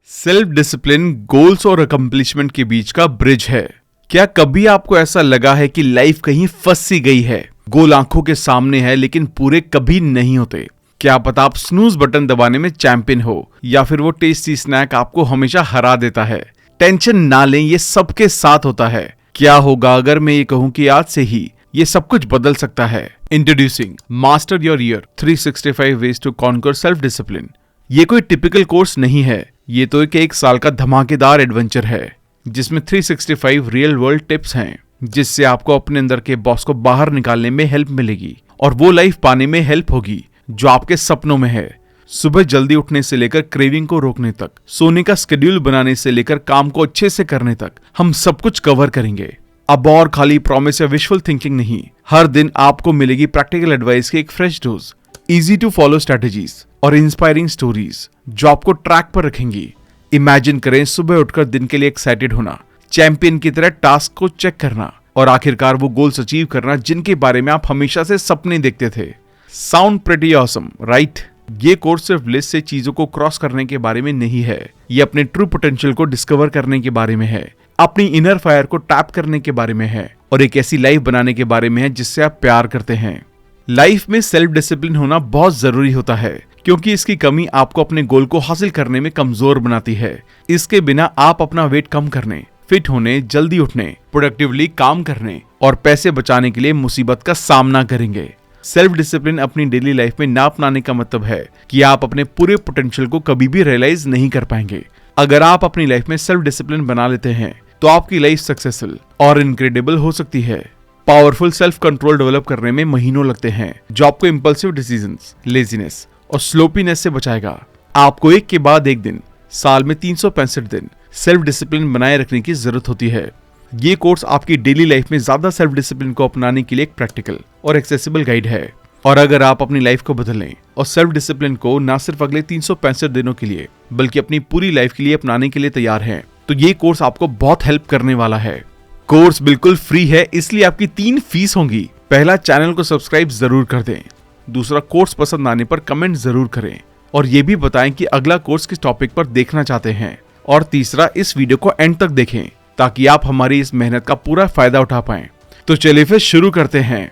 Self discipline goals और accomplishment के बीच का ब्रिज है। क्या कभी आपको ऐसा लगा है कि लाइफ कहीं फंस सी गई है? गोल आंखों के सामने है लेकिन पूरे कभी नहीं होते। क्या पता आप स्नूज बटन दबाने में चैंपियन हो या फिर वो टेस्टी स्नैक आपको हमेशा हरा देता है। टेंशन ना लें, ये सबके साथ होता है। क्या होगा अगर मैं ये कहूं कि आज से ही ये सब कुछ बदल सकता है। Introducing master your year 365 ways to conquer self discipline. ये कोई टिपिकल कोर्स नहीं है, ये तो एक साल का धमाकेदार एडवेंचर है जिसमें 365 रियल वर्ल्ड टिप्स हैं जिससे आपको अपने अंदर के बॉस को बाहर निकालने में हेल्प मिलेगी और वो लाइफ पाने में हेल्प होगी जो आपके सपनों में है। सुबह जल्दी उठने से लेकर क्रेविंग को रोकने तक, सोने का शेड्यूल बनाने से लेकर काम को अच्छे से करने तक हम सब कुछ कवर करेंगे। अब और खाली प्रॉमिस या विजुअल थिंकिंग नहीं, हर दिन आपको मिलेगी प्रैक्टिकल एडवाइस की एक fresh dose, easy to follow strategies और इंस्पायरिंग स्टोरीज जो आपको ट्रैक पर रखेंगी। इमेजिन करें सुबह उठकर दिन के लिए एक्साइटेड होना, चैंपियन की तरह टास्क को चेक करना और आखिरकार वो गोल्स अचीव करना जिनके बारे में आप हमेशा से सपने देखते थे। Sound pretty awesome, right? ये कोर्स सिर्फ लिस्ट से चीजों को क्रॉस करने के बारे में नहीं है, ये अपने ट्रू पोटेंशियल को डिस्कवर करने के बारे में है, अपनी इनर फायर को टैप करने के बारे में है और एक ऐसी लाइफ बनाने के बारे में है जिससे आप प्यार करते हैं। लाइफ में सेल्फ डिसिप्लिन होना बहुत जरूरी होता है क्योंकि इसकी कमी आपको अपने गोल को हासिल करने में कमजोर बनाती है। इसके बिना आप अपना वेट कम करने, फिट होने, जल्दी उठने, प्रोडक्टिवली काम करने और पैसे बचाने के लिए मुसीबत का सामना करेंगे। सेल्फ डिसिप्लिन अपनी डेली लाइफ में ना अपनाने का मतलब है कि आप अपने पूरे पोटेंशियल को कभी भी रियलाइज नहीं कर पाएंगे। अगर आप अपनी लाइफ में सेल्फ डिसिप्लिन बना लेते हैं तो आपकी लाइफ सक्सेसफुल और इनक्रेडिबल हो सकती है। पावरफुल सेल्फ कंट्रोल डेवलप करने में महीनों लगते हैं जो आपको इंपल्सिव डिसीजंस, लेजीनेस और स्लोपीनेस से बचाएगा। आपको एक के बाद एक दिन, साल में 365 दिन सेल्फ डिसिप्लिन बनाए रखने की जरूरत होती है। ये कोर्स आपकी डेली लाइफ में ज्यादा सेल्फ डिसिप्लिन को अपनाने के लिए एक प्रैक्टिकल और एक्सेसिबल गाइड है। और अगर आप अपनी लाइफ को बदलें और सेल्फ डिसिप्लिन को न सिर्फ अगले 365 दिनों के लिए बल्कि अपनी पूरी लाइफ के लिए अपनाने के लिए तैयार हैं, तो ये कोर्स आपको बहुत हेल्प करने वाला है। कोर्स बिल्कुल फ्री है, इसलिए आपकी 3 फीस होंगी। पहला, चैनल को सब्सक्राइब जरूर कर दें। दूसरा, कोर्स पसंद आने पर कमेंट जरूर करें और ये भी बताएं कि अगला कोर्स किस टॉपिक पर देखना चाहते हैं। और तीसरा, इस वीडियो को एंड तक देखें ताकि आप हमारी इस मेहनत का पूरा फायदा उठा पाएं। तो चलिए फिर शुरू करते हैं।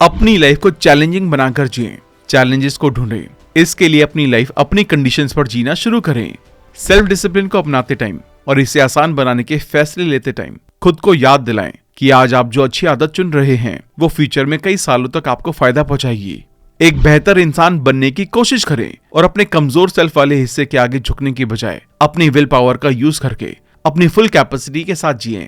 अपनी लाइफ को चैलेंजिंग बनाकर जिएं, चैलेंजेस को ढूंढें। इसके लिए अपनी लाइफ अपनी कंडीशंस पर जीना शुरू करें। सेल्फ डिसिप्लिन को अपनाते टाइम और इसे आसान बनाने के फैसले लेते टाइम खुद को याद दिलाएं कि आज आप जो अच्छी आदत चुन रहे हैं वो फ्यूचर में कई सालों तक आपको फायदा पहुंचाएगी। एक बेहतर इंसान बनने की कोशिश करें और अपने कमजोर सेल्फ वाले हिस्से के आगे झुकने की बजाय अपनी विल पावर का यूज करके अपनी फुल कैपेसिटी के साथ जिएं।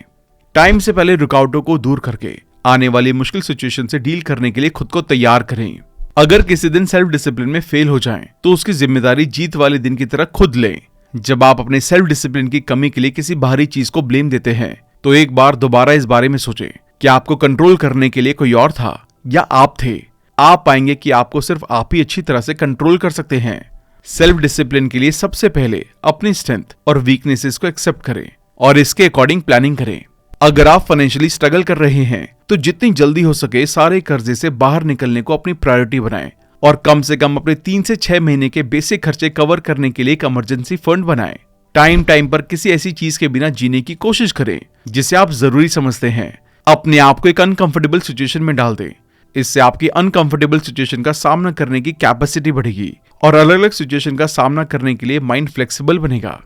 टाइम से पहले रुकावटों को दूर करके आने वाली मुश्किल सिचुएशन से डील करने के लिए खुद को तैयार करें। अगर किसी दिन सेल्फ डिसिप्लिन में फेल हो जाएं, तो उसकी जिम्मेदारी जीत वाले दिन की तरह खुद लें। जब आप अपने सेल्फ डिसिप्लिन की कमी के लिए किसी बाहरी चीज को ब्लेम देते हैं, तो एक बार दोबारा इस बारे में सोचें कि आपको कंट्रोल करने के लिए कोई और था या आप थे। आप पाएंगे कि आपको सिर्फ आप ही अच्छी तरह से कंट्रोल कर सकते हैं। सेल्फ डिसिप्लिन के लिए सबसे पहले अपनी स्ट्रेंथ और वीकनेसेस को एक्सेप्ट करें और इसके अकॉर्डिंग प्लानिंग करें। अगर आप फाइनेंशियली स्ट्रगल कर रहे हैं तो जितनी जल्दी हो सके सारे कर्जे से बाहर निकलने को अपनी प्रायोरिटी बनाएं और कम से कम अपने 3 से 6 महीने के बेसिक खर्चे कवर करने के लिए एक इमरजेंसी फंड बनाएं। टाइम पर किसी ऐसी चीज के बिना जीने की कोशिश करें जिसे आप जरूरी समझते हैं। अपने आप को एक अनकंफर्टेबल सिचुएशन में डाल दें। इससे आपकी अनकंफर्टेबल सिचुएशन का सामना करने की कैपेसिटी बढ़ेगी और अलग अलग सिचुएशन का सामना करने के लिए माइंड फ्लेक्सिबल बनेगा।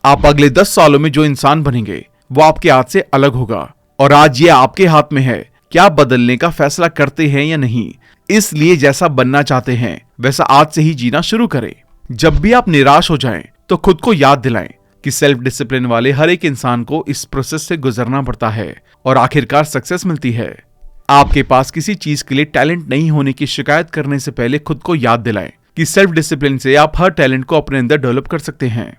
आप अगले 10 सालों में जो इंसान बनेंगे वो आपके हाथ से अलग होगा और आज ये आपके हाथ में है कि आप बदलने का फैसला करते हैं या नहीं। इसलिए जैसा बनना चाहते हैं वैसा आज से ही जीना शुरू करें। जब भी आप निराश हो जाएं तो खुद को याद दिलाएं कि सेल्फ डिसिप्लिन वाले हर एक इंसान को इस प्रोसेस से गुजरना पड़ता है और आखिरकार सक्सेस मिलती है। आपके पास किसी चीज के लिए टैलेंट नहीं होने की शिकायत करने से पहले खुद को याद दिलाएं कि सेल्फ डिसिप्लिन से आप हर टैलेंट को अपने अंदर डेवलप कर सकते हैं।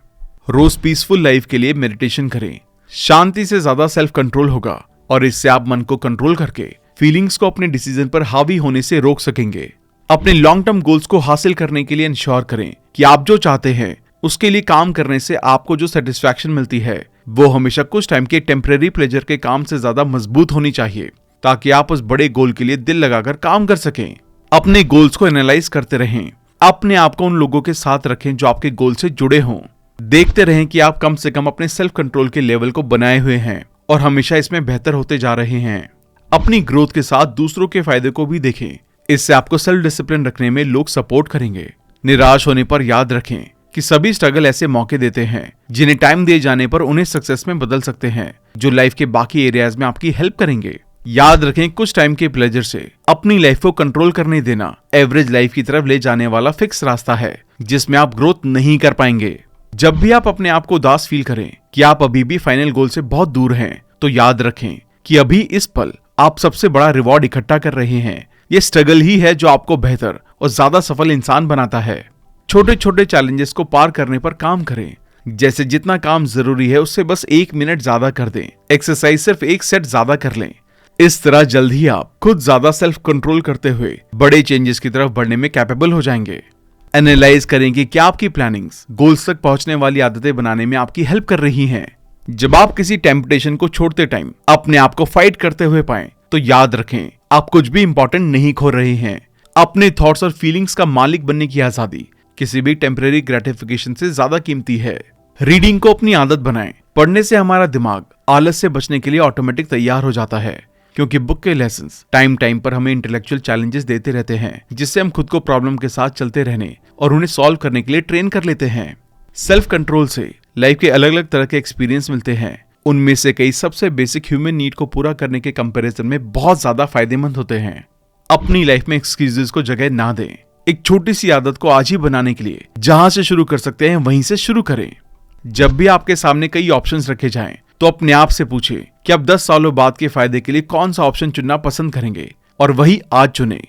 रोज पीसफुल लाइफ के लिए मेडिटेशन करें। शांति से ज्यादा सेल्फ कंट्रोल होगा और इससे आप मन को कंट्रोल करके फीलिंग्स को अपने डिसीजन पर हावी होने से रोक सकेंगे। अपने लॉन्ग टर्म गोल्स को हासिल करने के लिए इंश्योर करें कि आप जो चाहते हैं उसके लिए काम करने से आपको जो सेटिस्फैक्शन मिलती है वो हमेशा कुछ टाइम के टेम्परेरी प्लेजर के काम से ज्यादा मजबूत होनी चाहिए ताकि आप उस बड़े गोल के लिए दिल लगाकर काम कर सकें। अपने गोल्स को एनालाइज करते रहें। अपने आप को उन लोगों के साथ रखें जो आपके गोल से जुड़े हों। देखते रहें कि आप कम से कम अपने सेल्फ कंट्रोल के लेवल को बनाए हुए हैं और हमेशा इसमें बेहतर होते जा रहे हैं। अपनी ग्रोथ के साथ दूसरों के फायदे को भी देखें। इससे आपको सेल्फ डिसिप्लिन रखने में लोग सपोर्ट करेंगे। निराश होने पर याद रखें कि सभी स्ट्रगल ऐसे मौके देते हैं जिन्हें टाइम दिए जाने पर उन्हें सक्सेस में बदल सकते हैं, जो लाइफ के बाकी एरियाज में आपकी हेल्प करेंगे। याद रखें, कुछ टाइम के प्लेजर से अपनी लाइफ को कंट्रोल करने देना एवरेज लाइफ की तरफ ले जाने वाला फिक्स रास्ता है, जिसमें आप ग्रोथ नहीं कर पाएंगे। जब भी आप अपने आप को उदास फील करें कि आप अभी भी फाइनल गोल से बहुत दूर हैं, तो याद रखें कि अभी इस पल आप सबसे बड़ा रिवॉर्ड इकट्ठा कर रहे हैं। ये स्ट्रगल ही है जो आपको बेहतर और ज्यादा सफल इंसान बनाता है। छोटे छोटे चैलेंजेस को पार करने पर काम करें, जैसे जितना काम जरूरी है उससे बस 1 मिनट ज्यादा कर दें, एक्सरसाइज सिर्फ 1 सेट ज्यादा कर लें। इस तरह जल्द ही आप खुद ज्यादा सेल्फ कंट्रोल करते हुए बड़े चेंजेस की तरफ बढ़ने में कैपेबल हो जाएंगे। एनालाइज करें कि क्या आपकी प्लानिंग्स गोल्स तक पहुंचने वाली आदतें बनाने में आपकी हेल्प कर रही हैं। जब आप किसी टेम्पटेशन को छोड़ते टाइम अपने आप को फाइट करते हुए पाएं, तो याद रखें आप कुछ भी इंपॉर्टेंट नहीं खो रहे हैं। अपने थॉट्स और फीलिंग्स का मालिक बनने की आजादी किसी भी टेम्परेरी ग्रेटिफिकेशन से ज्यादा कीमती है। रीडिंग को अपनी आदत बनाएं। पढ़ने से हमारा दिमाग आलस से बचने के लिए ऑटोमेटिक तैयार हो जाता है, क्योंकि बुक के लेसन्स टाइम टाइम पर हमें इंटेलेक्चुअल चैलेंजेस देते रहते हैं, जिससे हम खुद को प्रॉब्लम के साथ चलते रहने और उन्हें सॉल्व करने के लिए ट्रेन कर लेते हैं। सेल्फ कंट्रोल से लाइफ के अलग अलग तरह के एक्सपीरियंस मिलते हैं। उनमें से कई सबसे बेसिक ह्यूमन नीड को पूरा करने के कंपैरिजन में बहुत ज्यादा फायदेमंद होते हैं। अपनी लाइफ में एक्सक्यूजेस को जगह ना दें। एक छोटी सी आदत को आज ही बनाने के लिए जहां से शुरू कर सकते हैं वहीं से शुरू करें। जब भी आपके सामने कई ऑप्शंस रखे जाएं, तो अपने आप से पूछें कि आप 10 सालों बाद के फायदे के लिए कौन सा ऑप्शन चुनना पसंद करेंगे, और वही आज चुनें।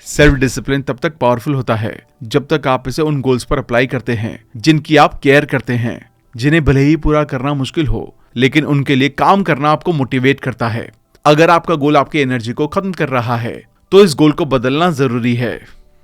सेल्फ डिसिप्लिन तब तक पावरफुल होता है जब तक आप इसे उन गोल्स पर अप्लाई करते हैं जिनकी आप केयर करते हैं, जिन्हें भले ही पूरा करना मुश्किल हो, लेकिन उनके लिए काम करना आपको मोटिवेट करता है। अगर आपका गोल आपकी एनर्जी को खत्म कर रहा है, तो इस गोल को बदलना जरूरी है।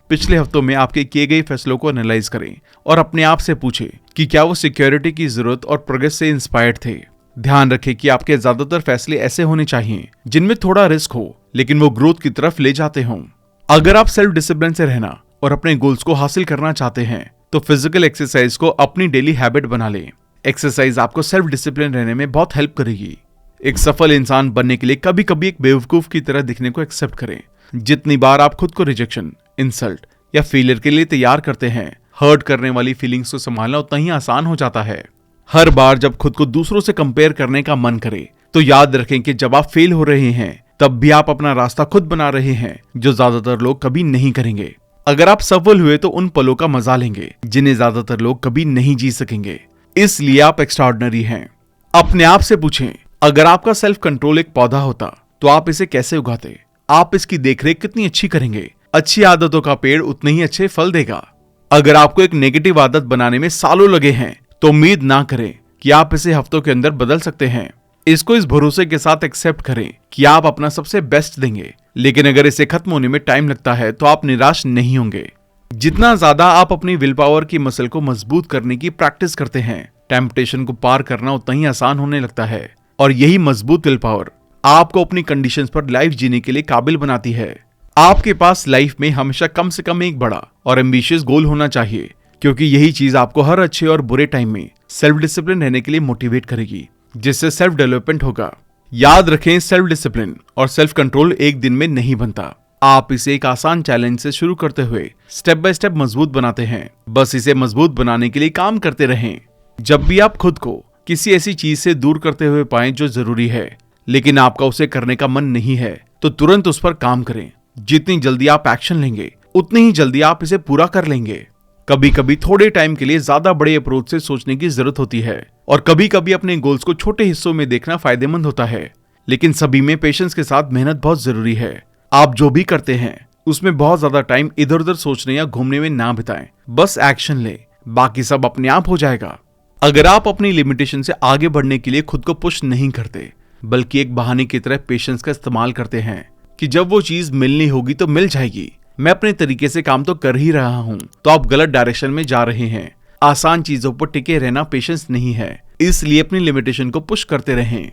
पिछले हफ्तों में आपके किए गए फैसलों को एनालाइज करें और अपने आप से पूछें कि क्या वो सिक्योरिटी की जरूरत और प्रोग्रेस से इंस्पायर्ड थे। ध्यान रखें कि आपके ज्यादातर फैसले ऐसे होने चाहिए जिनमें थोड़ा रिस्क हो, लेकिन वो ग्रोथ की तरफ ले जाते हों। अगर आप सेल्फ डिसिप्लिन से रहना और अपने गोल्स को हासिल करना चाहते हैं, तो फिजिकल एक्सरसाइज को अपनी डेली हैबिट बना लें। एक्सरसाइज आपको सेल्फ डिसिप्लिन रहने में बहुत हेल्प करेगी। एक सफल इंसान बनने के लिए कभी कभी एक बेवकूफ की तरह दिखने को एक्सेप्ट करें। जितनी बार आप खुद को रिजेक्शन, इंसल्ट या फेलियर के लिए तैयार करते हैं, हर्ट करने वाली फीलिंग्स को संभालना उतना ही आसान हो जाता है। हर बार जब खुद को दूसरों से कंपेयर करने का मन करे, तो याद रखें कि जब आप फेल हो रहे हैं, तब भी आप अपना रास्ता खुद बना रहे हैं, जो ज्यादातर लोग कभी नहीं करेंगे। अगर आप सफल हुए तो उन पलों का मजा लेंगे जिन्हें ज्यादातर लोग कभी नहीं जी सकेंगे। इसलिए आप एक्स्ट्राऑर्डिनरी हैं। अपने आप से पूछें, अगर आपका सेल्फ कंट्रोल एक पौधा होता तो आप इसे कैसे उगाते? आप इसकी देखरेख कितनी अच्छी करेंगे? अच्छी आदतों का पेड़ उतने ही अच्छे फल देगा। अगर आपको एक नेगेटिव आदत बनाने में सालों लगे हैं, तो उम्मीद ना करें कि आप इसे हफ्तों के अंदर बदल सकते हैं। इसको इस भरोसे के साथ एक्सेप्ट करें कि आप अपना सबसे बेस्ट देंगे, लेकिन अगर इसे खत्म होने में टाइम लगता है तो आप निराश नहीं होंगे। जितना ज्यादा आप अपनी विल पावर की मसल को मजबूत करने की प्रैक्टिस करते हैं, टेम्पटेशन को पार करना उतना ही आसान होने लगता है। और यही मजबूत विल पावर आपको अपनी कंडीशंस पर लाइफ जीने के लिए काबिल बनाती है। आपके पास लाइफ में हमेशा कम से कम एक बड़ा और एम्बिशियस गोल होना चाहिए, क्योंकि यही चीज आपको हर अच्छे और बुरे टाइम में सेल्फ डिसिप्लिन रहने के लिए मोटिवेट करेगी, जिससे सेल्फ डेवलपमेंट होगा। याद रखें, सेल्फ डिसिप्लिन और सेल्फ कंट्रोल एक दिन में नहीं बनता। आप इसे एक आसान चैलेंज से शुरू करते हुए स्टेप बाय स्टेप मजबूत बनाते हैं। बस इसे मजबूत बनाने के लिए काम करते रहें। जब भी आप खुद को किसी ऐसी चीज से दूर करते हुए पाएं जो जरूरी है, लेकिन आपका उसे करने का मन नहीं है, तो तुरंत उस पर काम करें। जितनी जल्दी आप एक्शन लेंगे, उतनी ही जल्दी आप इसे पूरा कर लेंगे। कभी कभी थोड़े टाइम के लिए ज्यादा बड़े अप्रोच से सोचने की जरूरत होती है, और कभी कभी अपने गोल्स को छोटे हिस्सों में देखना फायदेमंद होता है। लेकिन सभी में पेशेंस के साथ मेहनत बहुत जरूरी है। आप जो भी करते हैं उसमें बहुत ज्यादा टाइम इधर उधर सोचने या घूमने में ना बिताएं। बस एक्शन ले, बाकी सब अपने आप हो जाएगा। अगर आप अपनी लिमिटेशन से आगे बढ़ने के लिए खुद को पुश नहीं करते, बल्कि एक बहाने की तरह पेशेंस का इस्तेमाल करते हैं कि जब वो चीज मिलनी होगी तो मिल जाएगी, मैं अपने तरीके से काम तो कर ही रहा हूँ, तो आप गलत डायरेक्शन में जा रहे हैं। आसान चीजों पर टिके रहना पेशेंस नहीं है, इसलिए अपनी लिमिटेशन को पुश करते रहें।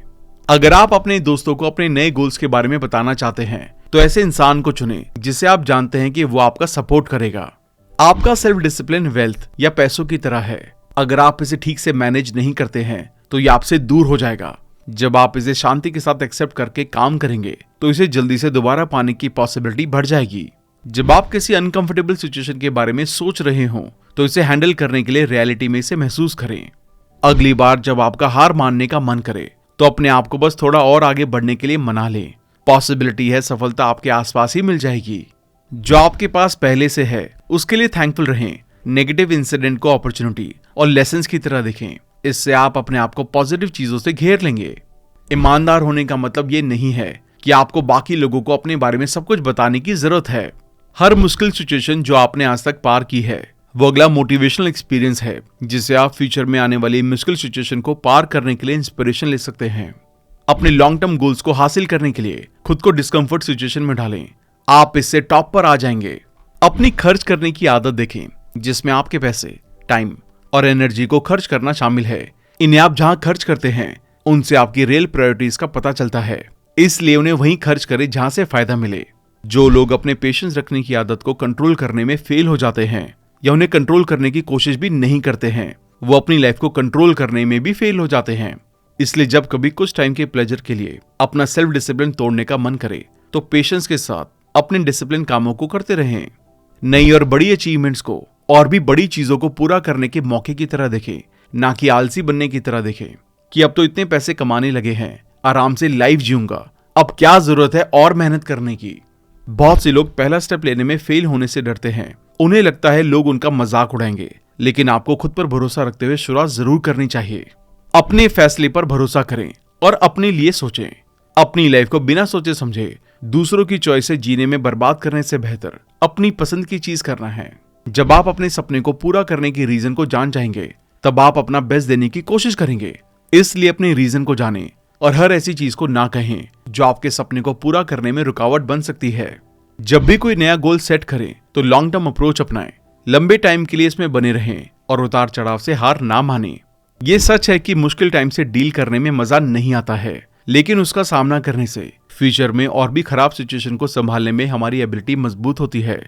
अगर आप अपने दोस्तों को अपने नए गोल्स के बारे में बताना चाहते हैं, तो ऐसे इंसान को चुनें जिसे आप जानते हैं कि वो आपका सपोर्ट करेगा। आपका सेल्फ डिसिप्लिन वेल्थ या पैसों की तरह है। अगर आप इसे ठीक से मैनेज नहीं करते हैं तो ये आपसे दूर हो जाएगा। जब आप इसे शांति के साथ एक्सेप्ट करके काम करेंगे तो इसे जल्दी से दोबारा पाने की पॉसिबिलिटी बढ़ जाएगी। जब आप किसी अनकंफर्टेबल सिचुएशन के बारे में सोच रहे हो तो इसे हैंडल करने के लिए रियलिटी में इसे महसूस करें। अगली बार जब आपका हार मानने का मन करे तो अपने आप को बस थोड़ा और आगे बढ़ने के लिए मना लें। पॉसिबिलिटी है सफलता आपके आसपास ही मिल जाएगी। जो आपके पास पहले से है उसके लिए थैंकफुल रहें। नेगेटिव इंसिडेंट को अपॉर्चुनिटी और लेसन्स की तरह देखें। इससे आप अपने आप को पॉजिटिव चीजों से घेर लेंगे। ईमानदार होने का मतलब ये नहीं है कि आपको बाकी लोगों को अपने बारे में सब कुछ बताने की जरूरत है। हर मुश्किल सिचुएशन जो आपने आज तक पार की है वो अगला मोटिवेशनल एक्सपीरियंस है जिससे आप फ्यूचर में आने वाली मुश्किल सिचुएशन को पार करने के लिए इंस्पिरेशन ले सकते हैं। अपने लॉन्ग टर्म गोल्स को हासिल करने के लिए खुद को डिस्कम्फर्ट सिचुएशन में डालें। आप इससे टॉप पर आ जाएंगे। अपनी खर्च करने की आदत देखें जिसमें आपके पैसे, टाइम और एनर्जी को खर्च करना शामिल है। इन्हें आप जहां खर्च करते हैं उनसे आपकी रियल प्रायोरिटीज का पता चलता है, इसलिए उन्हें वहीं खर्च करें जहां से फायदा मिले। जो लोग अपने पेशेंस रखने की आदत को कंट्रोल करने में फेल हो जाते हैं या उन्हें कंट्रोल करने की कोशिश भी नहीं करते हैं, वो अपनी लाइफ को कंट्रोल करने में भी फेल हो जाते हैं। इसलिए जब कभी कुछ टाइम के प्लेजर के लिए अपना सेल्फ डिसिप्लिन तोड़ने का मन करे तो पेशेंस के साथ अपने डिसिप्लिन कामों को करते रहें। नई और बड़ी अचीवमेंट्स को और भी बड़ी चीजों को पूरा करने के मौके की तरह देखें, ना कि आलसी बनने की तरह देखें कि अब तो इतने पैसे कमाने लगे हैं, आराम से लाइफ जीऊंगा, अब क्या जरूरत है और मेहनत करने की। बहुत से लोग पहला स्टेप लेने में फेल होने से डरते हैं। उन्हें लगता है लोग उनका मजाक उड़ाएंगे, लेकिन आपको खुद पर भरोसा रखते हुए शुरुआत जरूर करनी चाहिए। अपने फैसले पर भरोसा करें और अपने लिए सोचें। अपनी लाइफ को बिना सोचे समझे दूसरों की चॉइस से जीने में बर्बाद करने से बेहतर अपनी पसंद की चीज करना है। जब आप अपने सपने को पूरा करने की रीजन को जान जाएंगे तब आप अपना बेस्ट देने की कोशिश करेंगे। इसलिए अपने रीजन को जानें और हर ऐसी चीज को ना कहें जो आपके सपने को पूरा करने में रुकावट बन सकती है। जब भी कोई नया गोल सेट करें तो लॉन्ग टर्म अप्रोच अपनाएं। लंबे टाइम के लिए इसमें बने रहें और उतार चढ़ाव से हार ना मानें। ये सच है कि मुश्किल टाइम से डील करने में मजा नहीं आता है, लेकिन उसका सामना करने से फ्यूचर में और भी खराब सिचुएशन को संभालने में हमारी एबिलिटी मजबूत होती है।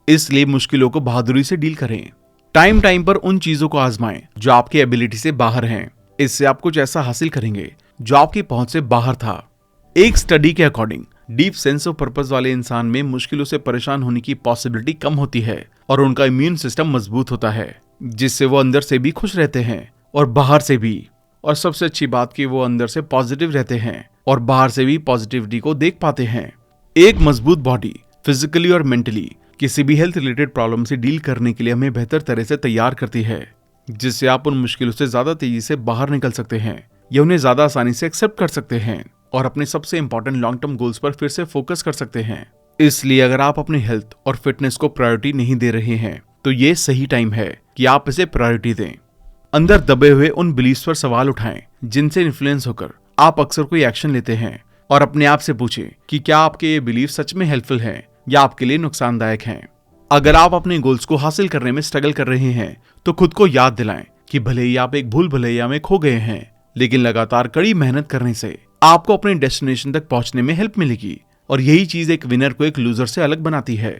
इसलिए मुश्किलों को बहादुरी से डील करें। टाइम टाइम पर उन चीजों को आजमाएं जो आपकी एबिलिटी से बाहर हैं। इससे आप कुछ ऐसा हासिल करेंगे जो आपकी पहुंच से बाहर था। एक स्टडी के according deep sense of purpose वाले इंसान में मुश्किलों से परेशान होने की पॉसिबिलिटी कम होती है और उनका इम्यून सिस्टम मजबूत होता है, जिससे वो अंदर से भी खुश रहते हैं और बाहर से भी। और सबसे अच्छी बात कि वो अंदर से पॉजिटिव रहते हैं और बाहर से भी पॉजिटिविटी को देख पाते हैं। एक मजबूत बॉडी फिजिकली और मेंटली किसी भी हेल्थ रिलेटेड प्रॉब्लम से डील करने के लिए हमें बेहतर तरह से तैयार करती है, जिससे आप उन मुश्किलों से ज्यादा तेजी से बाहर निकल सकते हैं या उन्हें ज्यादा आसानी से एक्सेप्ट कर सकते हैं और अपने सबसे इंपॉर्टेंट लॉन्ग टर्म गोल्स पर फिर से फोकस कर सकते हैं। इसलिए अगर आप अपनी हेल्थ और फिटनेस को प्रायोरिटी नहीं दे रहे हैं तो ये सही टाइम है कि आप इसे प्रायोरिटी दें। अंदर दबे हुए उन बिलीफ्स पर सवाल उठाएं जिनसे इन्फ्लुएंस होकर आप अक्सर कोई एक्शन लेते हैं और अपने आप से पूछें कि क्या आपके ये बिलीफ सच में हेल्पफुल हैं या आपके लिए नुकसानदायक हैं। अगर आप अपने गोल्स को हासिल करने में स्ट्रगल कर रहे हैं तो खुद को याद दिलाएं कि भले ही आप एक भूल भुलैया में खो गए हैं, लेकिन लगातार कड़ी मेहनत करने से आपको अपने डेस्टिनेशन तक पहुंचने में हेल्प मिलेगी और यही चीज एक विनर को एक लूजर से अलग बनाती है।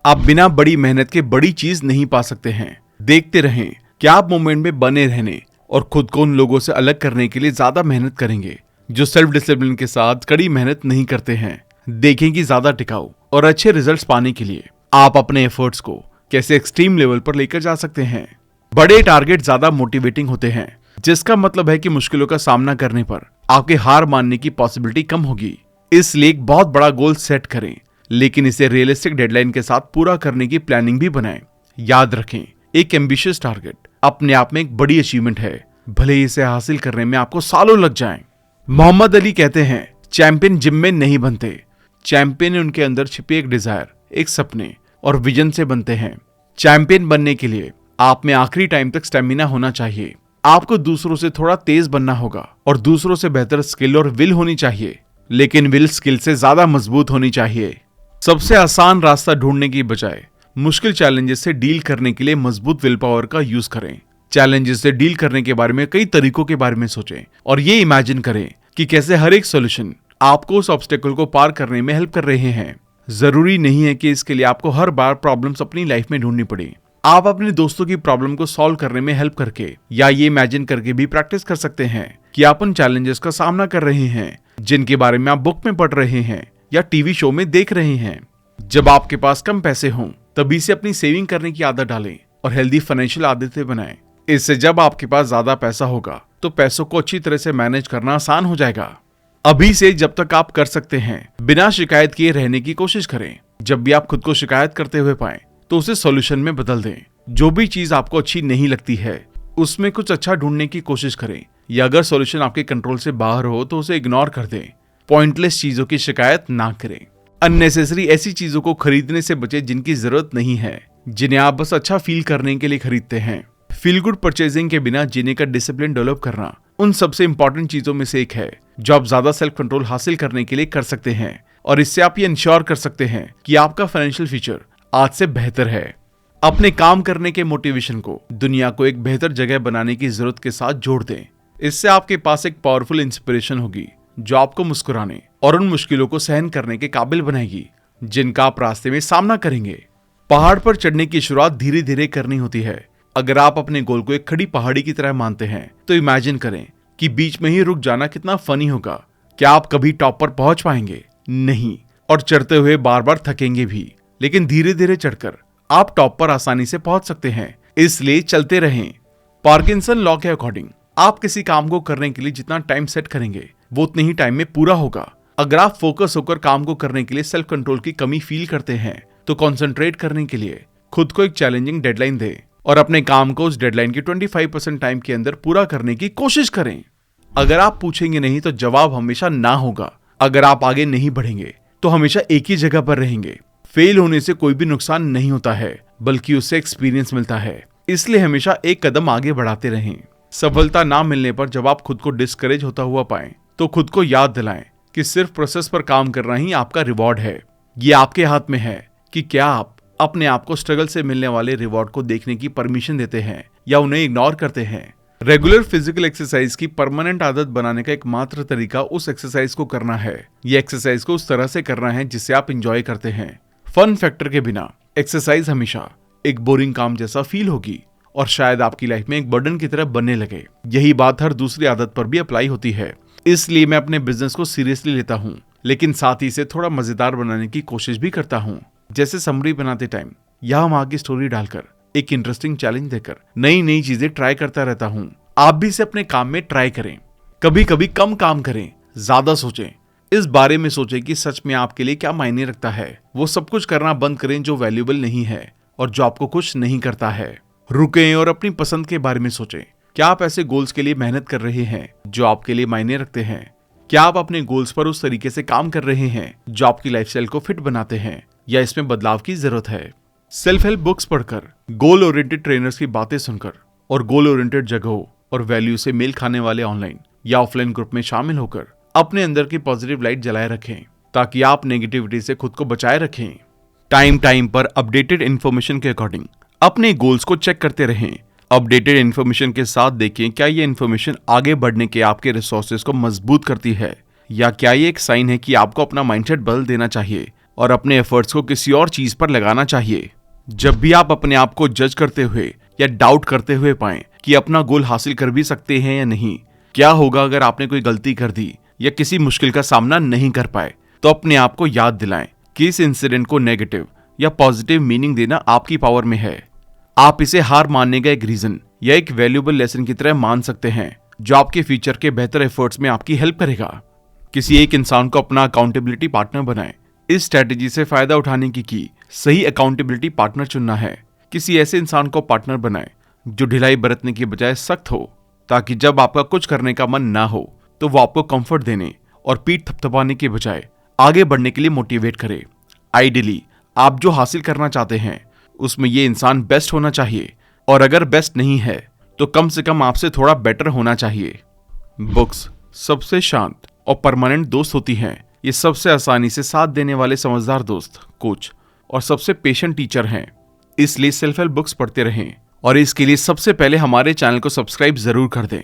आप बिना बड़ी मेहनत के बड़ी चीज नहीं पा सकते हैं। देखते रहें कि आप मोमेंट में बने रहने और खुद को उन लोगों से अलग करने के लिए ज्यादा मेहनत करेंगे जो सेल्फ डिसिप्लिन के साथ कड़ी मेहनत नहीं करते हैं। देखें कि ज्यादा टिकाऊ और अच्छे रिजल्ट्स पाने के लिए आप अपने एफर्ट्स को कैसे एक्सट्रीम लेवल पर लेकर जा सकते हैं। बड़े टारगेट ज्यादा मोटिवेटिंग होते हैं, जिसका मतलब है कि मुश्किलों का सामना करने पर आपके हार मानने की पॉसिबिलिटी कम होगी। इसलिए एक बहुत बड़ा गोल सेट करें, लेकिन इसे रियलिस्टिक डेडलाइन के साथ पूरा करने की प्लानिंग भी बनाएं। याद रखें, एक एम्बिशियस टारगेट अपने आप में एक बड़ी अचीवमेंट है, भले ही इसे हासिल करने में आपको सालों लग जाएं। मोहम्मद अली कहते हैं, चैंपियन जिम में नहीं बनते, चैंपियन उनके अंदर छिपे एक डिजायर, एक सपने और विजन से बनते हैं। चैंपियन बनने के लिए आप में आखिरी टाइम तक स्टेमिना होना चाहिए। आपको दूसरों से थोड़ा तेज बनना होगा और दूसरों से बेहतर स्किल और विल होनी चाहिए, लेकिन विल स्किल से ज्यादा मजबूत होनी चाहिए। सबसे आसान रास्ता ढूंढने की बजाय मुश्किल चैलेंजेस से डील करने के लिए मजबूत विल पावर का यूज करें। चैलेंजेस से डील करने के बारे में कई तरीकों के बारे में सोचें और ये इमेजिन करें कि कैसे हर एक सॉल्यूशन आपको उस ऑब्स्टेकल को पार करने में हेल्प कर रहे हैं। जरूरी नहीं है कि इसके लिए आपको हर बार प्रॉब्लम्स अपनी लाइफ में ढूंढनी पड़े। आप अपने दोस्तों की प्रॉब्लम को सॉल्व करने में हेल्प करके या ये इमेजिन करके भी प्रैक्टिस कर सकते हैं कि आप उन चैलेंजेस का सामना कर रहे हैं जिनके बारे में आप बुक में पढ़ रहे हैं या टीवी शो में देख रहे हैं। जब आपके पास कम पैसे हों तभी से अपनी सेविंग करने की आदत डालें और हेल्दी फाइनेंशियल आदतें बनाएं। इससे जब आपके पास ज्यादा पैसा होगा तो पैसों को अच्छी तरह से मैनेज करना आसान हो जाएगा। अभी से जब तक आप कर सकते हैं बिना शिकायत किए रहने की कोशिश करें। जब भी आप खुद को शिकायत करते हुए पाएं तो उसे सॉल्यूशन में बदल दें। जो भी चीज आपको अच्छी नहीं लगती है उसमें कुछ अच्छा ढूंढने की कोशिश करें, या अगर सॉल्यूशन आपके कंट्रोल से बाहर हो तो उसे इग्नोर कर दें। पॉइंटलेस चीजों की शिकायत ना करें। अननेसेसरी ऐसी चीजों को खरीदने से बचें जिनकी जरूरत नहीं है, जिन्हें आप बस अच्छा फील करने के लिए खरीदते हैं। फील गुड परचेजिंग के बिना जीने का डिसिप्लिन डेवलप करना उन सबसे इंपॉर्टेंट चीजों में से एक है जो आप ज्यादा सेल्फ कंट्रोल हासिल करने के लिए कर सकते हैं, और इससे आप ये इंश्योर कर सकते हैं कि आपका फाइनेंशियल फ्यूचर आज से बेहतर है। अपने काम करने के मोटिवेशन को दुनिया को एक बेहतर जगह बनाने की जरूरत के साथ जोड़ दें। इससे आपके पास एक पावरफुल इंस्पिरेशन होगी जो आपको मुस्कुराने और उन मुश्किलों को सहन करने के काबिल बनाएगी जिनका आप रास्ते में सामना करेंगे। पहाड़ पर चढ़ने की शुरुआत धीरे धीरे करनी होती है। अगर आप अपने गोल को एक खड़ी पहाड़ी की तरह मानते हैं तो इमेजिन करें कि बीच में ही रुक जाना कितना फनी होगा। क्या आप कभी टॉप पर पहुंच पाएंगे? नहीं, और चढ़ते हुए बार बार थकेंगे भी। लेकिन धीरे धीरे चढ़कर आप टॉप पर आसानी से पहुंच सकते हैं, इसलिए चलते रहें। पार्किंसन लॉ के अकॉर्डिंग आप किसी काम को करने के लिए जितना टाइम सेट करेंगे वो उतने ही टाइम में पूरा होगा। अगर आप फोकस होकर काम को करने के लिए सेल्फ कंट्रोल की कमी फील करते हैं तो कंसंट्रेट करने के लिए खुद को एक चैलेंजिंग डेडलाइन दें और अपने काम को उस डेडलाइन की 25% टाइम के अंदर पूरा करने की कोशिश करें। अगर आप पूछेंगे नहीं तो जवाब हमेशा ना होगा। अगर आप आगे नहीं बढ़ेंगे तो हमेशा एक ही जगह पर रहेंगे। फेल होने से कोई भी नुकसान नहीं होता है, बल्कि उससे एक्सपीरियंस मिलता है। इसलिए हमेशा एक कदम आगे बढ़ाते रहें। सफलता ना मिलने पर जब आप खुद को डिस्करेज होता हुआ पाएं तो खुद को याद दिलाएं कि सिर्फ प्रोसेस पर काम करना ही आपका रिवॉर्ड है। ये आपके हाथ में है कि क्या आप अपने आप को स्ट्रगल से मिलने वाले रिवॉर्ड को देखने की परमिशन देते हैं या उन्हें इग्नोर करते हैं। रेगुलर फिजिकल एक्सरसाइज की परमानेंट आदत बनाने का एकमात्र तरीका उस एक्सरसाइज को करना है। ये एक्सरसाइज को उस तरह से करना है जिससे आप एंजॉय करते हैं। फन फैक्टर के बिना एक्सरसाइज हमेशा एक बोरिंग काम जैसा फील होगी और शायद आपकी लाइफ में एक बर्डन की तरह बनने लगे। यही बात हर दूसरी आदत पर भी अप्लाई होती है। इसलिए मैं अपने बिजनेस को सीरियसली लेता हूँ, लेकिन साथ ही इसे थोड़ा मजेदार बनाने की कोशिश भी करता हूँ। जैसे समरी बनाते टाइम यहाँ वहां की स्टोरी डालकर एक इंटरेस्टिंग चैलेंज देकर नई नई चीजें ट्राई करता रहता हूँ। आप भी इसे अपने काम में ट्राई करें। कभी कभी कम काम करें, ज्यादा सोचें। इस बारे में सोचें कि सच में आपके लिए क्या मायने रखता है। वो सब कुछ करना बंद करें जो वैल्यूएबल नहीं है और जो आपको खुश नहीं करता है। रुकें और अपनी पसंद के बारे में सोचें। क्या आप ऐसे गोल्स के लिए मेहनत कर रहे हैं जो आपके लिए मायने रखते हैं? क्या आप अपने गोल्स पर उस तरीके से काम कर रहे हैं जो आपकी लाइफस्टाइल को फिट बनाते हैं, या इसमें बदलाव की जरूरत है? सेल्फ हेल्प बुक्स पढ़कर, गोल ओरिएंटेड ट्रेनर्स की बातें सुनकर और गोल ओरिएंटेड जगहों और वैल्यू से मेल खाने वाले ऑनलाइन या ऑफलाइन ग्रुप में शामिल होकर अपने अंदर की पॉजिटिव लाइट जलाए रखें ताकि आप नेगेटिविटी से खुद को बचाए रखें। टाइम पर अपडेटेड इन्फॉर्मेशन के अकॉर्डिंग अपने गोल्स को चेक करते रहें। अपडेटेड इन्फॉर्मेशन के साथ देखें क्या ये इन्फॉर्मेशन आगे बढ़ने के आपके रिसोर्सेज को मजबूत करती है, या क्या ये एक साइन है कि आपको अपना माइंडसेट बदल देना चाहिए और अपने एफर्ट्स को किसी और चीज पर लगाना चाहिए। जब भी आप अपने आप को जज करते हुए या डाउट करते हुए पाएं कि अपना गोल हासिल कर भी सकते हैं या नहीं, क्या होगा अगर आपने कोई गलती कर दी या किसी मुश्किल का सामना नहीं कर पाए, तो अपने आप को याद दिलाएं कि इस इंसिडेंट को नेगेटिव या पॉजिटिव मीनिंग देना आपकी पावर में है। आप इसे हार मानने का एक रीजन या एक वैल्यूएबल लेसन की तरह मान सकते हैं जो आपके फ्यूचर के बेहतर एफर्ट्स में आपकी हेल्प करेगा। किसी एक इंसान को अपना अकाउंटेबिलिटी पार्टनर बनाएं। इस स्ट्रेटेजी से फायदा उठाने की सही अकाउंटेबिलिटी पार्टनर चुनना है। किसी ऐसे इंसान को पार्टनर बनाएं जो ढिलाई बरतने की बजाय सख्त हो, ताकि जब आपका कुछ करने का मन ना हो तो वो आपको कंफर्ट देने और पीठ थपथपाने के बजाय आगे बढ़ने के लिए मोटिवेट करे। आइडियली आप जो हासिल करना चाहते हैं उसमें ये इंसान बेस्ट होना चाहिए, और अगर बेस्ट नहीं है तो कम से कम आपसे थोड़ा बेटर होना चाहिए। बुक्स सबसे शांत और परमानेंट दोस्त होती हैं। ये सबसे आसानी से साथ देने वाले समझदार दोस्त, कोच और सबसे पेशेंट टीचर हैं। इसलिए सेल्फ हेल्प बुक्स पढ़ते रहें, और इसके लिए सबसे पहले हमारे चैनल को सब्सक्राइब जरूर कर दें,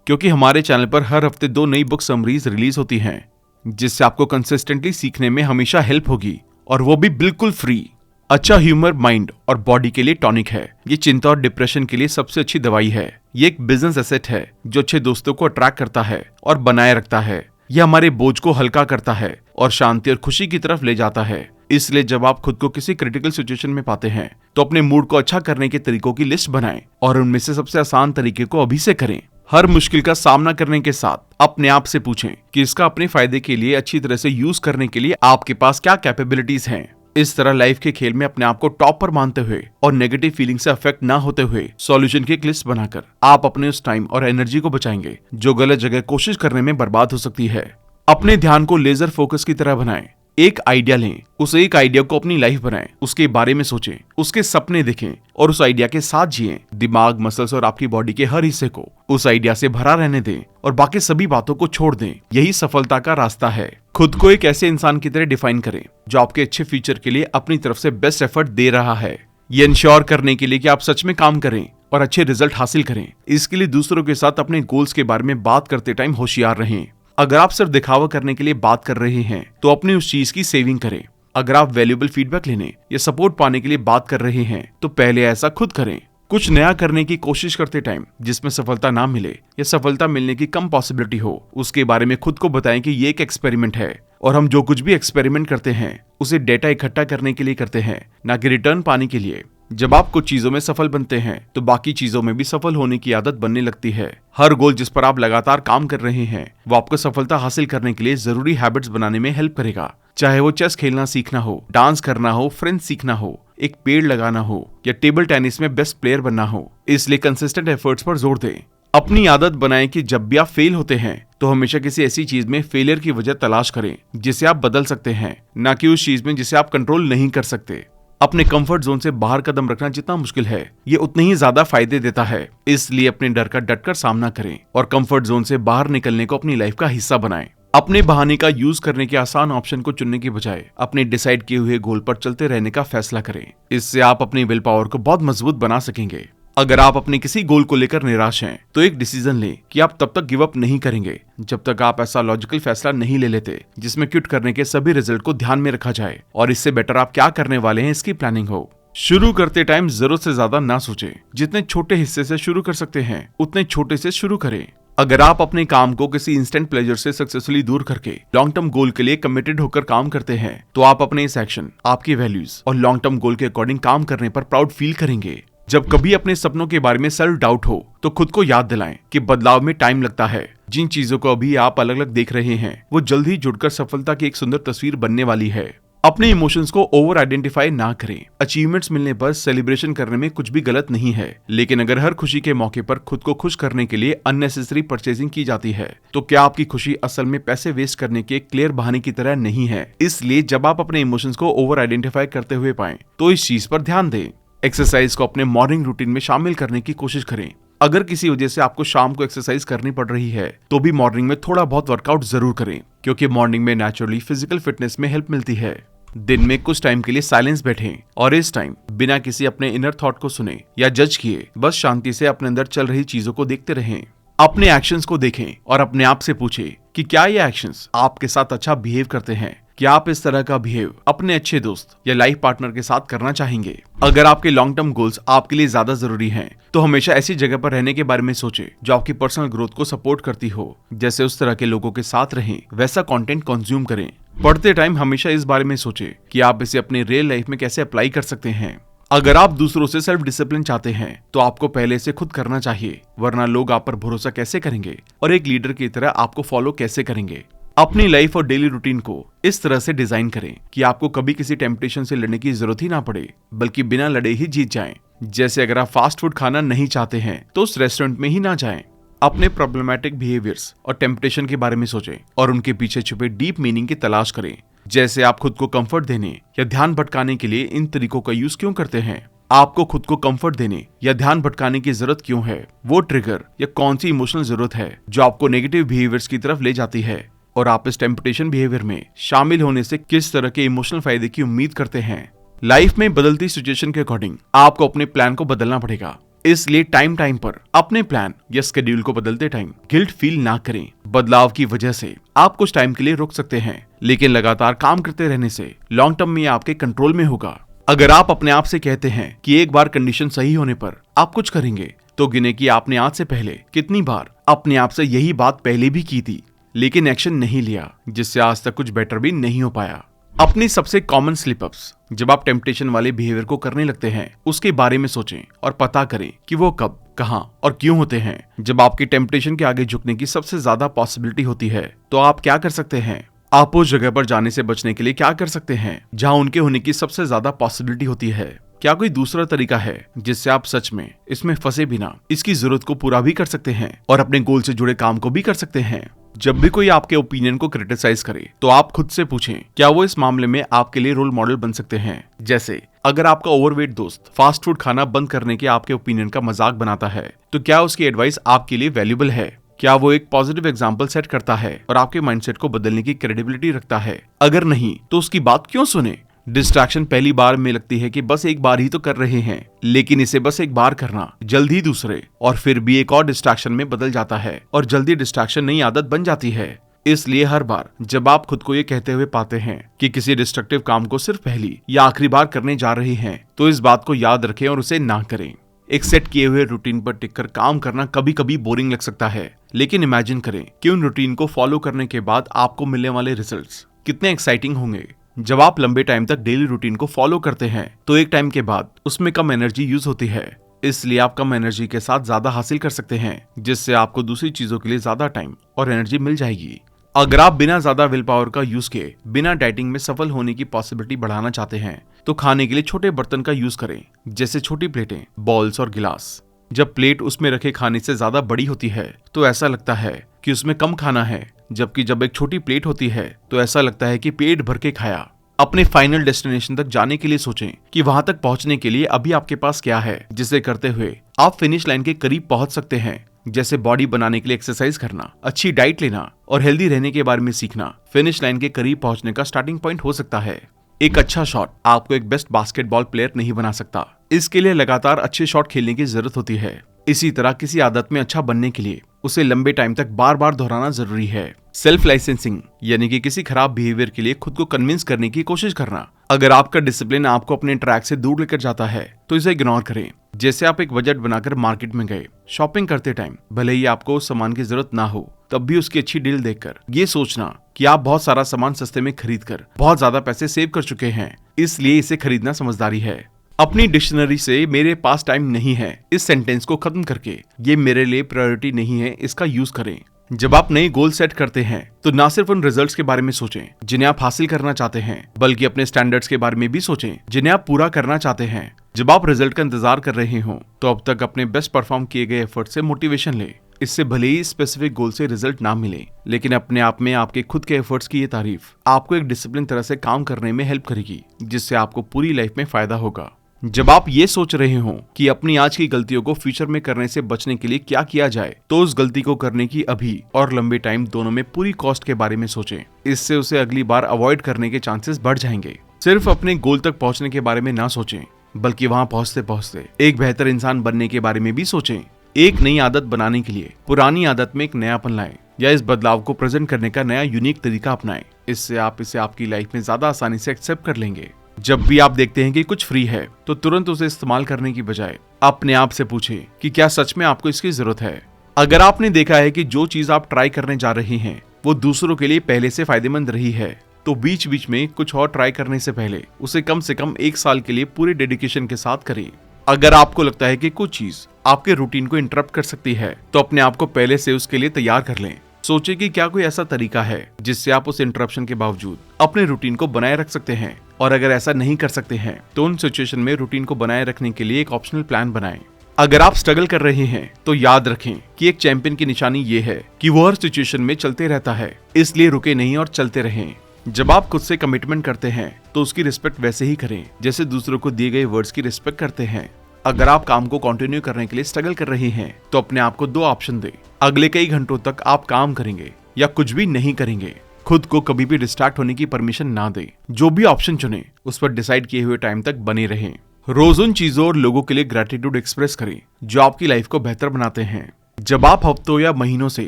क्योंकि हमारे चैनल पर हर हफ्ते 2 नई बुक समरीज रिलीज होती हैं जिससे आपको कंसिस्टेंटली सीखने में हमेशा हेल्प होगी, और वो भी बिल्कुल फ्री। अच्छा ह्यूमर माइंड और बॉडी के लिए टॉनिक है। ये चिंता और डिप्रेशन के लिए सबसे अच्छी दवाई है। ये एक बिजनेस एसेट है जो अच्छे दोस्तों को अट्रैक्ट करता है और बनाए रखता है। यह हमारे बोझ को हल्का करता है और शांति और खुशी की तरफ ले जाता है। इसलिए जब आप खुद को किसी क्रिटिकल सिचुएशन में पाते हैं तो अपने मूड को अच्छा करने के तरीकों की लिस्ट बनाएं और उनमें से सबसे आसान तरीके को अभी से करें। हर मुश्किल का सामना करने के साथ अपने आप से पूछें कि इसका अपने फायदे के लिए अच्छी तरह से यूज करने के लिए आपके पास क्या कैपेबिलिटीज हैं। इस तरह लाइफ के खेल में अपने आप को टॉप पर मानते हुए और नेगेटिव फीलिंग से अफेक्ट ना होते हुए सॉल्यूशन की एक लिस्ट बनाकर आप अपने उस टाइम और एनर्जी को बचाएंगे जो गलत जगह कोशिश करने में बर्बाद हो सकती है। अपने ध्यान को लेजर फोकस की तरह बनाएं। एक आइडिया लें, उस एक आइडिया को अपनी लाइफ बनाएं, उसके बारे में सोचें, उसके सपने देखें और उस आइडिया के साथ जिएं। दिमाग, मसल्स और आपकी बॉडी के हर हिस्से को उस आइडिया से भरा रहने दें और बाकी सभी बातों को छोड़ दें। यही सफलता का रास्ता है। खुद को एक ऐसे इंसान की तरह डिफाइन करें जो आपके अच्छे फ्यूचर के लिए अपनी तरफ से बेस्ट एफर्ट दे रहा है। ये इंश्योर करने के लिए कि आप सच में काम करें और अच्छे रिजल्ट हासिल करें, इसके लिए दूसरों के साथ अपने गोल्स के बारे में बात करते टाइम होशियार रहें। अगर आप सिर्फ दिखावा करने के लिए बात कर रहे हैं तो अपनी उस चीज की सेविंग करें। अगर आप वैल्यूएबल फीडबैक लेने या सपोर्ट पाने के लिए बात कर रहे हैं तो पहले ऐसा खुद करें। कुछ नया करने की कोशिश करते टाइम जिसमें सफलता ना मिले या सफलता मिलने की कम पॉसिबिलिटी हो, उसके बारे में खुद को बताएं कि ये एक एक्सपेरिमेंट है और हम जो कुछ भी एक्सपेरिमेंट करते हैं उसे डेटा इकट्ठा करने के लिए करते हैं, ना कि रिटर्न पाने के लिए। जब आप कुछ चीजों में सफल बनते हैं तो बाकी चीजों में भी सफल होने की आदत बनने लगती है। हर गोल जिस पर आप लगातार काम कर रहे हैं वो आपको सफलता हासिल करने के लिए जरूरी हैबिट्स बनाने में हेल्प करेगा। चाहे वो चेस खेलना सीखना हो, डांस करना हो, फ्रेंच सीखना हो, एक पेड़ लगाना हो या टेबल टेनिस में बेस्ट प्लेयर बनना हो। इसलिए कंसिस्टेंट एफर्ट्स पर जोर दें। अपनी आदत बनाएं कि जब भी आप फेल होते हैं तो हमेशा किसी ऐसी चीज में फेलियर की वजह तलाश करें जिसे आप बदल सकते हैं, ना कि उस चीज में जिसे आप कंट्रोल नहीं कर सकते। अपने कंफर्ट जोन से बाहर कदम रखना जितना मुश्किल है ये उतने ही ज्यादा फायदे देता है। इसलिए अपने डर का डटकर सामना करें और कंफर्ट जोन से बाहर निकलने को अपनी लाइफ का हिस्सा बनाएं। अपने बहाने का यूज करने के आसान ऑप्शन को चुनने के बजाय अपने डिसाइड किए हुए गोल पर चलते रहने का फैसला करें। इससे आप अपनी विल पावर को बहुत मजबूत बना सकेंगे। अगर आप अपने किसी गोल को लेकर निराश हैं तो एक डिसीजन लें कि आप तब तक गिव अप नहीं करेंगे जब तक आप ऐसा लॉजिकल फैसला नहीं ले लेते जिसमें क्विट करने के सभी रिजल्ट को ध्यान में रखा जाए और इससे बेटर आप क्या करने वाले हैं इसकी प्लानिंग हो। शुरू करते टाइम जरूरत से ज्यादा ना सोचें। जितने छोटे हिस्से से शुरू कर सकते हैं उतने छोटे से शुरू करें। अगर आप अपने काम को किसी इंस्टेंट प्लेजर से सक्सेसफुली दूर करके लॉन्ग टर्म गोल के लिए कमिटेड होकर काम करते हैं तो आप अपने इस एक्शन, आपकी वैल्यूज और लॉन्ग टर्म गोल के अकॉर्डिंग काम करने पर प्राउड फील करेंगे। जब कभी अपने सपनों के बारे में सेल्फ डाउट हो तो खुद को याद दिलाएं कि बदलाव में टाइम लगता है। जिन चीजों को अभी आप अलग अलग देख रहे हैं वो जल्द ही जुड़कर सफलता की एक सुंदर तस्वीर बनने वाली है। अपने इमोशंस को ओवर आइडेंटिफाई ना करें। अचीवमेंट्स मिलने पर सेलिब्रेशन करने में कुछ भी गलत नहीं है, लेकिन अगर हर खुशी के मौके पर खुद को खुश करने के लिए अननेसेसरी परचेजिंग की जाती है तो क्या आपकी खुशी असल में पैसे वेस्ट करने के क्लियर बहाने की तरह नहीं है। इसलिए जब आप अपने इमोशंस को ओवर आइडेंटिफाई करते हुए पाएं तो इस चीज पर ध्यान दें। एक्सरसाइज को अपने मॉर्निंग रूटीन में शामिल करने की कोशिश करें। अगर किसी वजह से आपको शाम को एक्सरसाइज करनी पड़ रही है तो भी मॉर्निंग में थोड़ा बहुत वर्कआउट जरूर करें, क्योंकि मॉर्निंग में नेचुरली फिजिकल फिटनेस में हेल्प मिलती है। दिन में कुछ टाइम के लिए साइलेंस बैठें और इस टाइम बिना किसी अपने इनर थॉट को सुने या जज किए बस शांति से अपने अंदर चल रही चीजों को देखते रहें। अपने एक्शंस को देखें और अपने आप से पूछें कि क्या ये एक्शंस आपके साथ अच्छा बिहेव करते हैं। क्या आप इस तरह का बिहेव अपने अच्छे दोस्त या लाइफ पार्टनर के साथ करना चाहेंगे। अगर आपके लॉन्ग टर्म गोल्स आपके लिए ज्यादा जरूरी हैं, तो हमेशा ऐसी जगह पर रहने के बारे में सोचें जो आपकी पर्सनल ग्रोथ को सपोर्ट करती हो। जैसे उस तरह के लोगों के साथ रहें, वैसा कंटेंट कंज्यूम करें। पढ़ते टाइम हमेशा इस बारे में सोचें कि आप इसे अपने रियल लाइफ में कैसे अप्लाई कर सकते हैं। अगर आप दूसरों से सेल्फ डिसिप्लिन चाहते हैं तो आपको पहले से खुद करना चाहिए, वरना लोग आप पर भरोसा कैसे करेंगे और एक लीडर की तरह आपको फॉलो कैसे करेंगे। अपनी लाइफ और डेली रूटीन को इस तरह से डिजाइन करें कि आपको कभी किसी टेम्पटेशन से लड़ने की जरूरत ही ना पड़े, बल्कि बिना लड़े ही जीत जाएं। जैसे अगर आप फास्ट फूड खाना नहीं चाहते हैं तो उस रेस्टोरेंट में ही ना जाएं। अपने प्रॉब्लमैटिक बिहेवियर्स और टेम्पटेशन के बारे में सोचें और उनके पीछे छुपे डीप मीनिंग की तलाश करें। जैसे आप खुद को कंफर्ट देने या ध्यान भटकाने के लिए इन तरीकों का यूज क्यों करते हैं। आपको खुद को कंफर्ट देने या ध्यान भटकाने की जरूरत क्यों है। वो ट्रिगर या कौन सी इमोशनल जरूरत है जो आपको नेगेटिव बिहेवियर्स की तरफ ले जाती है, और आप इस टेम्पटेशन बिहेवियर में शामिल होने से किस तरह के इमोशनल फायदे की उम्मीद करते हैं। लाइफ में बदलती सिचुएशन के अकॉर्डिंग आपको अपने प्लान को बदलना पड़ेगा। इसलिए टाइम पर अपने प्लान या शेड्यूल को बदलते टाइम गिल्ट फील ना करें। बदलाव की वजह से आप कुछ टाइम के लिए रुक सकते हैं, लेकिन लगातार काम करते रहने से लॉन्ग टर्म में आपके कंट्रोल में होगा। अगर आप अपने आप से कहते हैं कि एक बार कंडीशन सही होने पर आप कुछ करेंगे, तो गिने कि आपने आज से पहले कितनी बार अपने आप से यही बात पहले भी की थी, लेकिन एक्शन नहीं लिया, जिससे आज तक कुछ बेटर भी नहीं हो पाया। अपनी सबसे कॉमन स्लिप अप्स जब आप टेम्पटेशन वाले बिहेवियर को करने लगते हैं, उसके बारे में सोचें और पता करें कि वो कब, कहां और क्यों होते हैं। जब आपकी टेम्पटेशन के आगे झुकने की सबसे ज्यादा पॉसिबिलिटी होती है, तो आप क्या कर सकते हैं? आप उस जगह पर जाने से बचने के लिए क्या कर सकते हैं जहां उनके होने की सबसे ज्यादा पॉसिबिलिटी होती है? क्या कोई दूसरा तरीका है जिससे आप सच में इसमें फंसे बिना इसकी जरूरत को पूरा भी कर सकते हैं और अपने गोल से जुड़े काम को भी कर सकते हैं? जब भी कोई आपके ओपिनियन को क्रिटिसाइज करे, तो आप खुद से पूछें, क्या वो इस मामले में आपके लिए रोल मॉडल बन सकते हैं? जैसे अगर आपका ओवरवेट दोस्त फास्ट फूड खाना बंद करने के आपके ओपिनियन का मजाक बनाता है, तो क्या उसकी एडवाइस आपके लिए वैल्यूएबल है? क्या वो एक पॉजिटिव एग्जाम्पल सेट करता है और आपके माइंडसेट को बदलने की क्रेडिबिलिटी रखता है? अगर नहीं, तो उसकी बात क्यों सुने? डिस्ट्रैक्शन पहली बार में लगती है कि बस एक बार ही तो कर रहे हैं, लेकिन इसे बस एक बार करना जल्द ही दूसरे और फिर भी एक और डिस्ट्रैक्शन में बदल जाता है और जल्दी डिस्ट्रैक्शन नई आदत बन जाती है। इसलिए हर बार जब आप खुद को ये कहते हुए पाते हैं कि किसी डिस्ट्रक्टिव काम को सिर्फ पहली या आखिरी बार करने जा रहे हैं, तो इस बात को याद रखें और उसे ना करें। एक सेट किए हुए रूटीन पर टिककर काम करना कभी कभी बोरिंग लग सकता है, लेकिन इमेजिन करें कि उन रूटीन को फॉलो करने के बाद आपको मिलने वाले रिजल्ट्स कितने एक्साइटिंग होंगे। जब आप लंबे टाइम तक डेली रूटीन को फॉलो करते हैं, तो एक टाइम के बाद उसमें कम एनर्जी यूज होती है, इसलिए आप कम एनर्जी के साथ ज्यादा हासिल कर सकते हैं, जिससे आपको दूसरी चीजों के लिए ज्यादा टाइम और एनर्जी मिल जाएगी। अगर आप बिना ज्यादा विल पावर का यूज किए बिना डाइटिंग में सफल होने की पॉसिबिलिटी बढ़ाना चाहते हैं, तो खाने के लिए छोटे बर्तन का यूज करें, जैसे छोटी प्लेटें, बॉल्स और गिलास। जब प्लेट उसमें रखे खाने से ज्यादा बड़ी होती है, तो ऐसा लगता है कि उसमें कम खाना है, जबकि जब एक छोटी प्लेट होती है, तो ऐसा लगता है कि पेट भर के खाया। अपने फाइनल डेस्टिनेशन तक जाने के लिए सोचें कि वहां तक पहुंचने के लिए अभी आपके पास क्या है, जिसे करते हुए आप फिनिश लाइन के करीब पहुंच सकते हैं। जैसे बॉडी बनाने के लिए एक्सरसाइज करना, अच्छी डाइट लेना और हेल्दी रहने के बारे में सीखना फिनिश लाइन के करीब पहुंचने का स्टार्टिंग पॉइंट हो सकता है। एक अच्छा शॉट आपको एक बेस्ट बास्केटबॉल प्लेयर नहीं बना सकता, इसके लिए लगातार अच्छे शॉट खेलने की जरूरत होती है। इसी तरह किसी आदत में अच्छा बनने के लिए उसे लंबे टाइम तक बार बार दोहराना जरूरी है। सेल्फ लाइसेंसिंग यानी कि किसी खराब बिहेवियर के लिए खुद को कन्विंस करने की कोशिश करना। अगर आपका डिसिप्लिन आपको अपने ट्रैक से दूर लेकर जाता है, तो इसे इग्नोर करें। जैसे आप एक बजट बनाकर मार्केट में गए, शॉपिंग करते टाइम भले ही आपको उस सामान की जरूरत ना हो, तब भी उसकी अच्छी डील देखकर ये सोचना कि आप बहुत सारा सामान सस्ते में खरीद कर बहुत ज्यादा पैसे सेव कर चुके हैं, इसलिए इसे खरीदना समझदारी है। अपनी डिक्शनरी से मेरे पास टाइम नहीं है इस सेंटेंस को खत्म करके ये मेरे लिए प्रायोरिटी नहीं है इसका यूज करें। जब आप नए गोल सेट करते हैं, तो ना सिर्फ उन रिजल्ट्स के बारे में सोचें जिन्हें आप हासिल करना चाहते हैं, बल्कि अपने स्टैंडर्ड्स के बारे में भी सोचें जिन्हें आप पूरा करना चाहते हैं। जब आप रिजल्ट का इंतजार कर रहे हो, तो अब तक अपने बेस्ट परफॉर्म किए गए एफर्ट से मोटिवेशन ले। इससे भले ही स्पेसिफिक गोल से रिजल्ट ना मिले, लेकिन अपने आप में आपके खुद के एफर्ट्स की ये तारीफ आपको एक डिसिप्लिन तरह से काम करने में हेल्प करेगी, जिससे आपको पूरी लाइफ में फायदा होगा। जब आप ये सोच रहे हो कि अपनी आज की गलतियों को फ्यूचर में करने से बचने के लिए क्या किया जाए, तो उस गलती को करने की अभी और लंबे टाइम दोनों में पूरी कॉस्ट के बारे में सोचें। इससे उसे अगली बार अवॉइड करने के चांसेस बढ़ जाएंगे। सिर्फ अपने गोल तक पहुंचने के बारे में ना सोचें, बल्कि वहां पहुंचते पहुंचते एक बेहतर इंसान बनने के बारे में भी सोचें। एक नई आदत बनाने के लिए पुरानी आदत में एक नयापन लाएं, या इस बदलाव को प्रेजेंट करने का नया यूनिक तरीका अपनाएं। इससे आप इसे आपकी लाइफ में ज्यादा आसानी से एक्सेप्ट कर लेंगे। जब भी आप देखते हैं कि कुछ फ्री है, तो तुरंत उसे इस्तेमाल करने की बजाय अपने आप से पूछें कि क्या सच में आपको इसकी जरूरत है। अगर आपने देखा है कि जो चीज आप ट्राई करने जा रहे हैं वो दूसरों के लिए पहले से फायदेमंद रही है, तो बीच बीच में कुछ और ट्राई करने से पहले उसे कम से कम 1 साल के लिए पूरे डेडिकेशन के साथ करें। अगर आपको लगता है कि कुछ चीज आपके रूटीन को इंटरप्ट कर सकती है, तो अपने आप को पहले से उसके लिए तैयार कर लें। सोचें कि क्या कोई ऐसा तरीका है जिससे आप उस इंटरप्शन के बावजूद अपने रूटीन को बनाए रख सकते हैं, और अगर ऐसा नहीं कर सकते हैं, तो उन सिचुएशन में रूटीन को बनाए रखने के लिए एक ऑप्शनल प्लान बनाएं। अगर आप स्ट्रगल कर रहे हैं, तो याद रखें कि एक चैंपियन की निशानी ये है कि वो हर सिचुएशन में चलते रहता है, इसलिए रुके नहीं और चलते रहें। जब आप खुद से कमिटमेंट करते हैं, तो उसकी रिस्पेक्ट वैसे ही करें जैसे दूसरों को दिए गए वर्ड्स की रिस्पेक्ट करते हैं। अगर आप काम को कंटिन्यू करने के लिए स्ट्रगल कर रहे हैं, तो अपने आप को 2 ऑप्शन दें। अगले कई घंटों तक आप काम करेंगे या कुछ भी नहीं करेंगे। खुद को कभी भी डिस्ट्रैक्ट होने की परमिशन ना दें। जो भी ऑप्शन चुने, उस पर डिसाइड किए हुए टाइम तक बने रहें। रोज उन चीजों और लोगों के लिए ग्रेटिट्यूड एक्सप्रेस करें जो आपकी लाइफ को बेहतर बनाते हैं। जब आप हफ्तों या महीनों से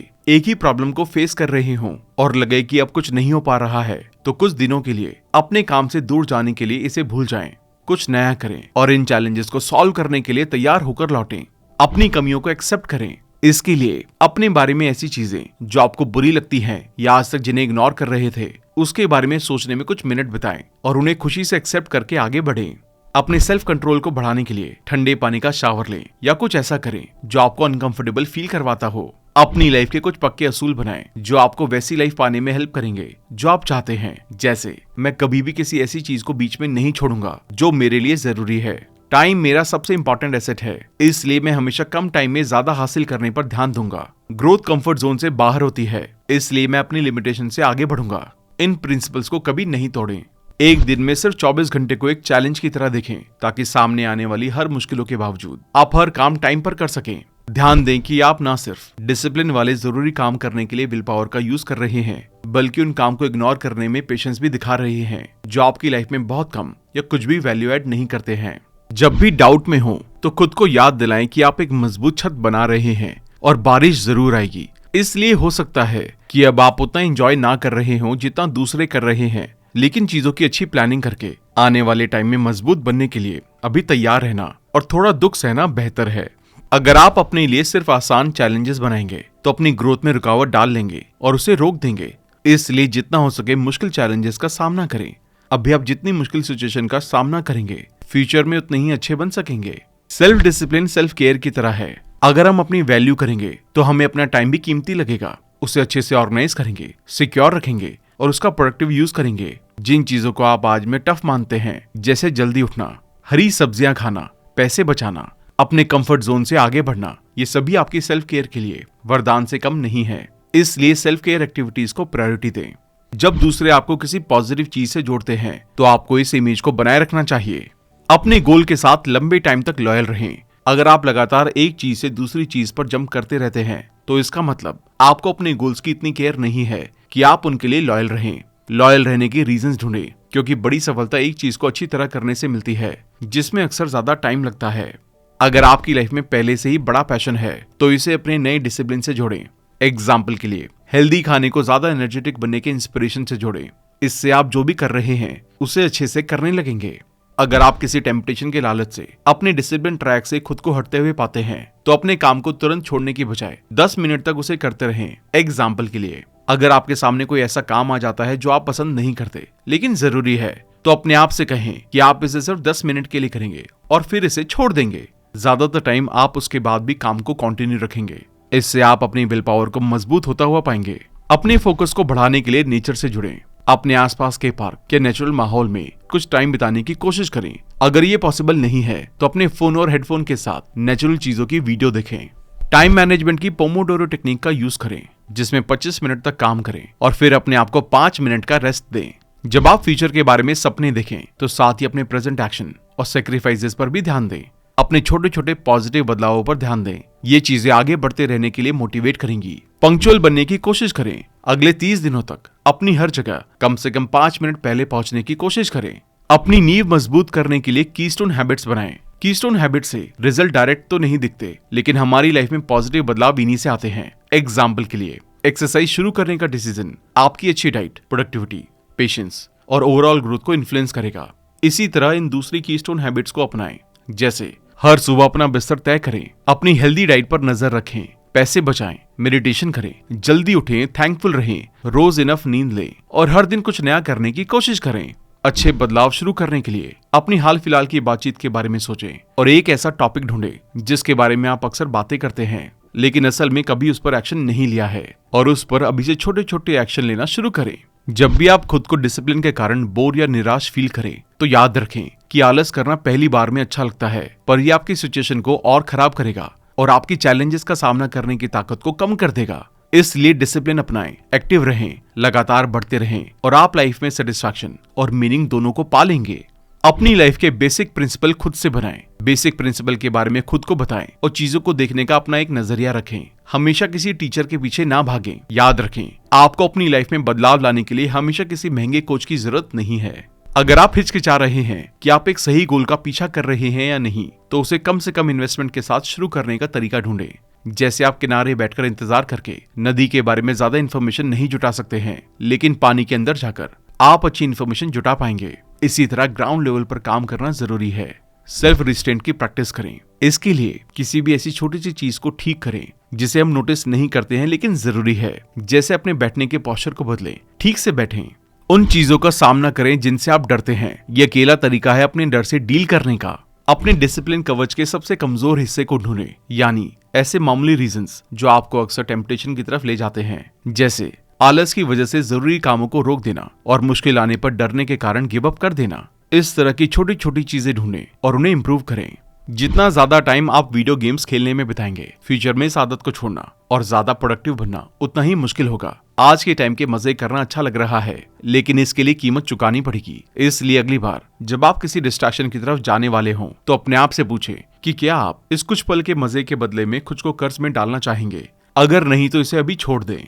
एक ही प्रॉब्लम को फेस कर रहे हों और लगे कि अब कुछ नहीं हो पा रहा है, तो कुछ दिनों के लिए अपने काम से दूर जाने के लिए इसे भूल जाएं। कुछ नया करें और इन चैलेंजेस को सॉल्व करने के लिए तैयार होकर लौटें। अपनी कमियों को एक्सेप्ट करें। इसके लिए अपने बारे में ऐसी चीजें जो आपको बुरी लगती हैं या आज तक जिन्हें इग्नोर कर रहे थे, उसके बारे में सोचने में कुछ मिनट बिताएं और उन्हें खुशी से एक्सेप्ट करके आगे बढ़ें। अपने सेल्फ कंट्रोल को बढ़ाने के लिए ठंडे पानी का शावर लें या कुछ ऐसा करें जो आपको अनकंफर्टेबल फील करवाता हो। अपनी लाइफ के कुछ पक्के असूल बनाएं जो आपको वैसी लाइफ पाने में हेल्प करेंगे जो आप चाहते हैं। जैसे, मैं कभी भी किसी ऐसी चीज को बीच में नहीं छोड़ूंगा जो मेरे लिए जरूरी है। टाइम मेरा सबसे इंपॉर्टेंट एसेट है, इसलिए मैं हमेशा कम टाइम में ज्यादा हासिल करने पर ध्यान दूंगा। ग्रोथ कंफर्ट जोन से बाहर होती है, इसलिए मैं अपनी लिमिटेशन से आगे बढ़ूंगा। इन प्रिंसिपल्स को कभी नहीं तोड़ें। एक दिन में सिर्फ 24 घंटे को एक चैलेंज की तरह देखें ताकि सामने आने वाली हर मुश्किलों के बावजूद आप हर काम टाइम पर कर सकें। ध्यान दें कि आप ना सिर्फ डिसिप्लिन वाले जरूरी काम करने के लिए विल पावर का यूज कर रहे हैं, बल्कि उन काम को इग्नोर करने में पेशेंस भी दिखा रहे हैं जो आपकी लाइफ में बहुत कम या कुछ भी वैल्यू एड नहीं करते हैं। जब भी डाउट में हो तो खुद को याद दिलाएं कि आप एक मजबूत छत बना रहे हैं और बारिश जरूर आएगी। इसलिए हो सकता है कि अब आप उतना एंजॉय ना कर रहे हो जितना दूसरे कर रहे हैं, लेकिन चीजों की अच्छी प्लानिंग करके आने वाले टाइम में मजबूत बनने के लिए अभी तैयार रहना और थोड़ा दुख सहना बेहतर है। अगर आप अपने लिए सिर्फ आसान चैलेंजेस बनाएंगे तो अपनी ग्रोथ में रुकावट डाल लेंगे और उसे रोक देंगे। इसलिए जितना हो सके मुश्किल चैलेंजेस का सामना करें। अभी आप जितनी मुश्किल सिचुएशन का सामना करेंगे, फ्यूचर में उतने ही अच्छे बन सकेंगे। सेल्फ डिसिप्लिन सेल्फ केयर की तरह है। अगर हम अपनी वैल्यू करेंगे तो हमें अपना टाइम भी कीमती लगेगा। उसे अच्छे से ऑर्गेनाइज करेंगे, सिक्योर रखेंगे और उसका प्रोडक्टिव यूज करेंगे। जिन चीजों को आप आज में टफ मानते हैं, जैसे जल्दी उठना, हरी सब्जियां खाना, पैसे बचाना, अपने कंफर्ट जोन से आगे बढ़ना, ये सभी आपकी सेल्फ केयर के लिए वरदान से कम नहीं है। इसलिए सेल्फ केयर एक्टिविटीज को प्रायोरिटी दें। जब दूसरे आपको किसी पॉजिटिव चीज से जोड़ते हैं तो आपको इस इमेज को बनाए रखना चाहिए। अपने गोल के साथ लंबे टाइम तक लॉयल रहें। अगर आप लगातार एक चीज से दूसरी चीज पर जंप करते रहते हैं तो इसका मतलब आपको अपने गोल्स की इतनी केयर नहीं है कि आप उनके लिए लॉयल रहें। लॉयल रहने की रीजंस ढूंढें, क्योंकि बड़ी सफलता एक चीज को अच्छी तरह करने से मिलती है जिसमें अक्सर ज्यादा टाइम लगता है। अगर आपकी लाइफ में पहले से ही बड़ा पैशन है तो इसे अपने नए डिसिप्लिन से जोड़ें। एग्जाम्पल के लिए, हेल्दी खाने को ज्यादा एनर्जेटिक बनने के इंस्पिरेशन से जोड़ें। इससे आप जो भी कर रहे हैं उसे अच्छे से करने लगेंगे। अगर आप किसी टेम्पटेशन के लालच से अपने डिसिप्लिन ट्रैक से खुद को हटते हुए पाते हैं तो अपने काम को तुरंत छोड़ने की बजाय 10 मिनट तक उसे करते रहें। एग्जाम्पल के लिए, अगर आपके सामने कोई ऐसा काम आ जाता है जो आप पसंद नहीं करते लेकिन जरूरी है, तो अपने आप से कहें कि आप इसे सिर्फ 10 मिनट के लिए करेंगे और फिर इसे छोड़ देंगे। ज्यादातर टाइम आप उसके बाद भी काम को कंटिन्यू रखेंगे। इससे आप अपनी विल पावर को मजबूत होता हुआ पाएंगे। अपने फोकस को बढ़ाने के लिए नेचर से जुड़ें। अपने आसपास के पार्क या नेचुरल माहौल में कुछ टाइम बिताने की कोशिश करें। अगर ये पॉसिबल नहीं है तो अपने फोन और हेडफोन के साथ नेचुरल चीजों की वीडियो देखें। टाइम मैनेजमेंट की पोमोडोरो टेक्निक का यूज करें, जिसमें 25 मिनट तक काम करें और फिर अपने आप को 5 मिनट का रेस्ट दें। जब आप फ्यूचर के बारे में सपने देखें तो साथ ही अपने प्रेजेंट एक्शन और सेक्रीफाइसेस पर भी ध्यान दें। अपने छोटे छोटे पॉजिटिव बदलावों पर ध्यान दें। ये चीजें आगे बढ़ते रहने के लिए मोटिवेट करेंगी। पंक्चुअल बनने की कोशिश करें। अगले 30 दिनों तक अपनी हर जगह कम से कम 5 मिनट पहले पहुंचने की कोशिश करें। अपनी नींव मजबूत करने के लिए कीस्टोन हैबिट्स बनाएं। कीस्टोन हैबिट से रिजल्ट डायरेक्ट तो नहीं दिखते, लेकिन हमारी लाइफ में पॉजिटिव बदलाव इन्हीं से आते हैं। एग्जाम्पल के लिए, एक्सरसाइज शुरू करने का डिसीजन आपकी अच्छी डाइट, प्रोडक्टिविटी, पेशेंस और ओवरऑल ग्रोथ को इन्फ्लुएंस करेगा। इसी तरह इन दूसरी कीस्टोन हैबिट्स को अपनाएं, जैसे हर सुबह अपना बिस्तर तय करें, अपनी हेल्दी डाइट पर नजर रखें, पैसे बचाएं, मेडिटेशन करें, जल्दी उठें, थैंकफुल रहें, रोज इनफ नींद लें और हर दिन कुछ नया करने की कोशिश करें। अच्छे बदलाव शुरू करने के लिए अपनी हाल फिलहाल की बातचीत के बारे में सोचें और एक ऐसा टॉपिक ढूंढें जिसके बारे में आप अक्सर बातें करते हैं लेकिन असल में कभी उस पर एक्शन नहीं लिया है, और उस पर अभी से छोटे छोटे एक्शन लेना शुरू करें। जब भी आप खुद को डिसिप्लिन के कारण बोर या निराश फील करें तो याद रखें कि आलस करना पहली बार में अच्छा लगता है, पर यह आपकी सिचुएशन को और खराब करेगा और आपकी चैलेंजेस का सामना करने की ताकत को कम कर देगा। इसलिए डिसिप्लिन अपनाएं, एक्टिव रहें, लगातार बढ़ते रहें और आप लाइफ में सेटिस्फैक्शन और मीनिंग दोनों को पा लेंगे। अपनी लाइफ के बेसिक प्रिंसिपल खुद से बनाएं। बेसिक प्रिंसिपल के बारे में खुद को बताएं और चीजों को देखने का अपना एक नजरिया रखें। हमेशा किसी टीचर के पीछे ना भागें। याद रखें, आपको अपनी लाइफ में बदलाव लाने के लिए हमेशा किसी महंगे कोच की जरूरत नहीं है। अगर आप हिचकिचा रहे हैं कि आप एक सही गोल का पीछा कर रहे हैं या नहीं, तो उसे कम से कम इन्वेस्टमेंट के साथ शुरू करने का तरीका ढूंढें। जैसे आप किनारे बैठकर इंतजार करके नदी के बारे में ज्यादा इन्फॉर्मेशन नहीं जुटा सकते हैं, लेकिन पानी के अंदर जाकर आप अच्छी इन्फॉर्मेशन जुटा पाएंगे। इसी तरह ग्राउंड लेवल पर काम करना जरूरी है। सेल्फ रिस्ट्रेंट की प्रैक्टिस करें। इसके लिए किसी भी ऐसी छोटी सी चीज को ठीक करें जिसे हम नोटिस नहीं करते हैं लेकिन जरूरी है। जैसे अपने बैठने के पोस्चर को बदलें, ठीक से बैठें। उन चीजों का सामना करें जिनसे आप डरते हैं। यह अकेला तरीका है अपने डर से डील करने का। अपने डिसिप्लिन कवच के सबसे कमजोर हिस्से को ढूंढें, यानी ऐसे मामूली रीजंस जो आपको अक्सर टेम्पटेशन की तरफ ले जाते हैं, जैसे आलस की वजह से जरूरी कामों को रोक देना और मुश्किल आने पर डरने के कारण गिव अप कर देना। इस तरह की छोटी छोटी चीजें ढूंढें और उन्हें इम्प्रूव करें। जितना ज्यादा टाइम आप वीडियो गेम्स खेलने में बिताएंगे, फ्यूचर में इस आदत को छोड़ना और ज्यादा प्रोडक्टिव बनना उतना ही मुश्किल होगा। आज के टाइम के मजे करना अच्छा लग रहा है, लेकिन इसके लिए कीमत चुकानी पड़ेगी। इसलिए अगली बार जब आप किसी डिस्ट्रैक्शन की तरफ जाने वाले हों, तो अपने आप से पूछें कि क्या आप इस कुछ पल के मजे के बदले में खुद को कर्ज में डालना चाहेंगे। अगर नहीं तो इसे अभी छोड़ दें।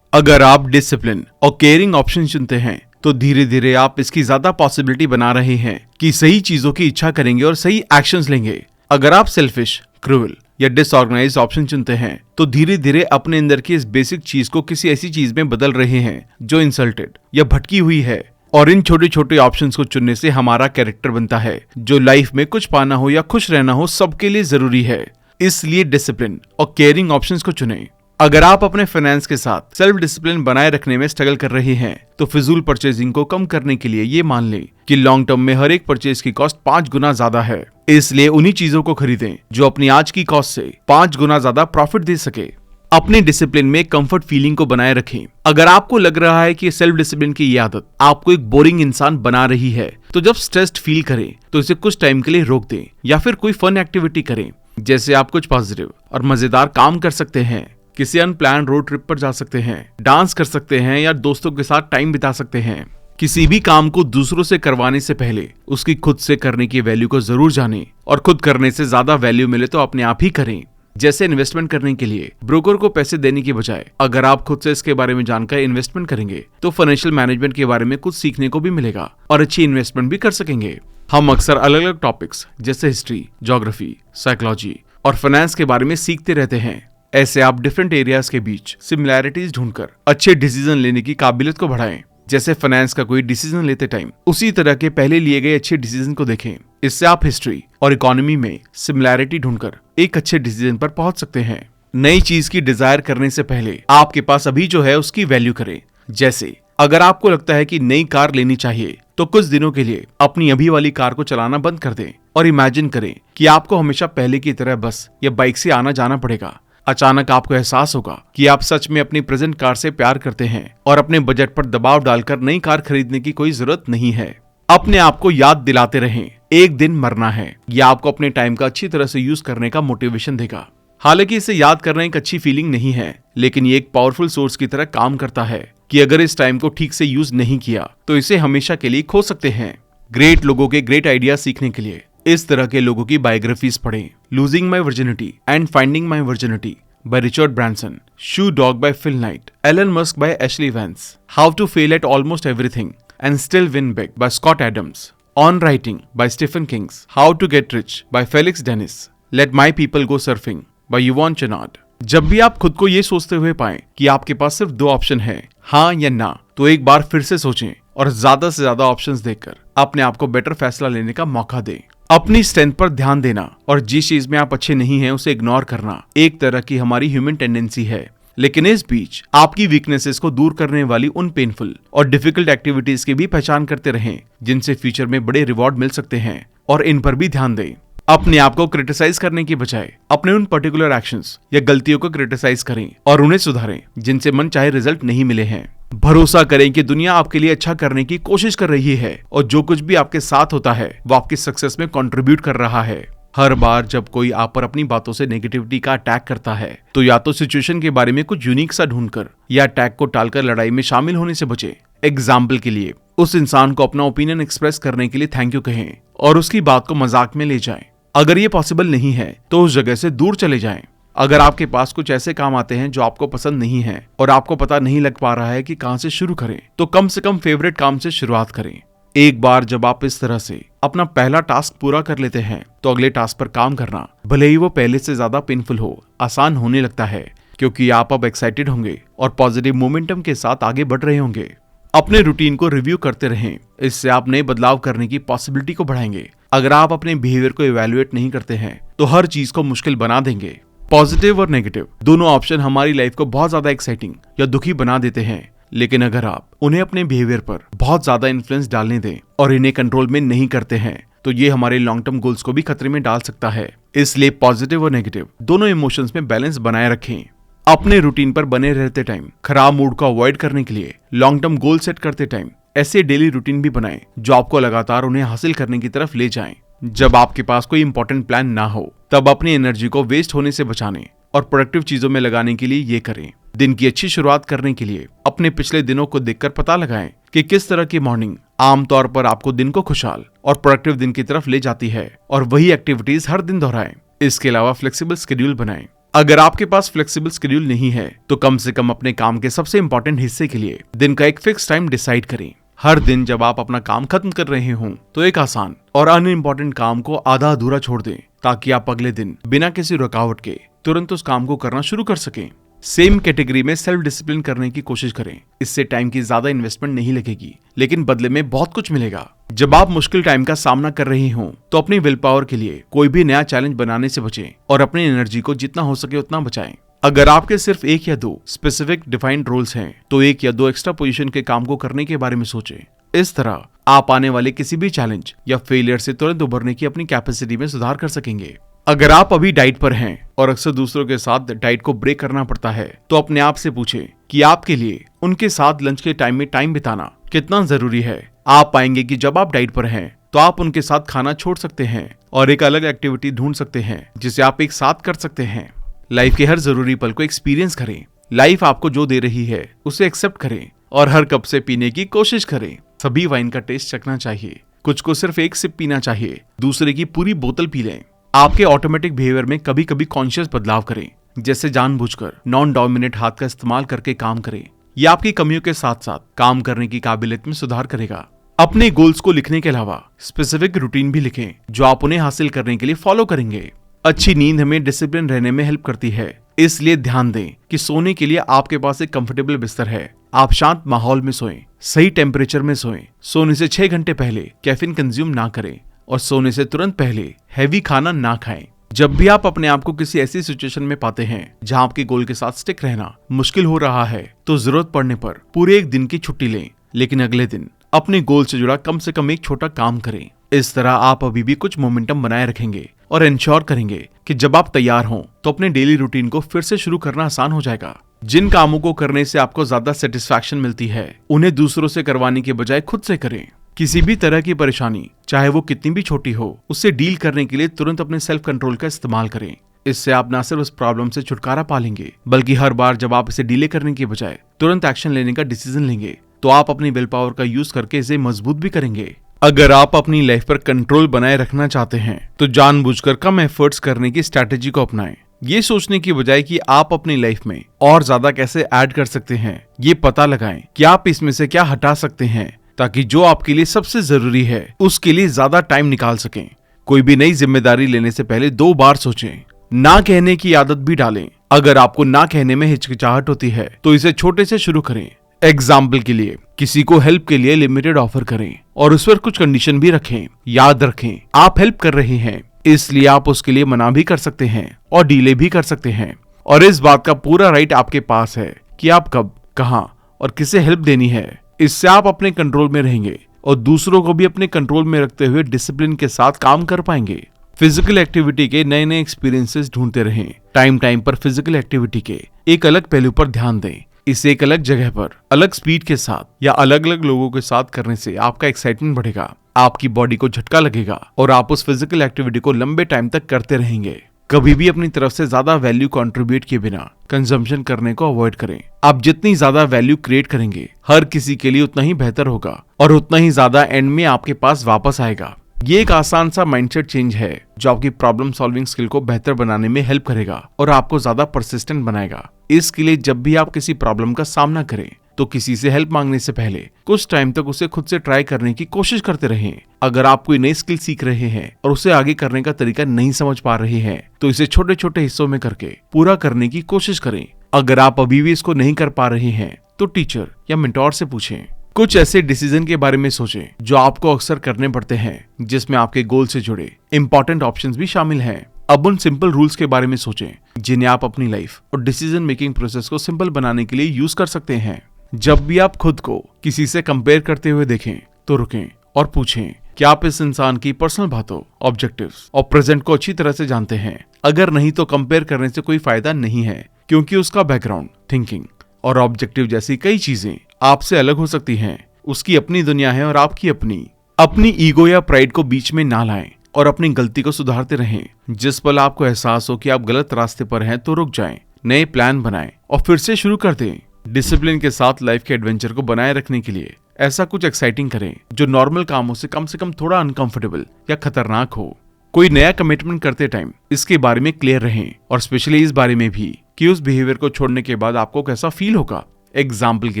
अगर आप डिसिप्लिन और केयरिंग ऑप्शन चुनते हैं, तो धीरे धीरे आप इसकी ज्यादा पॉसिबिलिटी बना रहे हैं कि सही चीजों की इच्छा करेंगे और सही एक्शंस लेंगे। अगर आप सेल्फिश, क्रूअल या डिसऑर्गेनाइज्ड ऑप्शन चुनते हैं, तो धीरे धीरे अपने अंदर की इस बेसिक चीज को किसी ऐसी चीज में बदल रहे हैं जो इंसल्टेड या भटकी हुई है। और इन छोटे छोटे ऑप्शंस को चुनने से हमारा कैरेक्टर बनता है, जो लाइफ में कुछ पाना हो या खुश रहना हो, सबके लिए जरूरी है। इसलिए डिसिप्लिन और केयरिंग ऑप्शंस को चुनें। अगर आप अपने फाइनेंस के साथ सेल्फ डिसिप्लिन बनाए रखने में स्ट्रगल कर रहे हैं, तो फिजूल परचेजिंग को कम करने के लिए ये मान लें कि लॉन्ग टर्म में हर एक परचेज की कॉस्ट 5 गुना ज्यादा है। इसलिए उन्हीं चीजों को खरीदें जो अपनी आज की कॉस्ट से 5 गुना ज्यादा प्रॉफिट दे सके। अपने डिसिप्लिन में कंफर्ट फीलिंग को बनाए रखें। अगर आपको लग रहा है कि सेल्फ डिसिप्लिन की ये आदत आपको एक बोरिंग इंसान बना रही है, तो जब स्ट्रेस्ड फील करें तो इसे कुछ टाइम के लिए रोक दें या फिर कोई फन एक्टिविटी करें। जैसे आप कुछ पॉजिटिव और मजेदार काम कर सकते हैं, किसी अनप्लान रोड ट्रिप पर जा सकते हैं, डांस कर सकते हैं या दोस्तों के साथ टाइम बिता सकते हैं। किसी भी काम को दूसरों से करवाने से पहले उसकी खुद से करने की वैल्यू को जरूर जानें, और खुद करने से ज्यादा वैल्यू मिले तो अपने आप ही करें। जैसे इन्वेस्टमेंट करने के लिए ब्रोकर को पैसे देने की बजाय अगर आप खुद से इसके बारे में जानकर इन्वेस्टमेंट करेंगे, तो फाइनेंशियल मैनेजमेंट के बारे में कुछ सीखने को भी मिलेगा और अच्छी इन्वेस्टमेंट भी कर सकेंगे। हम अक्सर अलग अलग टॉपिक्स जैसे हिस्ट्री, ज्योग्राफी, साइकोलॉजी और फाइनेंस के बारे में सीखते रहते हैं। ऐसे आप डिफरेंट एरियाज के बीच सिमिलैरिटीज ढूंढकर अच्छे डिसीजन लेने की काबिलियत को बढ़ाएं। जैसे फाइनेंस का कोई डिसीजन लेते टाइम उसी तरह के पहले लिए गए अच्छे डिसीजन को देखें। इससे आप हिस्ट्री और इकोनॉमी में सिमिलैरिटी ढूंढकर एक अच्छे डिसीजन पर पहुंच सकते हैं। नई चीज की डिजायर करने से पहले आपके पास अभी जो है उसकी वैल्यू करें। जैसे अगर आपको लगता है कि नई कार लेनी चाहिए, तो कुछ दिनों के लिए अपनी अभी वाली कार को चलाना बंद कर दें और इमेजिन करें कि आपको हमेशा पहले की तरह बस या बाइक से आना जाना पड़ेगा। अचानक आपको एहसास होगा कि आप सच में अपनी प्रेजेंट कार से प्यार करते हैं और अपने बजट पर दबाव डालकर नई कार खरीदने की कोई जरूरत नहीं है। अपने आप को याद दिलाते रहें, एक दिन मरना है। यह आपको अपने टाइम का अच्छी तरह से यूज करने का मोटिवेशन देगा। हालांकि इसे याद करना एक अच्छी फीलिंग नहीं है, लेकिन ये एक पावरफुल सोर्स की तरह काम करता है कि अगर इस टाइम को ठीक से यूज नहीं किया तो इसे हमेशा के लिए खो सकते हैं। ग्रेट लोगों के ग्रेट आइडिया सीखने के लिए इस तरह के लोगों की बायोग्राफीज पढ़ें। Losing my virginity and finding my virginity by Richard Branson, Shoe Dog by Phil Knight, Elon Musk by Ashley Vance, How to Fail at Almost Everything and Still Win Big by Scott Adams, On Writing by Stephen King, How to Get Rich by Felix Dennis, Let My People Go Surfing by Yvonne Chouinard। जब भी आप खुद को ये सोचते हुए पाएं कि आपके पास सिर्फ 2 ऑप्शन है, हाँ या ना, तो एक बार फिर से सोचें और ज्यादा से ज्यादा ऑप्शंस देखकर अपने आप को बेटर फैसला लेने का मौका दें। अपनी स्ट्रेंथ पर ध्यान देना और जिस चीज में आप अच्छे नहीं हैं उसे इग्नोर करना एक तरह की हमारी ह्यूमन टेंडेंसी है। लेकिन इस बीच आपकी वीकनेसेस को दूर करने वाली उन पेनफुल और डिफिकल्ट एक्टिविटीज की भी पहचान करते रहें, जिनसे फ्यूचर में बड़े रिवॉर्ड मिल सकते हैं, और इन पर भी ध्यान दें। अपने आप को क्रिटिसाइज करने की बजाय अपने उन पर्टिकुलर एक्शंस या गलतियों को क्रिटिसाइज करें और उन्हें सुधारें जिनसे मन चाहे रिजल्ट नहीं मिले हैं। भरोसा करें कि दुनिया आपके लिए अच्छा करने की कोशिश कर रही है, और जो कुछ भी आपके साथ होता है वो आपकी सक्सेस में कंट्रीब्यूट कर रहा है। हर बार जब कोई आप पर अपनी बातों से नेगेटिविटी का अटैक करता है, तो या तो सिचुएशन के बारे में कुछ यूनिक सा ढूंढकर या अटैक को टालकर लड़ाई में शामिल होने से बचे। एग्जाम्पल के लिए उस इंसान को अपना ओपिनियन एक्सप्रेस करने के लिए थैंक यू कहें और उसकी बात को मजाक में ले जाएं। अगर ये पॉसिबल नहीं है तो उस जगह से दूर चले जाएं। अगर आपके पास कुछ ऐसे काम आते हैं जो आपको पसंद नहीं है और आपको पता नहीं लग पा रहा है कि कहां से शुरू करें, तो कम से कम फेवरेट काम से शुरुआत करें। एक बार जब आप इस तरह से अपना पहला टास्क पूरा कर लेते हैं, तो अगले टास्क पर काम करना, भले ही वो पहले से ज्यादा पेनफुल हो, आसान होने लगता है, क्योंकि आप अब एक्साइटेड होंगे और पॉजिटिव मोमेंटम के साथ आगे बढ़ रहे होंगे। अपने रूटीन को रिव्यू करते रहें, इससे आप नए बदलाव करने की पॉसिबिलिटी को बढ़ाएंगे। अगर आप अपने बिहेवियर को इवैल्यूएट नहीं करते हैं तो हर चीज को मुश्किल बना देंगे। पॉजिटिव और नेगेटिव दोनों ऑप्शन हमारी लाइफ को बहुत ज्यादा एक्साइटिंग या दुखी बना देते हैं, लेकिन अगर आप उन्हें अपने बिहेवियर पर बहुत ज्यादा इन्फ्लुएंस डालने दें और इन्हें कंट्रोल में नहीं करते हैं तो ये हमारे लॉन्ग टर्म गोल्स को भी खतरे में डाल सकता है। इसलिए पॉजिटिव और नेगेटिव दोनों इमोशंस में बैलेंस बनाए रखें। अपने रूटीन पर बने रहते टाइम खराब मूड को अवॉइड करने के लिए लॉन्ग टर्म गोल सेट करते टाइम ऐसे डेली रूटीन भी बनाएं जो आपको लगातार उन्हें हासिल करने की तरफ ले जाएं। जब आपके पास कोई इंपॉर्टेंट प्लान ना हो तब अपनी एनर्जी को वेस्ट होने से बचाने और प्रोडक्टिव चीजों में लगाने के लिए ये करें। दिन की अच्छी शुरुआत करने के लिए अपने पिछले दिनों को देखकर पता लगाएं कि किस तरह की मॉर्निंग आमतौर पर आपको दिन को खुशहाल और प्रोडक्टिव दिन की तरफ ले जाती है, और वही एक्टिविटीज हर दिन दोहराएं। इसके अलावा फ्लेक्सिबल शेड्यूल बनाएं। अगर आपके पास फ्लेक्सिबल शेड्यूल नहीं है तो कम से कम अपने काम के सबसे इंपॉर्टेंट हिस्से के लिए दिन का एक फिक्स टाइम डिसाइड करें। हर दिन जब आप अपना काम खत्म कर रहे हों तो एक आसान और अनइम्पोर्टेंट काम को आधा अधूरा छोड़ दें, ताकि आप अगले दिन बिना किसी रुकावट के तुरंत उस काम को करना शुरू कर सकें। सेम कैटेगरी में सेल्फ डिसिप्लिन करने की कोशिश करें। इससे टाइम की ज्यादा इन्वेस्टमेंट नहीं लगेगी, लेकिन बदले में बहुत कुछ मिलेगा। जब आप मुश्किल टाइम का सामना कर रहे हों तो अपनी विल पावर के लिए कोई भी नया चैलेंज बनाने से बचें और अपनी एनर्जी को जितना हो सके उतना बचाएं। अगर आपके सिर्फ एक या दो स्पेसिफिक डिफाइंड रोल्स हैं तो एक या दो एक्स्ट्रा पोजीशन के काम को करने के बारे में सोचें। इस तरह आप आने वाले किसी भी चैलेंज या फेलियर से तुरंत उभरने की अपनी कैपेसिटी में सुधार कर सकेंगे। अगर आप अभी डाइट पर हैं और अक्सर दूसरों के साथ डाइट को ब्रेक करना पड़ता है तो अपने आप से पूछें कि आपके लिए उनके साथ लंच के टाइम में टाइम बिताना कितना जरूरी है। आप पाएंगे कि जब आप डाइट पर हैं तो आप उनके साथ खाना छोड़ सकते हैं और एक अलग एक्टिविटी ढूंढ सकते हैं जिसे आप एक साथ कर सकते हैं। लाइफ के हर जरूरी पल को एक्सपीरियंस करें। लाइफ आपको जो दे रही है उसे एक्सेप्ट करें और हर कप से पीने की कोशिश करें। सभी वाइन का टेस्ट चखना चाहिए, कुछ को सिर्फ एक सिप पीना चाहिए, दूसरे की पूरी बोतल पी लें। आपके ऑटोमेटिक बिहेवियर में कभी कभी कॉन्शियस बदलाव करें, जैसे जानबूझकर नॉन डोमिनेट हाथ का इस्तेमाल करके काम करें। यह आपकी कमियों के साथ साथ काम करने की काबिलियत में सुधार करेगा। अपने गोल्स को लिखने के अलावा स्पेसिफिक रूटीन भी लिखें जो आप उन्हें हासिल करने के लिए फॉलो करेंगे। अच्छी नींद हमें डिसिप्लिन रहने में हेल्प करती है, इसलिए ध्यान दें कि सोने के लिए आपके पास एक कंफर्टेबल बिस्तर है। आप शांत माहौल में सोएं, सही टेम्परेचर में सोएं। सोने से 6 घंटे पहले कैफीन कंज्यूम ना करें और सोने से तुरंत पहले हैवी खाना ना खाएं। जब भी आप अपने आप को किसी ऐसी सिचुएशन में पाते हैं जहां आपके गोल के साथ स्टिक रहना मुश्किल हो रहा है तो जरूरत पड़ने पर पूरे एक दिन की छुट्टी लें, लेकिन अगले दिन अपने गोल से जुड़ा कम से कम एक छोटा काम करें। इस तरह आप अभी भी कुछ मोमेंटम बनाए रखेंगे और इंश्योर करेंगे कि जब आप तैयार हों तो अपने डेली रूटीन को फिर से शुरू करना आसान हो जाएगा। जिन कामों को करने से आपको ज्यादा सेटिस्फैक्शन मिलती है उन्हें दूसरों से करवाने के बजाय खुद से करें। किसी भी तरह की परेशानी, चाहे वो कितनी भी छोटी हो, उससे डील करने के लिए तुरंत अपने सेल्फ कंट्रोल का इस्तेमाल करें। इससे आप न सिर्फ उस प्रॉब्लम से छुटकारा पा लेंगे, बल्कि हर बार जब आप इसे डीले करने के बजाय तुरंत एक्शन लेने का डिसीजन लेंगे तो आप अपनी विल पावर का यूज करके इसे मजबूत भी करेंगे। अगर आप अपनी लाइफ पर कंट्रोल बनाए रखना चाहते हैं तो जानबूझकर कम एफर्ट्स करने की स्ट्रैटेजी को अपनाएं। ये सोचने की बजाय कि आप अपनी लाइफ में और ज्यादा कैसे ऐड कर सकते हैं, ये पता लगाएं कि आप इसमें से क्या हटा सकते हैं ताकि जो आपके लिए सबसे जरूरी है उसके लिए ज्यादा टाइम निकाल सकें। कोई भी नई जिम्मेदारी लेने से पहले 2 बार सोचें। ना कहने की आदत भी डालें। अगर आपको ना कहने में हिचकिचाहट होती है तो इसे छोटे से शुरू करें। एग्जाम्पल के लिए किसी को हेल्प के लिए लिमिटेड ऑफर करें और उस पर कुछ कंडीशन भी रखें। याद रखें, आप हेल्प कर रहे हैं इसलिए आप उसके लिए मना भी कर सकते हैं और डीले भी कर सकते हैं, और इस बात का पूरा राइट आपके पास है कि आप कब, कहां और किसे हेल्प देनी है। इससे आप अपने कंट्रोल में रहेंगे और दूसरों को भी अपने कंट्रोल में रखते हुए डिसिप्लिन के साथ काम कर पाएंगे। फिजिकल एक्टिविटी के नए नए एक्सपीरियंसेस ढूंढते रहें। टाइम टाइम पर फिजिकल एक्टिविटी के एक अलग पहलू पर ध्यान दें। इसे एक अलग जगह पर, अलग स्पीड के साथ या अलग अलग लोगों के साथ करने से आपका एक्साइटमेंट बढ़ेगा, आपकी बॉडी को झटका लगेगा और आप उस फिजिकल एक्टिविटी को लंबे टाइम तक करते रहेंगे। कभी भी अपनी तरफ से ज्यादा वैल्यू कंट्रीब्यूट किए बिना कंजम्पशन करने को अवॉइड करें। आप जितनी ज्यादा वैल्यू क्रिएट करेंगे हर किसी के लिए उतना ही बेहतर होगा और उतना ही ज्यादा एंड में आपके पास वापस आएगा। ये एक आसान सा माइंडसेट चेंज है जो आपकी प्रॉब्लम सॉल्विंग स्किल को बेहतर बनाने में हेल्प करेगा और आपको ज्यादा परसिस्टेंट बनाएगा। इसके लिए जब भी आप किसी प्रॉब्लम का सामना करें तो किसी से हेल्प मांगने से पहले कुछ टाइम तक उसे खुद से ट्राई करने की कोशिश करते रहें। अगर आप कोई नई स्किल सीख रहे हैं और उसे आगे करने का तरीका नहीं समझ पा रहे हैं तो इसे छोटे छोटे हिस्सों में करके पूरा करने की कोशिश करें। अगर आप अभी भी इसको नहीं कर पा रहे हैं तो टीचर या मेंटोर से पूछें। कुछ ऐसे डिसीजन के बारे में सोचें जो आपको अक्सर करने पड़ते हैं, जिसमें आपके गोल से जुड़े इंपॉर्टेंट ऑप्शंस भी शामिल हैं। अब उन सिंपल रूल्स के बारे में सोचें जिन्हें आप अपनी लाइफ और डिसीजन मेकिंग प्रोसेस को सिंपल बनाने के लिए यूज कर सकते हैं। जब भी आप खुद को किसी से कंपेयर करते हुए देखें तो रुकें और पूछें कि आप इस इंसान की पर्सनल बातों, ऑब्जेक्टिव्स और प्रेजेंट को अच्छी तरह से जानते हैं। अगर नहीं तो कंपेयर करने से कोई फायदा नहीं है, क्योंकि उसका बैकग्राउंड, थिंकिंग और ऑब्जेक्टिव जैसी कई चीजें आपसे अलग हो सकती हैं। उसकी अपनी दुनिया है और आपकी अपनी। अपनी ईगो या प्राइड को बीच में ना लाएं और अपनी गलती को सुधारते रहें। जिस पल आपको एहसास हो कि आप गलत रास्ते पर हैं तो रुक जाएं, नए प्लान बनाएं और फिर से शुरू कर दें। डिसिप्लिन के साथ लाइफ के एडवेंचर को बनाए रखने के लिए ऐसा कुछ एक्साइटिंग करें जो नॉर्मल कामों से कम थोड़ा अनकंफर्टेबल या खतरनाक हो। कोई नया कमिटमेंट करते टाइम इसके बारे में क्लियर रहें और स्पेशली इस बारे में भी कि उस बिहेवियर को छोड़ने के बाद आपको कैसा फील होगा। एग्जाम्पल के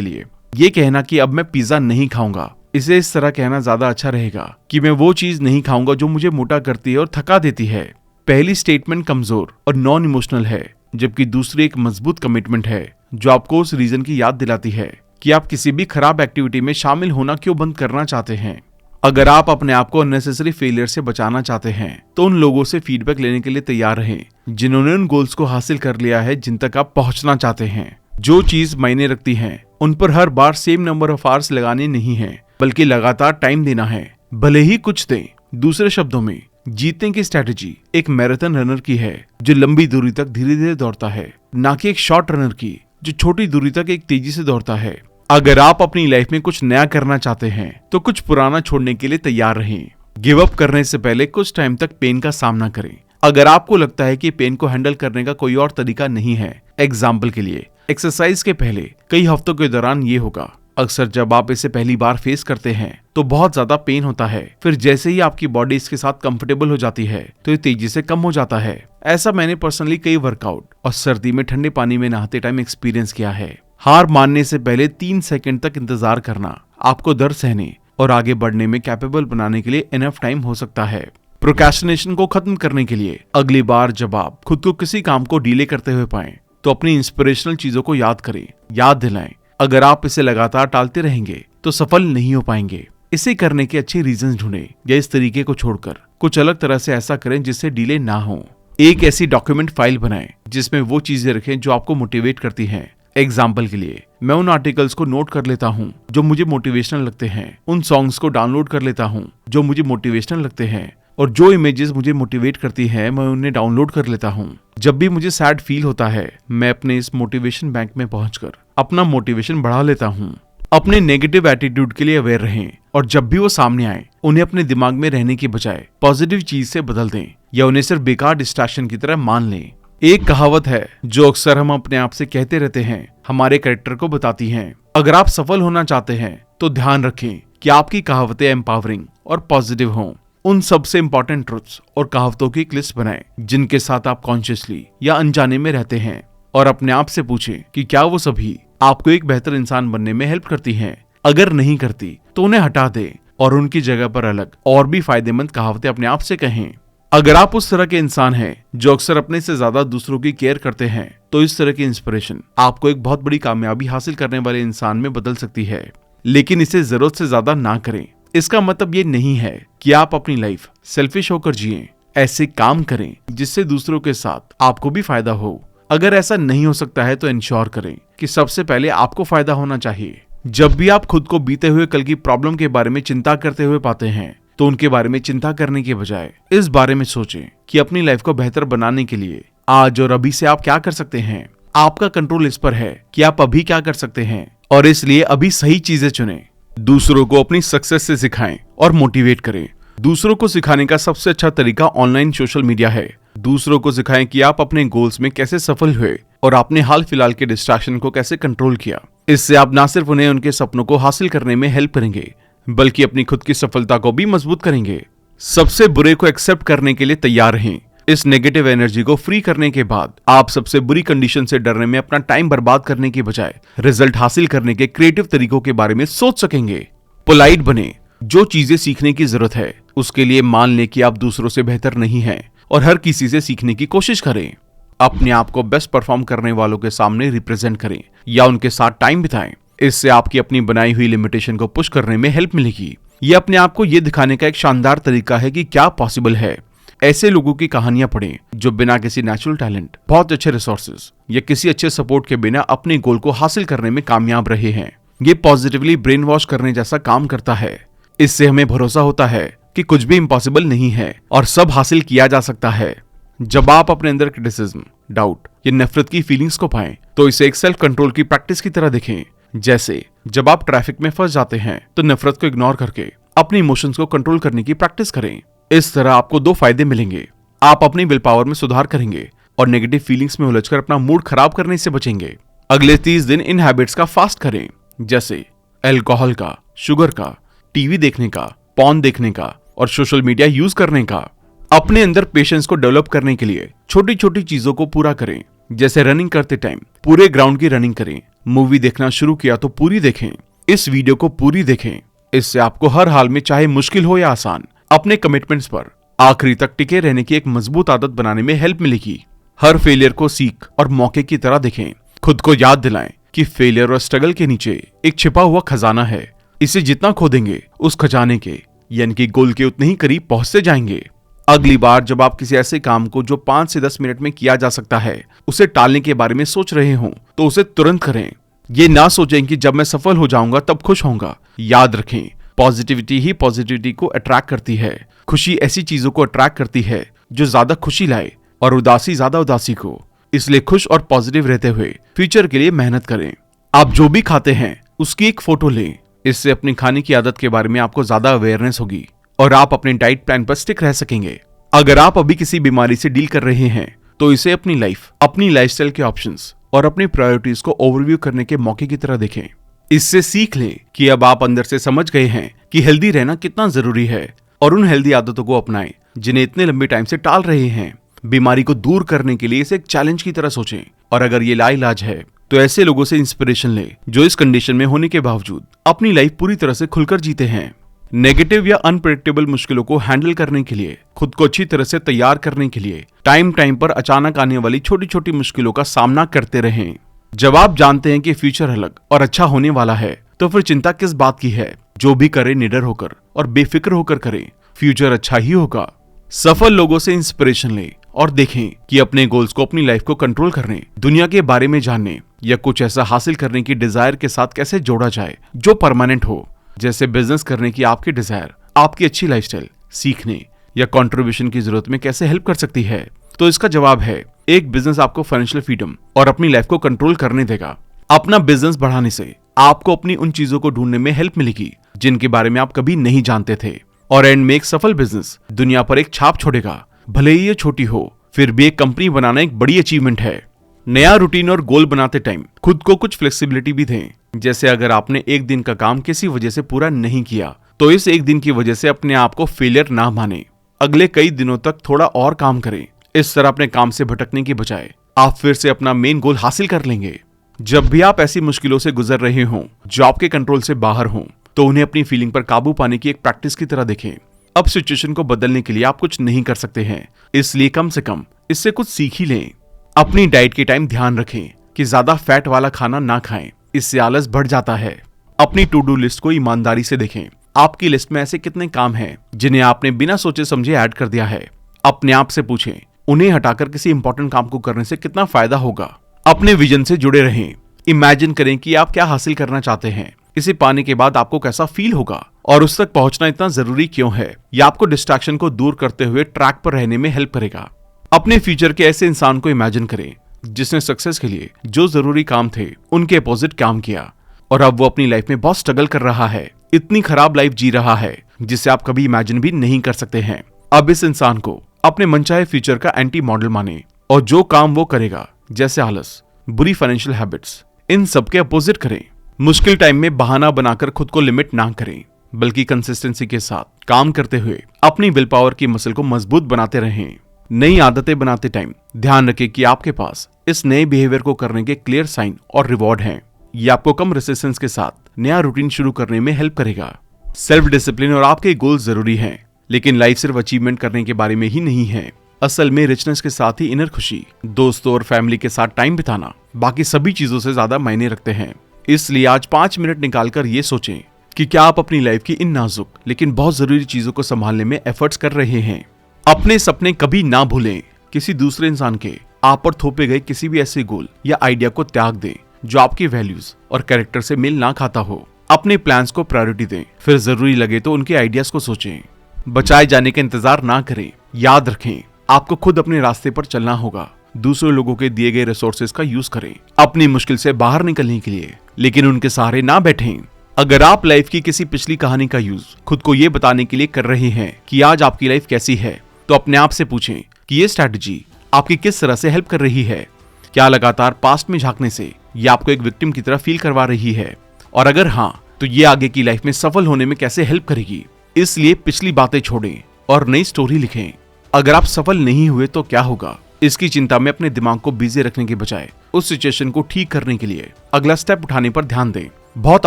लिए ये कहना कि अब मैं पिज्जा नहीं खाऊंगा, इसे इस तरह कहना ज्यादा अच्छा रहेगा कि मैं वो चीज नहीं खाऊंगा जो मुझे मोटा करती है और थका देती है। पहली स्टेटमेंट कमजोर और नॉन इमोशनल है, जबकि दूसरी एक मजबूत कमिटमेंट है जो आपको उस रीजन की याद दिलाती है कि आप किसी भी खराब एक्टिविटी में शामिल होना क्यों बंद करना चाहते हैं। अगर आप अपने आप को अननेसेसरी फेलियर से बचाना चाहते हैं तो उन लोगों से फीडबैक लेने के लिए तैयार रहें जिन्होंने उन गोल्स को हासिल कर लिया है जिन तक आप पहुंचना चाहते हैं। जो चीज मायने रखती है उन पर हर बार सेम नंबर ऑफ आवर्स लगाने नहीं है, बल्कि लगातार टाइम देना है, भले ही कुछ दें। दूसरे शब्दों में, जीतने की स्ट्रैटेजी एक मैराथन रनर की है जो लंबी दूरी तक धीरे धीरे दौड़ता है, ना कि एक शॉर्ट रनर की जो छोटी दूरी तक एक तेजी से दौड़ता है। अगर आप अपनी लाइफ में कुछ नया करना चाहते हैं तो कुछ पुराना छोड़ने के लिए तैयार रहें। गिव अप करने से पहले कुछ टाइम तक पेन का सामना करें। अगर आपको लगता है कि पेन को हैंडल करने का कोई और तरीका नहीं है, एग्जाम्पल के लिए एक्सरसाइज के पहले कई हफ्तों के दौरान ये होगा। अक्सर जब आप इसे पहली बार फेस करते हैं तो बहुत ज्यादा पेन होता है, फिर जैसे ही आपकी बॉडी इसके साथ कंफर्टेबल हो जाती है तो ये तेजी से कम हो जाता है। ऐसा मैंने पर्सनली कई वर्कआउट और सर्दी में ठंडे पानी में नहाते टाइम एक्सपीरियंस किया है। हार मानने से पहले 3 सेकंड तक इंतजार करना आपको दर्द सहने और आगे बढ़ने में कैपेबल बनाने के लिए इनफ टाइम हो सकता है। प्रोक्रेस्टिनेशन को खत्म करने के लिए अगली बार जब आप खुद को किसी काम को डिले करते हुए पाएं तो अपनी इंस्पिरेशनल चीजों को याद करें, याद दिलाएं। अगर आप इसे लगातार टालते रहेंगे तो सफल नहीं हो पाएंगे। इसे करने के अच्छे रीजंस ढूंढें या इस तरीके को छोड़कर कुछ अलग तरह से ऐसा करें जिससे डिले ना हो। एक ऐसी डॉक्यूमेंट फाइल बनाएं जिसमें वो चीजें रखें जो आपको मोटिवेट करती हैं। एग्जाम्पल के लिए मैं उन आर्टिकल्स को नोट कर लेता हूँ जो मुझे मोटिवेशनल लगते हैं, उन सॉन्ग्स को डाउनलोड कर लेता हूँ जो मुझे मोटिवेशनल लगते हैं, और जो इमेजेस मुझे मोटिवेट करती हैं मैं उन्हें डाउनलोड कर लेता हूँ। जब भी मुझे सैड फील होता है मैं अपने इस मोटिवेशन बैंक में पहुंचकर अपना मोटिवेशन बढ़ा लेता हूँ। अपने नेगेटिव एटीट्यूड के लिए अवेयर रहें और जब भी वो सामने आए उन्हें अपने दिमाग में रहने की बजाय पॉजिटिव चीज से बदल दें या उन्हें सिर्फ बेकार डिस्ट्रैक्शन की तरह मान लें। एक कहावत है जो अक्सर हम अपने आप से कहते रहते हैं, हमारे कैरेक्टर को बताती हैं। अगर आप सफल होना चाहते हैं तो ध्यान रखें कि आपकी कहावतें एम्पावरिंग और पॉजिटिव हों। उन सबसे इंपॉर्टेंट ट्रुथ्स और कहावतों की एक लिस्ट बनाएं जिनके साथ आप कॉन्शियसली या अनजाने में रहते हैं, और अपने आप से पूछें कि क्या वो सभी आपको एक बेहतर इंसान बनने में हेल्प करती हैं। अगर नहीं करती तो उन्हें हटा दें और उनकी जगह पर अलग और भी फायदेमंद कहावतें अपने आप से कहें। अगर आप उस तरह के इंसान हैं जो अक्सर अपने से ज्यादा दूसरों की केयर करते हैं तो इस तरह की इंस्पिरेशन आपको एक बहुत बड़ी कामयाबी हासिल करने वाले इंसान में बदल सकती है, लेकिन इसे जरूरत से ज्यादा ना करें। इसका मतलब ये नहीं है कि आप अपनी लाइफ सेल्फिश होकर जिएं। ऐसे काम करें जिससे दूसरों के साथ आपको भी फायदा हो। अगर ऐसा नहीं हो सकता है तो इंश्योर करें कि सबसे पहले आपको फायदा होना चाहिए। जब भी आप खुद को बीते हुए कल की प्रॉब्लम के बारे में चिंता करते हुए पाते हैं तो उनके बारे में चिंता करने के बजाय इस बारे में सोचें कि अपनी लाइफ को बेहतर बनाने के लिए आज और अभी से आप क्या कर सकते हैं। आपका कंट्रोल इस पर है कि आप अभी क्या कर सकते हैं, और इसलिए अभी सही चीजें चुनें। दूसरों को अपनी सक्सेस से सिखाएं और मोटिवेट करें। दूसरों को सिखाने का सबसे अच्छा तरीका ऑनलाइन सोशल मीडिया है। दूसरों को सिखाएं कि आप अपने गोल्स में कैसे सफल हुए और आपने हाल फिलहाल के डिस्ट्रैक्शन को कैसे कंट्रोल किया। इससे आप न सिर्फ उन्हें उनके सपनों को हासिल करने में हेल्प करेंगे बल्कि अपनी खुद की सफलता को भी मजबूत करेंगे। सबसे बुरे को एक्सेप्ट करने के लिए तैयार रहें। इस नेगेटिव एनर्जी को फ्री करने के बाद आप सबसे बुरी कंडीशन से डरने में अपना टाइम बर्बाद करने की बजाय रिजल्ट हासिल करने के क्रिएटिव तरीकों के बारे में सोच सकेंगे। पोलाइट बने। जो चीजें सीखने की जरूरत है उसके लिए मान लें कि आप दूसरों से बेहतर नहीं हैं और हर किसी से सीखने की कोशिश करें। अपने आप को बेस्ट परफॉर्म करने वालों के सामने रिप्रेजेंट करें या उनके साथ टाइम बिताएं। इससे आपकी अपनी बनाई हुई लिमिटेशन को पुश करने में हेल्प मिलेगी। ये अपने आप को ये दिखाने का एक शानदार तरीका है कि क्या पॉसिबल है। ऐसे लोगों की कहानियां पढ़ें जो बिना किसी नेचुरल टैलेंट, बहुत अच्छे रिसोर्सेज या किसी अच्छे सपोर्ट के बिना अपने गोल को हासिल करने में कामयाब रहे हैं। ये पॉजिटिवली ब्रेन वॉश करने जैसा काम करता है। इससे हमें भरोसा होता है कि कुछ भी इम्पॉसिबल नहीं है और सब हासिल किया जा सकता है। जब आप अपने अंदर क्रिटिसिज्म, डाउट या नफरत की फीलिंग्स को पाएं तो इसे एक सेल्फ कंट्रोल की प्रैक्टिस की तरह देखें। जैसे जब आप ट्रैफिक में फंस जाते हैं तो नफरत को इग्नोर करके अपने इमोशंस को कंट्रोल करने की प्रैक्टिस करें। इस तरह आपको 2 फायदे मिलेंगे। आप अपनी विल पावर में सुधार करेंगे और नेगेटिव फीलिंग्स में उलझकर अपना मूड खराब करने से बचेंगे। अगले 30 दिन इन हैबिट्स का फास्ट करें, जैसे अल्कोहल का, शुगर का, टीवी देखने का, पॉर्न देखने का और सोशल मीडिया यूज करने का। अपने अंदर पेशेंस को डेवलप करने के लिए छोटी छोटी चीजों को पूरा करें, जैसे रनिंग करते टाइम पूरे ग्राउंड की रनिंग करें। मूवी देखना शुरू किया तो पूरी देखें। इस वीडियो को पूरी देखें। इससे आपको हर हाल में, चाहे मुश्किल हो या आसान, अपने कमिटमेंट्स पर आखिरी तक टिके रहने की एक मजबूत आदत बनाने में हेल्प मिलेगी। हर फेलियर को सीख और मौके की तरह देखें। खुद को याद दिलाएं कि फेलियर और स्ट्रगल के नीचे एक छिपा हुआ खजाना है। इसे जितना खोदेंगे उस खजाने के यानी कि गोल के उतने ही करीब पहुंचते जाएंगे। अगली बार जब आप किसी ऐसे काम को जो 5 से 10 मिनट में किया जा सकता है उसे टालने के बारे में सोच रहे हो तो उसे तुरंत करें। ये ना सोचें कि जब मैं सफल हो जाऊंगा तब खुश होऊंगा। याद रखें, पॉजिटिविटी ही पॉजिटिविटी को अट्रैक्ट करती है। खुशी ऐसी चीजों को अट्रैक्ट करती है जो ज्यादा खुशी लाए और उदासी ज्यादा उदासी को। इसलिए खुश और पॉजिटिव रहते हुए फ्यूचर के लिए मेहनत करें। आप जो भी खाते हैं उसकी एक फोटो लें। इससे अपनी खाने की आदत के बारे में आपको ज्यादा अवेयरनेस होगी और आप अपने डाइट प्लान पर स्टिक रह सकेंगे। अगर आप अभी किसी बीमारी से डील कर रहे हैं तो इसे अपनी लाइफ, अपनी लाइफस्टाइल के ऑप्शंस और अपनी प्रायोरिटीज को ओवरव्यू करने के मौके की तरह देखें। इससे सीख लें कि अब आप अंदर से समझ गए हैं कि हेल्दी रहना कितना जरूरी है और उन हेल्दी आदतों को अपनाएं जिन्हें इतने लंबे टाइम से टाल रहे हैं। बीमारी को दूर करने के लिए इसे एक चैलेंज की तरह सोचें और अगर ये लाइलाज है तो ऐसे लोगों से इंस्पिरेशन लें जो इस कंडीशन में होने के बावजूद अपनी लाइफ पूरी तरह से खुलकर जीते हैं। नेगेटिव या अनप्रेडिक्टेबल मुश्किलों को हैंडल करने के लिए, खुद को अच्छी तरह से तैयार करने के लिए टाइम पर अचानक आने वाली छोटी छोटी मुश्किलों का सामना करते रहें। जब आप जानते हैं कि फ्यूचर अलग और अच्छा होने वाला है तो फिर चिंता किस बात की है। जो भी करे निडर होकर और बेफिक्र होकर करें, फ्यूचर अच्छा ही होगा। सफल लोगों से इंस्पिरेशन लें और देखें कि अपने गोल्स को, अपनी लाइफ को कंट्रोल करने, दुनिया के बारे में जानने या कुछ ऐसा हासिल करने की डिजायर के साथ कैसे जोड़ा जाए जो परमानेंट हो। जैसे बिजनेस करने की आपकी डिजायर आपकी अच्छी लाइफस्टाइल, सीखने या कंट्रीब्यूशन की जरूरत में कैसे हेल्प कर सकती है। तो इसका जवाब है, एक बिजनेस आपको फाइनेंशियल फ्रीडम और अपनी लाइफ को कंट्रोल करने देगा। अपना बिजनेस बढ़ाने से आपको अपनी उन चीजों को ढूंढने में हेल्प मिलेगी जिनके बारे में आप कभी नहीं जानते थे। और एंड में एक सफल बिजनेस दुनिया पर एक छाप छोड़ेगा। भले ही ये छोटी हो, फिर भी एक कंपनी बनाना एक बड़ी अचीवमेंट है। नया रूटीन और गोल बनाते टाइम खुद को कुछ फ्लेक्सिबिलिटी भी दें। जैसे अगर आपने एक दिन का काम किसी वजह से पूरा नहीं किया तो इस एक दिन की वजह से अपने आप को फेलियर ना माने। अगले कई दिनों तक थोड़ा और काम करें। इस तरह अपने काम से भटकने की बजाय आप फिर से अपना मेन गोल हासिल कर लेंगे। जब भी आप ऐसी मुश्किलों से गुजर रहे हों जो आपके कंट्रोल से बाहर हों तो उन्हें अपनी फीलिंग पर काबू पाने की एक प्रैक्टिस की तरह देखें। अब सिचुएशन को बदलने के लिए आप कुछ नहीं कर सकते हैं, इसलिए कम से कम इससे कुछ सीख ही लें। अपनी डाइट के टाइम ध्यान रखें कि ज्यादा फैट वाला खाना ना खाएं, इससे आलस बढ़ जाता है। अपनी टू डू लिस्ट को ईमानदारी से देखें। आपकी लिस्ट में ऐसे कितने काम हैं जिन्हें आपने बिना सोचे समझे ऐड कर दिया है। अपने आप से पूछें, उन्हें हटाकर किसी इंपॉर्टेंट काम को करने से कितना फायदा होगा। अपने विजन से जुड़े रहें। इमेजिन करें कि आप क्या हासिल करना चाहते हैं, इसे पाने के बाद आपको कैसा फील होगा और उस तक पहुंचना इतना जरूरी क्यों है। यह आपको डिस्ट्रैक्शन को दूर करते हुए ट्रैक पर रहने में हेल्प करेगा। अपने फ्यूचर के ऐसे इंसान को इमेजिन करें जिसने सक्सेस के लिए जो जरूरी काम थे उनके अपोजिट काम किया और अब वो अपनी लाइफ में बहुत स्ट्रगल कर रहा है, इतनी खराब लाइफ जी रहा है जिसे आप कभी इमेजिन भी नहीं कर सकते हैं। अब इस इंसान को अपने मनचाहे फ्यूचर का एंटी मॉडल माने और जो काम वो करेगा, जैसे आलस, बुरी फाइनेंशियल हैबिट्स, इन सबके अपोजिट करें। मुश्किल टाइम में बहाना बनाकर खुद को लिमिट ना करें, बल्कि कंसिस्टेंसी के साथ काम करते हुए अपनी विल पावर की मसल को मजबूत बनाते रहें। नई आदतें बनाते टाइम ध्यान रखें कि आपके पास इस नए बिहेवियर को करने के क्लियर साइन और रिवॉर्ड हैं। ये आपको कम रेजिस्टेंस के साथ नया रूटीन शुरू करने में हेल्प करेगा। सेल्फ डिसिप्लिन और आपके गोल्स जरूरी हैं, लेकिन लाइफ सिर्फ अचीवमेंट करने के बारे में ही नहीं है। असल में रिचनेस के साथ ही इनर खुशी, दोस्तों और फैमिली के साथ टाइम बिताना बाकी सभी चीजों से ज्यादा मायने रखते हैं। इसलिए आज 5 मिनट निकालकर ये सोचें कि क्या आप अपनी लाइफ की इन नाजुक लेकिन बहुत जरूरी चीजों को संभालने में एफर्ट्स कर रहे हैं। अपने सपने कभी ना भूलें। किसी दूसरे इंसान के आप पर थोपे गए किसी भी ऐसे गोल या आइडिया को त्याग दें जो आपकी वैल्यूज और कैरेक्टर से मेल ना खाता हो। अपने प्लान्स को प्रायोरिटी दें, फिर जरूरी लगे तो उनके आइडियाज को सोचें। बचाए जाने का इंतजार ना करें। याद रखें, आपको खुद अपने रास्ते पर चलना होगा। दूसरे लोगों के दिए गए रिसोर्सेज का यूज करें अपनी मुश्किल से बाहर निकलने के लिए, लेकिन उनके सहारे ना बैठें। अगर आप लाइफ की किसी पिछली कहानी का यूज खुद को ये बताने के लिए कर रहे हैं कि आज आपकी लाइफ कैसी है, तो अपने आप से पूछें कि ये स्ट्रैटेजी आपकी किस तरह से हेल्प कर रही है। क्या लगातार पास्ट में झांकने से ये आपको एक विक्टिम की तरह फील करवा रही है, और अगर हाँ, तो ये आगे की लाइफ में सफल होने में कैसे हेल्प करेगी। इसलिए पिछली बातें छोड़ें और नई स्टोरी लिखें। अगर आप सफल नहीं हुए तो क्या होगा, इसकी चिंता में अपने दिमाग को बिजी रखने के बजाय उस सिचुएशन को ठीक करने के लिए अगला स्टेप उठाने पर ध्यान दें। बहुत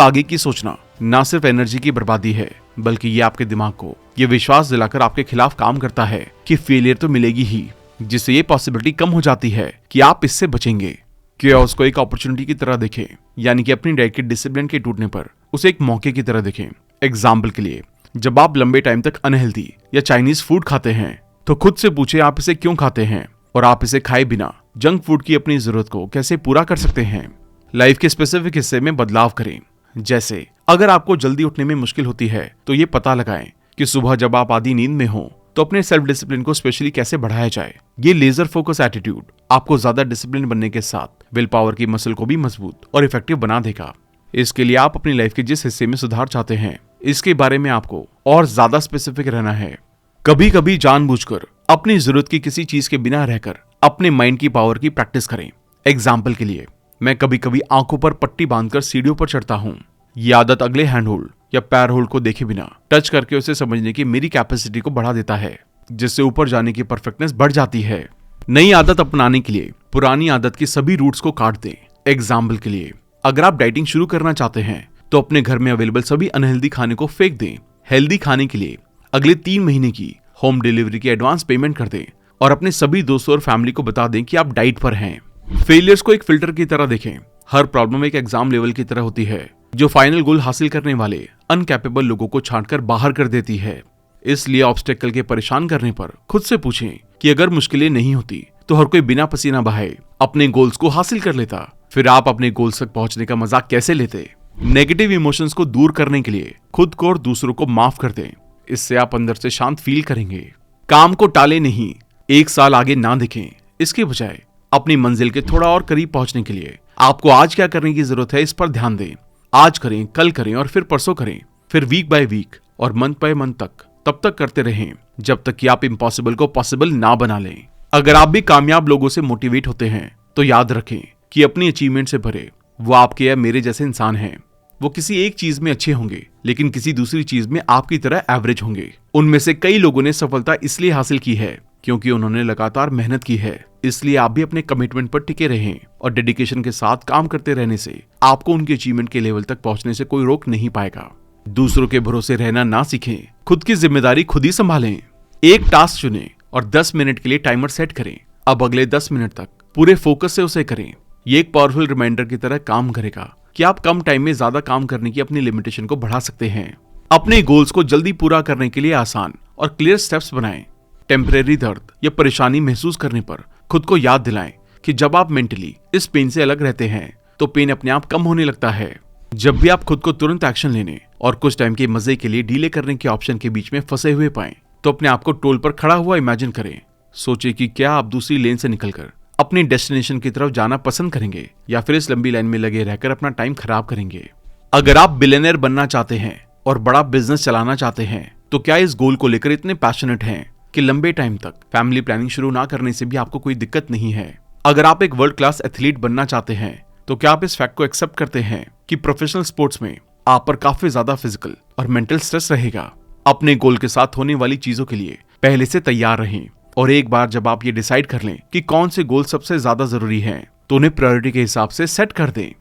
आगे की सोचना ना सिर्फ एनर्जी की बर्बादी है, बल्कि ये आपके दिमाग को ये विश्वास दिलाकर आपके खिलाफ काम करता है कि फेलियर तो मिलेगी ही, जिससे ये पॉसिबिलिटी कम हो जाती है कि आप इससे बचेंगे। chaos को एक अपॉर्चुनिटी की तरह देखें, यानी कि अपनी डाइट के डिसिप्लिन के टूटने पर उसे एक मौके की तरह देखें। एग्जाम्पल के लिए, जब आप लंबे टाइम तक अनहेल्दी या चाइनीज फूड खाते हैं तो खुद से पूछे आप इसे क्यों खाते हैं, और आप इसे खाए बिना जंक फूड की अपनी जरूरत को कैसे पूरा कर सकते हैं। लाइफ के स्पेसिफिक हिस्से में बदलाव करें। जैसे अगर आपको जल्दी उठने में मुश्किल होती है तो ये पता लगाएं कि सुबह जब आप आधी नींद में हो तो अपने सेल्फ डिसिप्लिन को स्पेशली कैसे बढ़ाया जाए। ये लेजर फोकस एटीट्यूड आपको ज्यादा डिसिप्लिन बनने के साथ विल पावर की मसल को भी मजबूत और इफेक्टिव बना देगा। इसके लिए आप अपनी लाइफ के जिस हिस्से में सुधार चाहते हैं, इसके बारे में आपको और ज्यादा स्पेसिफिक रहना है। कभी कभी जानबूझकर अपनी जरूरत की किसी चीज के बिना रहकर अपने माइंड की पावर की प्रैक्टिस करें। एग्जाम्पल के लिए, मैं कभी कभी आंखों पर पट्टी बांधकर सीढ़ियों पर चढ़ता हूँ। ये आदत अगले हैंड होल्ड या पैर होल्ड को देखे बिना टच करके उसे समझने की मेरी कैपेसिटी को बढ़ा देता है, जिससे ऊपर जाने की परफेक्टनेस बढ़ जाती है। नई आदत अपनाने के लिए पुरानी आदत की सभी रूट्स को काट दें। एग्जाम्पल के लिए, अगर आप डाइटिंग शुरू करना चाहते हैं तो अपने घर में अवेलेबल सभी अनहेल्दी खाने को फेंक दें। हेल्दी खाने के लिए अगले 3 महीने की होम डिलीवरी की एडवांस पेमेंट कर दें और अपने सभी दोस्तों और फैमिली को बता दें कि आप डाइट पर हैं। फेलियर्स को एक फिल्टर की तरह देखें। हर प्रॉब्लम एक एग्जाम लेवल की तरह होती है, जो फाइनल गोल हासिल करने वाले अनकैपेबल लोगों को छांटकर बाहर कर देती है। इसलिए ऑब्स्टेकल के परेशान करने पर खुद से पूछें कि अगर मुश्किलें नहीं होती तो हर कोई बिना पसीना बहाए अपने गोल्स को हासिल कर लेता। फिर आप अपने गोल्स तक पहुंचने का मजाक कैसे लेते। नेगेटिव इमोशंस को दूर करने के लिए खुद को और दूसरों को माफ कर दें। इससे आप अंदर से शांत फील करेंगे। काम को टाले नहीं, 1 साल आगे ना देखें। इसके बजाय अपनी मंजिल के थोड़ा और करीब पहुंचने के लिए आपको आज क्या करने की जरूरत है, इस पर ध्यान दें। आज करें, कल करें और फिर परसों करें, फिर वीक बाय वीक और मंथ बाय मंथ तब तक करते रहें जब तक कि आप इम्पॉसिबल को पॉसिबल ना बना लें। अगर आप भी कामयाब लोगों से मोटिवेट होते हैं तो याद रखें कि अपनी अचीवमेंट से भरे वो आपके या मेरे जैसे इंसान हैं। वो किसी एक चीज में अच्छे होंगे, लेकिन किसी दूसरी चीज में आपकी तरह एवरेज होंगे। उनमें से कई लोगों ने सफलता इसलिए हासिल की है क्योंकि उन्होंने लगातार मेहनत की है। इसलिए आप भी अपने कमिटमेंट पर टिके रहें और डेडिकेशन के साथ काम करते रहने से आपको उनके अचीवमेंट के लेवल तक पहुंचने से कोई रोक नहीं पाएगा। दूसरों के भरोसे रहना ना सीखें, खुद की जिम्मेदारी खुद ही संभालें। एक टास्क चुनें और 10 मिनट के लिए टाइमर सेट करें। अब अगले 10 मिनट तक पूरे फोकस से उसे करें। ये एक पावरफुल रिमाइंडर की तरह काम करेगा कि आप कम टाइम में ज्यादा काम करने की अपनी लिमिटेशन को बढ़ा सकते हैं। अपने गोल्स को जल्दी पूरा करने के लिए आसान और क्लियर स्टेप्स बनाएं। टेम्परेरी दर्द या परेशानी महसूस करने पर खुद को याद दिलाएं कि जब आप मेंटली इस पेन से अलग रहते हैं तो पेन अपने आप कम होने लगता है। जब भी आप खुद को तुरंत एक्शन लेने और कुछ टाइम के मजे के लिए डीले करने के ऑप्शन के बीच में फंसे हुए पाएं, तो अपने आप को टोल पर खड़ा हुआ इमेजिन करें। सोचिए कि क्या आप दूसरी लेन से निकलकर अपनी डेस्टिनेशन की तरफ जाना पसंद करेंगे या फिर इस लंबी लाइन में लगे रहकर अपना टाइम खराब करेंगे। अगर आप बिलियनर बनना चाहते हैं और बड़ा बिजनेस चलाना चाहते हैं तो क्या इस गोल को लेकर इतने पैशनेट हैं कि लंबे टाइम तक फैमिली प्लानिंग शुरू ना करने से भी आपको कोई दिक्कत नहीं है। अगर आप एक वर्ल्ड क्लास एथलीट बनना चाहते हैं तो क्या आप इस फैक्ट को एक्सेप्ट करते हैं कि प्रोफेशनल स्पोर्ट्स में आप पर काफी ज्यादा फिजिकल और मेंटल स्ट्रेस रहेगा। अपने गोल के साथ होने वाली चीजों के लिए पहले से तैयार रहें और एक बार जब आप ये डिसाइड कर लें कि कौन से गोल सबसे ज्यादा जरूरी हैं, तो उन्हें प्रायोरिटी के हिसाब से सेट कर दें।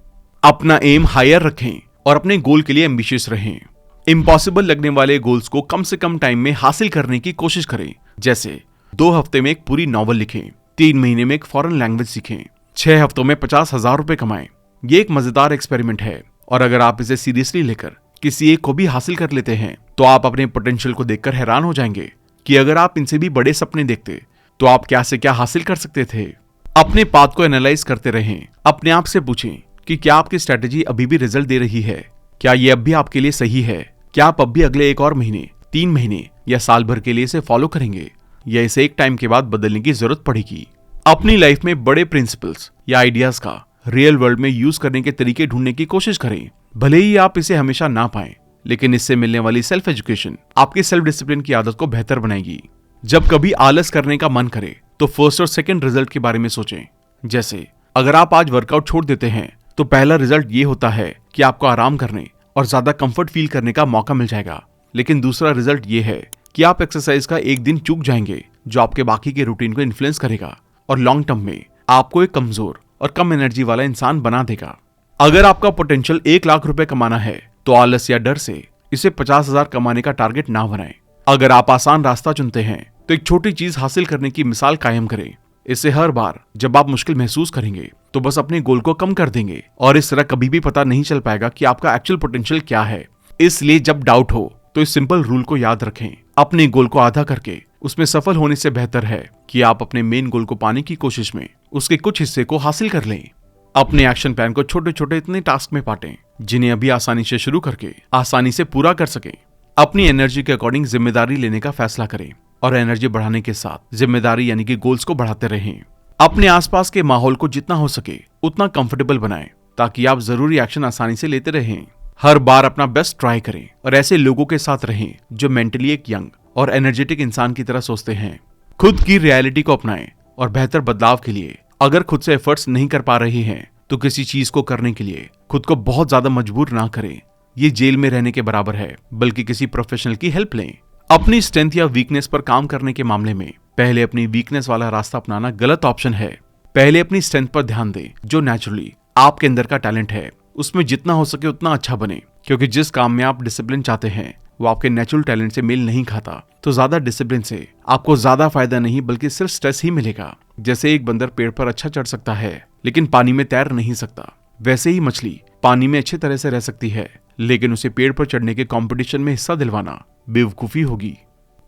अपना एम हायर रखें और अपने गोल के लिए एम्बिशियस रहें। इम्पॉसिबल लगने वाले गोल्स को कम से कम टाइम में हासिल करने की कोशिश करें। जैसे 2 हफ्ते में एक पूरी नॉवल लिखें, 3 महीने में एक फॉरेन लैंग्वेज सीखें, 6 हफ्तों में 50,000 रुपए कमाएं। ये एक मजेदार एक्सपेरिमेंट है और अगर आप इसे सीरियसली लेकर किसी एक को भी हासिल कर लेते हैं तो आप अपने पोटेंशियल को देखकर हैरान हो जाएंगे कि अगर आप इनसे भी बड़े सपने देखते तो आप क्या से क्या हासिल कर सकते थे। अपने पाथ को एनालाइज करते रहें। अपने आप से पूछें कि क्या आपकी स्ट्रेटेजी अभी भी रिजल्ट दे रही है, क्या ये अब भी आपके लिए सही है, क्या आप अब भी अगले 1 और महीने, 3 महीने या साल भर के लिए इसे फॉलो करेंगे या इसे एक टाइम के बाद बदलने की जरूरत पड़ेगी। अपनी लाइफ में बड़े प्रिंसिपल्स या आइडियाज का रियल वर्ल्ड में यूज करने के तरीके ढूंढने की कोशिश करें। भले ही आप इसे हमेशा ना पाएं, लेकिन इससे मिलने वाली सेल्फ एजुकेशन आपके सेल्फ डिसिप्लिन की आदत को बेहतर बनाएगी। जब कभी आलस करने का मन करे तो फर्स्ट और सेकंड रिजल्ट के बारे में सोचें। जैसे अगर आप आज वर्कआउट छोड़ देते हैं तो पहला रिजल्ट ये होता है कि आपको आराम करने और ज्यादा कंफर्ट फील करने का मौका मिल जाएगा, लेकिन दूसरा रिजल्ट ये है कि आप एक्सरसाइज का एक दिन चूक जाएंगे जो आपके बाकी के रूटीन को इन्फ्लुएंस करेगा और लॉन्ग टर्म में आपको एक कमजोर और कम एनर्जी वाला इंसान बना देगा। अगर आपका पोटेंशियल 1 लाख रुपए कमाना है तो आलस या डर से इसे 50,000 कमाने का टारगेट ना बनाएं। अगर आप आसान रास्ता चुनते हैं तो एक छोटी चीज हासिल करने की मिसाल कायम करें। इससे हर बार जब आप मुश्किल महसूस करेंगे तो बस अपने गोल को कम कर देंगे और इस तरह कभी भी पता नहीं चल पाएगा कि आपका एक्चुअल पोटेंशियल क्या है। इसलिए जब डाउट हो तो इस सिंपल रूल को याद रखें, अपने गोल को आधा करके उसमें सफल होने से बेहतर है कि आप अपने मेन गोल को पाने की कोशिश में उसके कुछ हिस्से को हासिल कर लें। अपने एक्शन प्लान को छोटे छोटे इतने टास्क में बांटें जिन्हें अभी आसानी से शुरू करके आसानी से पूरा कर सकें। अपनी एनर्जी के अकॉर्डिंग जिम्मेदारी लेने का फैसला करें और एनर्जी बढ़ाने के साथ जिम्मेदारी यानी कि गोल्स को बढ़ाते रहें। अपने आसपास के माहौल को जितना हो सके उतना कंफर्टेबल बनाएं ताकि आप जरूरी एक्शन आसानी से लेते रहें। हर बार अपना बेस्ट ट्राई करें और ऐसे लोगों के साथ रहें जो मेंटली एक यंग और एनर्जेटिक इंसान की तरह सोचते हैं। खुद की रियलिटी को अपनाएं और बेहतर बदलाव के लिए अगर खुद से एफर्ट्स नहीं कर पा रहे हैं तो किसी चीज को करने के लिए खुद को बहुत ज्यादा मजबूर ना करें। ये जेल में रहने के बराबर है, बल्कि किसी प्रोफेशनल की हेल्प लें। अपनी स्ट्रेंथ या वीकनेस पर काम करने के मामले में पहले अपनी वीकनेस वाला रास्ता अपनाना गलत ऑप्शन है। पहले अपनी स्ट्रेंथ पर ध्यान दें, जो नेचुरली आपके अंदर का टैलेंट है उसमें जितना हो सके उतना अच्छा बने, क्योंकि जिस काम में आप डिसिप्लिन चाहते हैं वो आपके नेचुरल टैलेंट से मेल नहीं खाता तो ज्यादा डिसिप्लिन से आपको ज्यादा फायदा नहीं बल्कि सिर्फ स्ट्रेस ही मिलेगा। जैसे एक बंदर पेड़ पर अच्छा चढ़ सकता है लेकिन पानी में तैर नहीं सकता, वैसे ही मछली पानी में अच्छी तरह से रह सकती है लेकिन उसे पेड़ पर चढ़ने के कंपटीशन में हिस्सा दिलवाना बेवकूफी होगी।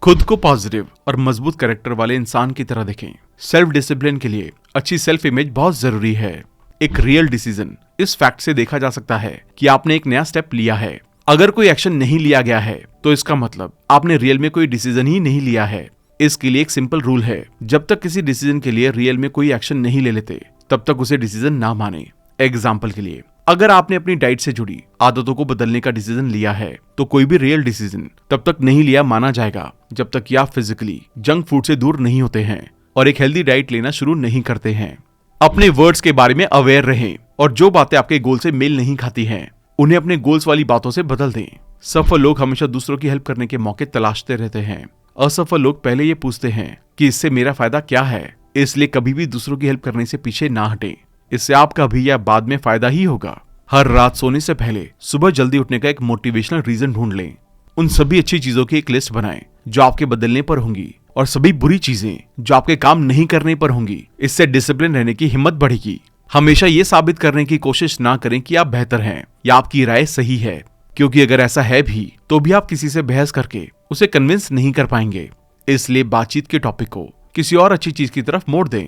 खुद को पॉजिटिव और मजबूत कैरेक्टर वाले इंसान की तरह देखें। सेल्फ डिसिप्लिन के लिए अच्छी सेल्फ इमेज बहुत जरूरी है। एक रियल डिसीजन इस फैक्ट से देखा जा सकता है कि आपने एक नया स्टेप लिया है। अगर कोई एक्शन नहीं लिया गया है तो इसका मतलब आपने रियल में कोई डिसीजन ही नहीं लिया है। इसके लिए एक सिंपल रूल है, जब तक किसी डिसीजन के लिए रियल में कोई एक्शन नहीं ले लेते तब तक उसे डिसीजन ना माने। एग्जाम्पल के लिए, अगर आपने अपनी डाइट से जुड़ी आदतों को बदलने का डिसीजन लिया है तो कोई भी रियल डिसीजन तब तक नहीं लिया माना जाएगा जब तक कि आप फिजिकली जंक फूड से दूर नहीं होते हैं और एक हेल्दी डाइट लेना शुरू नहीं करते हैं। अपने वर्ड्स के बारे में अवेयर रहें और जो बातें आपके गोल से मेल नहीं खाती हैं उन्हें अपने गोल्स वाली बातों से बदल दें। सफल लोग हमेशा दूसरों की हेल्प करने के मौके तलाशते रहते हैं। असफल लोग पहले ये पूछते हैं कि इससे मेरा फायदा क्या है। इसलिए कभी भी दूसरों की हेल्प करने से पीछे ना हटें, इससे आपका भी या बाद में फायदा ही होगा। हर रात सोने से पहले सुबह जल्दी उठने का एक मोटिवेशनल रीजन ढूंढ लें। उन सभी अच्छी चीजों की एक लिस्ट बनाएं जो आपके बदलने पर होंगी और सभी बुरी चीजें जो आपके काम नहीं करने पर होंगी। इससे डिसिप्लिन रहने की हिम्मत बढ़ेगी। हमेशा ये साबित करने की कोशिश ना करें कि आप बेहतर हैं या आपकी राय सही है, क्योंकि अगर ऐसा है भी तो भी आप किसी से बहस करके उसे कन्विंस नहीं कर पाएंगे। इसलिए बातचीत के टॉपिक को किसी और अच्छी चीज की तरफ मोड़ दें।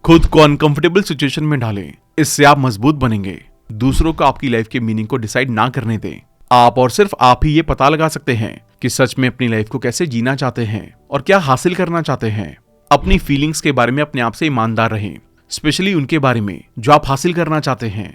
खुद को अनकंफर्टेबल सिचुएशन में डालें, इससे आप मजबूत बनेंगे। दूसरों को आपकी लाइफ के मीनिंग को डिसाइड ना करने दें। आप और सिर्फ आप ही ये पता लगा सकते हैं कि सच में अपनी लाइफ को कैसे जीना चाहते हैं और क्या हासिल करना चाहते हैं। अपनी फीलिंग्स के बारे में अपने आप से ईमानदार रहें, स्पेशली उनके बारे में जो आप हासिल करना चाहते हैं।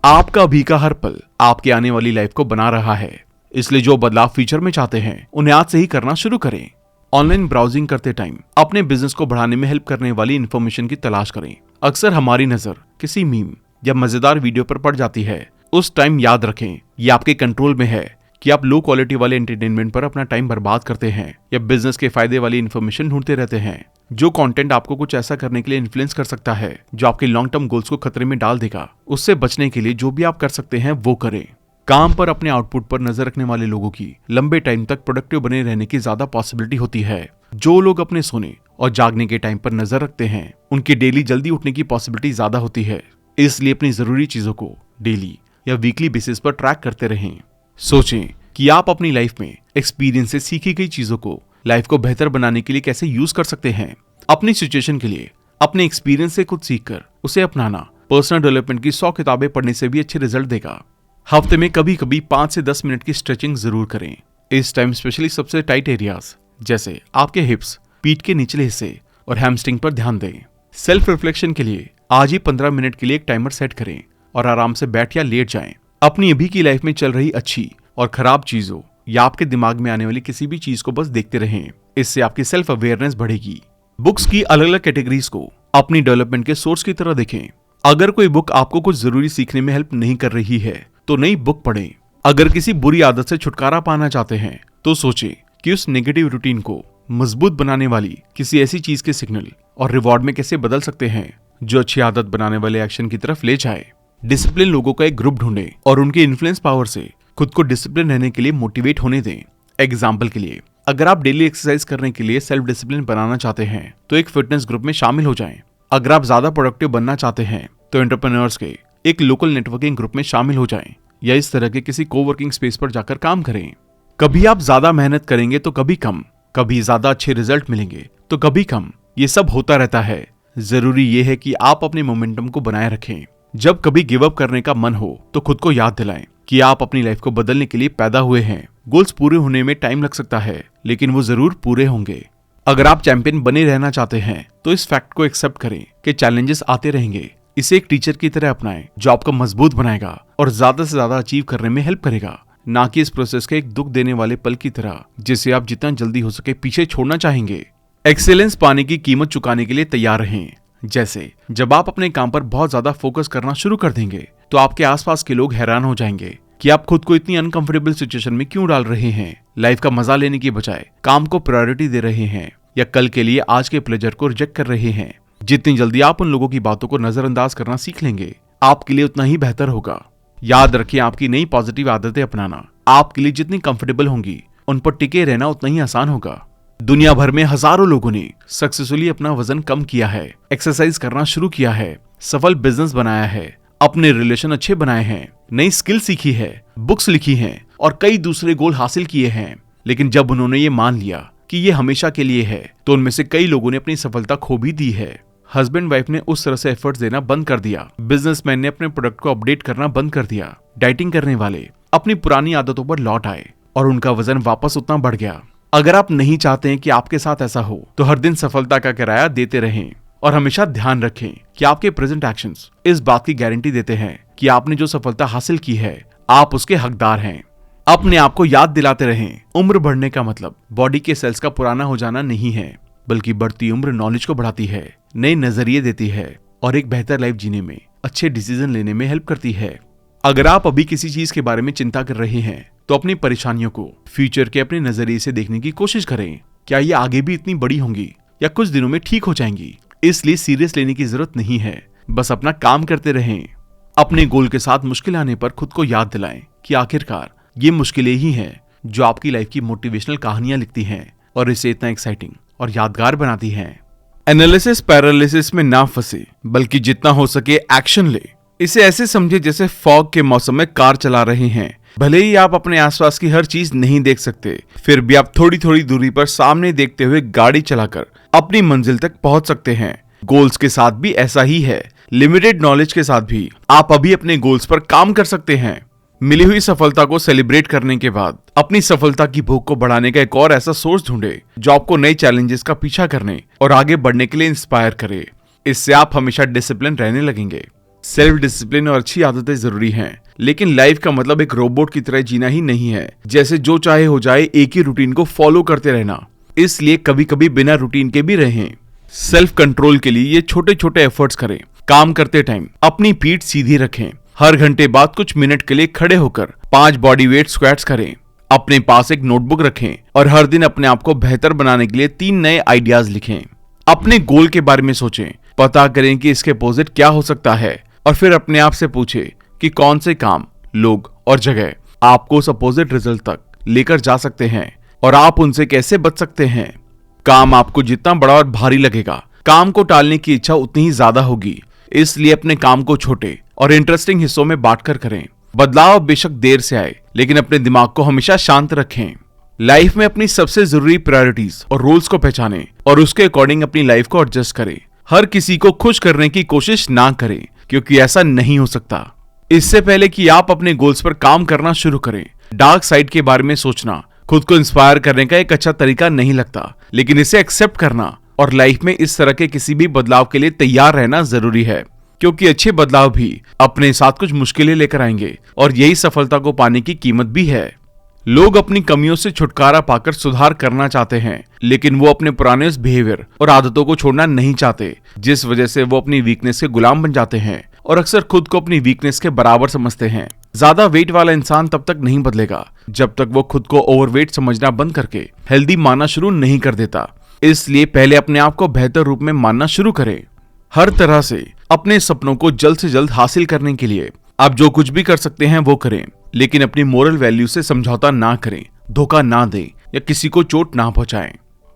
आपका अभी का हर पल आपके आने वाली लाइफ को बना रहा है, इसलिए जो बदलाव फ्यूचर में चाहते हैं उन्हें आज से ही करना शुरू करें। ऑनलाइन ब्राउजिंग करते टाइम अपने बिजनेस को बढ़ाने में हेल्प करने वाली इन्फॉर्मेशन की तलाश करें। अक्सर हमारी नजर किसी मीम या मजेदार वीडियो पर पड़ जाती है। उस टाइम याद रखें ये आपके कंट्रोल में है कि आप लो क्वालिटी वाले एंटरटेनमेंट पर अपना टाइम बर्बाद करते हैं या बिजनेस के फायदे वाली इन्फॉर्मेशन ढूंढते रहते हैं। जो कंटेंट आपको कुछ ऐसा करने के लिए इन्फ्लुएंस कर सकता है जो आपके लॉन्ग टर्म गोल्स को खतरे में डाल देगा, उससे बचने के लिए जो भी आप कर सकते हैं वो करें। काम पर अपने आउटपुट पर नजर रखने वाले लोगों की लंबे टाइम तक प्रोडक्टिव बने रहने की ज्यादा पॉसिबिलिटी होती है। जो लोग अपने सोने और जागने के टाइम पर नजर रखते हैं उनकी डेली जल्दी उठने की पॉसिबिलिटी ज्यादा होती है। इसलिए अपनी जरूरी चीजों को डेली या वीकली बेसिस पर ट्रैक करते रहें। सोचें कि आप अपनी लाइफ में एक्सपीरियंस से सीखी गई चीजों को लाइफ को बेहतर बनाने के लिए कैसे यूज कर सकते हैं। अपनी सिचुएशन के लिए अपने एक्सपीरियंस से कुछ सीखकर उसे अपनाना पर्सनल डेवलपमेंट की 100 किताबें पढ़ने से भी अच्छे रिजल्ट देगा। हफ्ते में कभी कभी 5 से 10 मिनट की स्ट्रेचिंग जरूर करें। इस टाइम स्पेशली सबसे टाइट एरियाज जैसे आपके हिप्स, पीठ के निचले हिस्से और हैमस्ट्रिंग पर ध्यान दें। सेल्फ रिफ्लेक्शन के लिए आज ही 15 मिनट के लिए एक टाइमर सेट करें और आराम से बैठ या लेट जाएं। अपनी अभी की लाइफ में चल रही अच्छी और खराब चीजों या आपके दिमाग में आने वाली किसी भी चीज को बस देखते रहें। इससे आपकी सेल्फ अवेयरनेस बढ़ेगी। बुक्स की अलग अलग कैटेगरीज को अपनी डेवलपमेंट के सोर्स की तरह देखें। अगर कोई बुक आपको कुछ जरूरी सीखने में हेल्प नहीं कर रही है तो नई बुक पढ़ें। अगर किसी बुरी आदत से छुटकारा पाना चाहते हैं तो सोचें कि उस नेगेटिव रूटीन को मजबूत बनाने वाली किसी ऐसी चीज के सिग्नल और रिवॉर्ड में कैसे बदल सकते हैं जो अच्छी आदत बनाने वाले एक्शन की तरफ ले जाए। डिसिप्लिन लोगों का एक ग्रुप ढूंढें और उनके इन्फ्लुएंस पावर से खुद को डिसिप्लिन रहने के लिए मोटिवेट होने दें। एग्जाम्पल के लिए, अगर आप डेली एक्सरसाइज करने के लिए सेल्फ डिसिप्लिन बनाना चाहते हैं तो एक फिटनेस ग्रुप में शामिल हो जाएं। अगर आप ज्यादा प्रोडक्टिव बनना चाहते हैं तो एंटरप्रेन्योर्स के एक लोकल नेटवर्किंग ग्रुप में शामिल हो जाएं या इस तरह के किसी कोवर्किंग स्पेस पर जाकर काम करें। कभी आप ज्यादा मेहनत करेंगे तो कभी कम, कभी ज्यादा अच्छे रिजल्ट मिलेंगे तो कभी कम। ये सब होता रहता है। जरूरी ये है कि आप अपने मोमेंटम को बनाए रखें। जब कभी गिव अप करने का मन हो तो खुद को याद दिलाएं कि आप अपनी लाइफ को बदलने के लिए पैदा हुए हैं। गोल्स पूरे होने में टाइम लग सकता है लेकिन वो जरूर पूरे होंगे। अगर आप चैंपियन बने रहना चाहते हैं तो इस फैक्ट को एक्सेप्ट करें कि चैलेंजेस आते रहेंगे। इसे एक टीचर की तरह अपनाएं जो आपको मजबूत बनाएगा और ज्यादा से ज्यादा अचीव करने में हेल्प करेगा, ना कि इस प्रोसेस के एक दुख देने वाले पल की तरह जिसे आप जितना जल्दी हो सके पीछे छोड़ना चाहेंगे। एक्सेलेंस पाने की कीमत चुकाने के लिए तैयार रहें। जैसे जब आप अपने काम पर बहुत ज्यादा फोकस करना शुरू कर देंगे तो आपके आसपास के लोग हैरान हो जाएंगे कि आप खुद को इतनी अनकंफर्टेबल सिचुएशन में क्यों डाल रहे हैं। लाइफ का मजा लेने की बजाय काम को प्रायोरिटी दे रहे हैं या कल के लिए आज के प्लेजर को रिजेक्ट कर रहे हैं। जितनी जल्दी आप उन लोगों की बातों को नजरअंदाज करना सीख लेंगे आपके लिए उतना ही बेहतर होगा। याद रखें, आपकी नई पॉजिटिव आदतें अपनाना आपके लिए जितनी कंफर्टेबल होंगी उन पर टिके रहना उतना ही आसान होगा। दुनिया भर में हजारों लोगों ने सक्सेसफुली अपना वजन कम किया है, एक्सरसाइज करना शुरू किया है, सफल बिजनेस बनाया है, अपने रिलेशन अच्छे बनाए हैं, नई स्किल सीखी है, बुक्स लिखी हैं और कई दूसरे गोल हासिल किए हैं। लेकिन जब उन्होंने ये मान लिया कि ये हमेशा के लिए है तो उनमें से कई लोगों ने अपनी सफलता खो भी दी है। हस्बैंड वाइफ ने उस तरह से एफर्ट्स देना बंद कर दिया, बिजनेसमैन ने अपने प्रोडक्ट को अपडेट करना बंद कर दिया, डाइटिंग करने वाले अपनी पुरानी आदतों पर लौट आए और उनका वजन वापस उतना बढ़ गया। अगर आप नहीं चाहते हैं कि आपके साथ ऐसा हो तो हर दिन सफलता का किराया देते रहें और हमेशा ध्यान रखें कि आपके प्रेजेंट एक्शंस इस बात की गारंटी देते हैं कि आपने जो सफलता हासिल की है आप उसके हकदार हैं। अपने आप को याद दिलाते रहें, उम्र बढ़ने का मतलब बॉडी के सेल्स का पुराना हो जाना नहीं है, बल्कि बढ़ती उम्र नॉलेज को बढ़ाती है, नए नजरिए देती है और एक बेहतर लाइफ जीने में, अच्छे डिसीजन लेने में हेल्प करती है। अगर आप अभी किसी चीज के बारे में चिंता कर रहे हैं तो अपनी परेशानियों को फ्यूचर के अपने नजरिए से देखने की कोशिश करें। क्या ये आगे भी इतनी बड़ी होंगी या कुछ दिनों में ठीक हो जाएंगी? इसलिए सीरियस लेने की जरूरत नहीं है, बस अपना काम करते रहें। अपने गोल के साथ मुश्किल आने पर खुद को याद दिलाएं कि आखिरकार ये मुश्किलें ही हैं जो आपकी लाइफ की मोटिवेशनल कहानियां लिखती हैं और इसे इतना एक्साइटिंग और यादगार बनाती हैं। एनालिसिस पैरालिसिस में ना फंसे, बल्कि जितना हो सके एक्शन ले। इसे ऐसे समझे जैसे फॉग के मौसम में कार चला रहे हैं। भले ही आप अपने आसपास की हर चीज नहीं देख सकते, फिर भी आप थोड़ी थोड़ी दूरी पर सामने देखते हुए गाड़ी चलाकर अपनी मंजिल तक पहुंच सकते हैं। गोल्स के साथ भी ऐसा ही है। लिमिटेड नॉलेज के साथ भी आप अभी अपने गोल्स पर काम कर सकते हैं। मिली हुई सफलता को सेलिब्रेट करने के बाद अपनी सफलता की भूख को बढ़ाने का एक और ऐसा सोर्स ढूंढे जो आपको नए चैलेंजेस का पीछा करने और आगे बढ़ने के लिए इंस्पायर करे। इससे आप हमेशा डिसिप्लिन रहने लगेंगे। सेल्फ डिसिप्लिन और अच्छी आदतें जरूरी हैं, लेकिन लाइफ का मतलब एक रोबोट की तरह जीना ही नहीं है, जैसे जो चाहे हो जाए एक ही रूटीन को फॉलो करते रहना। इसलिए कभी कभी बिना रूटीन के भी रहें। सेल्फ कंट्रोल के लिए ये छोटे छोटे एफर्ट्स करें। काम करते टाइम अपनी पीठ सीधी रखें। हर घंटे बाद कुछ मिनट के लिए खड़े होकर 5 बॉडी वेट स्क्वाट्स करें। अपने पास एक नोटबुक रखें और हर दिन अपने आप को बेहतर बनाने के लिए 3 नए आइडियाज लिखें। अपने गोल के बारे में सोचें, पता करें कि इसके अपोजिट क्या हो सकता है और फिर अपने आप से पूछें कि कौन से काम, लोग और जगह आपको उस अपोजिट रिजल्ट तक लेकर जा सकते हैं और आप उनसे कैसे बच सकते हैं। काम आपको जितना बड़ा और भारी लगेगा, काम को टालने की इच्छा उतनी ही ज्यादा होगी। इसलिए अपने काम को छोटे और इंटरेस्टिंग हिस्सों में बांटकर करें। बदलाव बेशक देर से आए, लेकिन अपने दिमाग को हमेशा शांत रखें। लाइफ में अपनी सबसे जरूरी प्रायोरिटीज और रोल्स को पहचानें और उसके अकॉर्डिंग अपनी लाइफ को एडजस्ट करें। हर किसी को खुश करने की कोशिश ना करें, क्योंकि ऐसा नहीं हो सकता। इससे पहले कि आप अपने गोल्स पर काम करना शुरू करें, डार्क साइड के बारे में सोचना खुद को इंस्पायर करने का एक अच्छा तरीका नहीं लगता, लेकिन इसे एक्सेप्ट करना और लाइफ में इस तरह के किसी भी बदलाव के लिए तैयार रहना जरूरी है, क्योंकि अच्छे बदलाव भी अपने साथ कुछ मुश्किलें लेकर आएंगे और यही सफलता को पाने की कीमत भी है। लोग अपनी कमियों से छुटकारा पाकर सुधार करना चाहते हैं, लेकिन वो अपने पुराने उस बिहेवियर और आदतों को छोड़ना नहीं चाहते, जिस वजह से वो अपनी वीकनेस के गुलाम बन जाते हैं और अक्सर खुद को अपनी वीकनेस के बराबर समझते हैं। ज्यादा वेट वाला इंसान तब तक नहीं बदलेगा जब तक वो खुद को ओवरवेट समझना बंद करके हेल्दी मानना शुरू नहीं कर देता। इसलिए पहले अपने आप को बेहतर रूप में मानना शुरू करें। हर तरह से अपने सपनों को जल्द से जल्द हासिल करने के लिए आप जो कुछ भी कर सकते हैं वो करें, लेकिन अपनी मोरल वैल्यू से समझौता ना करें, धोखा ना दें या किसी को चोट ना पहुंचाएं।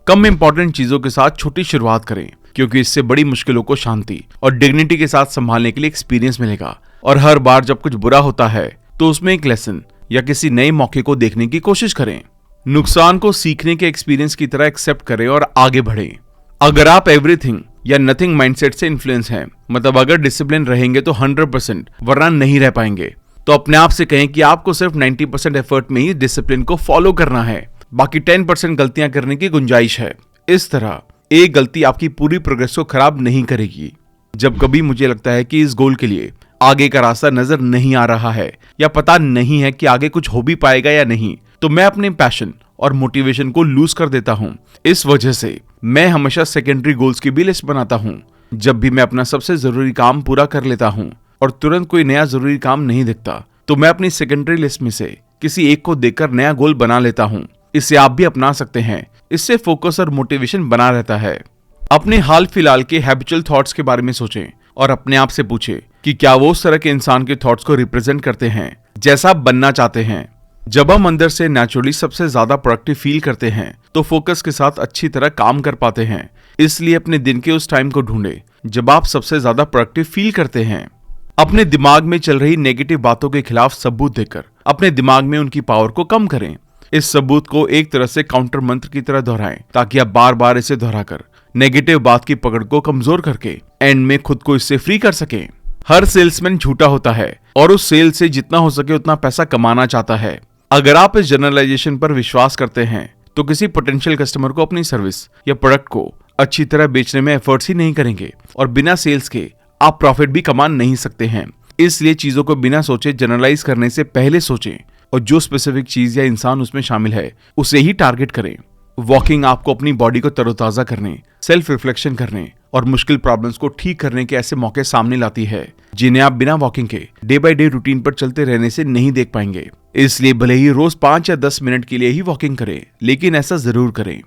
कम इंपॉर्टेंट चीजों के साथ छोटी शुरुआत करें, क्योंकि इससे बड़ी मुश्किलों को शांति और डिग्निटी के साथ संभालने के लिए एक्सपीरियंस मिलेगा। और हर बार जब कुछ बुरा होता है तो उसमें एक लेसन या किसी नए मौके को देखने की कोशिश करें। नुकसान को सीखने के एक्सपीरियंस की तरह एक्सेप्ट करें और आगे बढ़ें। अगर आप एवरीथिंग या नथिंग माइंडसेट से इन्फ्लुएंस हैं, मतलब अगर डिसिप्लिन रहेंगे तो 100%, वरना नहीं रह पाएंगे, तो अपने आप से कहें कि आपको सिर्फ 90% एफर्ट में ही डिसिप्लिन को फॉलो करना है, बाकी 10% गलतियां करने की गुंजाइश है। इस तरह एक गलती आपकी पूरी प्रोग्रेस को खराब नहीं करेगी। जब कभी मुझे लगता है कि इस गोल के लिए आगे का रास्ता नजर नहीं आ रहा है या पता नहीं है कि आगे कुछ हो भी पाएगा या नहीं, तो मैं अपने पैशन और मोटिवेशन को लूज कर देता हूं। इस वजह से मैं हमेशा सेकेंडरी गोल्स की भी लिस्ट बनाता हूं। जब भी मैं अपना सबसे जरूरी काम पूरा कर लेता हूं और तुरंत कोई नया जरूरी काम नहीं दिखता, तो मैं अपनी सेकेंडरी लिस्ट में से किसी एक को देखकर नया गोल बना लेता हूं। इसे आप भी अपना सकते हैं। इससे फोकस और मोटिवेशन बना रहता है। अपने हाल फिलहाल के हैबिचुअल थॉट्स के बारे में सोचें और अपने आप से पूछें कि क्या वो उस तरह के इंसान के थॉट्स को रिप्रेजेंट करते हैं जैसा आप बनना चाहते हैं। जब हम अंदर से नेचुरली सबसे ज्यादा प्रोडक्टिव फील करते हैं तो फोकस के साथ अच्छी तरह काम कर पाते हैं। इसलिए अपने दिन के उस टाइम को ढूंढें जब आप सबसे ज्यादा प्रोडक्टिव फील करते हैं। अपने दिमाग में चल रही नेगेटिव बातों के खिलाफ सबूत देकर अपने दिमाग में उनकी पावर को कम करें। इस सबूत को एक तरह से काउंटर मंत्र की तरह दोहराएं, ताकि आप बार बार इसे दोहराकर नेगेटिव बात की पकड़ को कमजोर करके एंड में खुद को इससे फ्री कर सकें। हर सेल्समैन झूठा होता है और उस सेल से जितना हो सके उतना पैसा कमाना चाहता है। अगर आप इस जनरलाइजेशन पर विश्वास करते हैं तो किसी पोटेंशियल कस्टमर को अपनी सर्विस या प्रोडक्ट को अच्छी तरह बेचने में एफर्ट्स ही नहीं करेंगे और बिना सेल्स के आप प्रॉफिट भी कमा नहीं सकते हैं। इसलिए चीजों को बिना सोचे जनरलाइज करने से पहले सोचें और जो स्पेसिफिक चीज या इंसान उसमें शामिल है उसे ही टारगेट करें। वॉकिंग आपको अपनी बॉडी को तरोताजा करने, सेल्फ रिफ्लेक्शन करने और मुश्किल प्रॉब्लम्स को ठीक करने के ऐसे मौके सामने लाती है जिन्हें आप बिना वॉकिंग के डे बाय डे रूटीन पर चलते रहने से नहीं देख पाएंगे। इसलिए भले ही रोज 5 या 10 मिनट के लिए ही वॉकिंग करें, लेकिन ऐसा जरूर करें।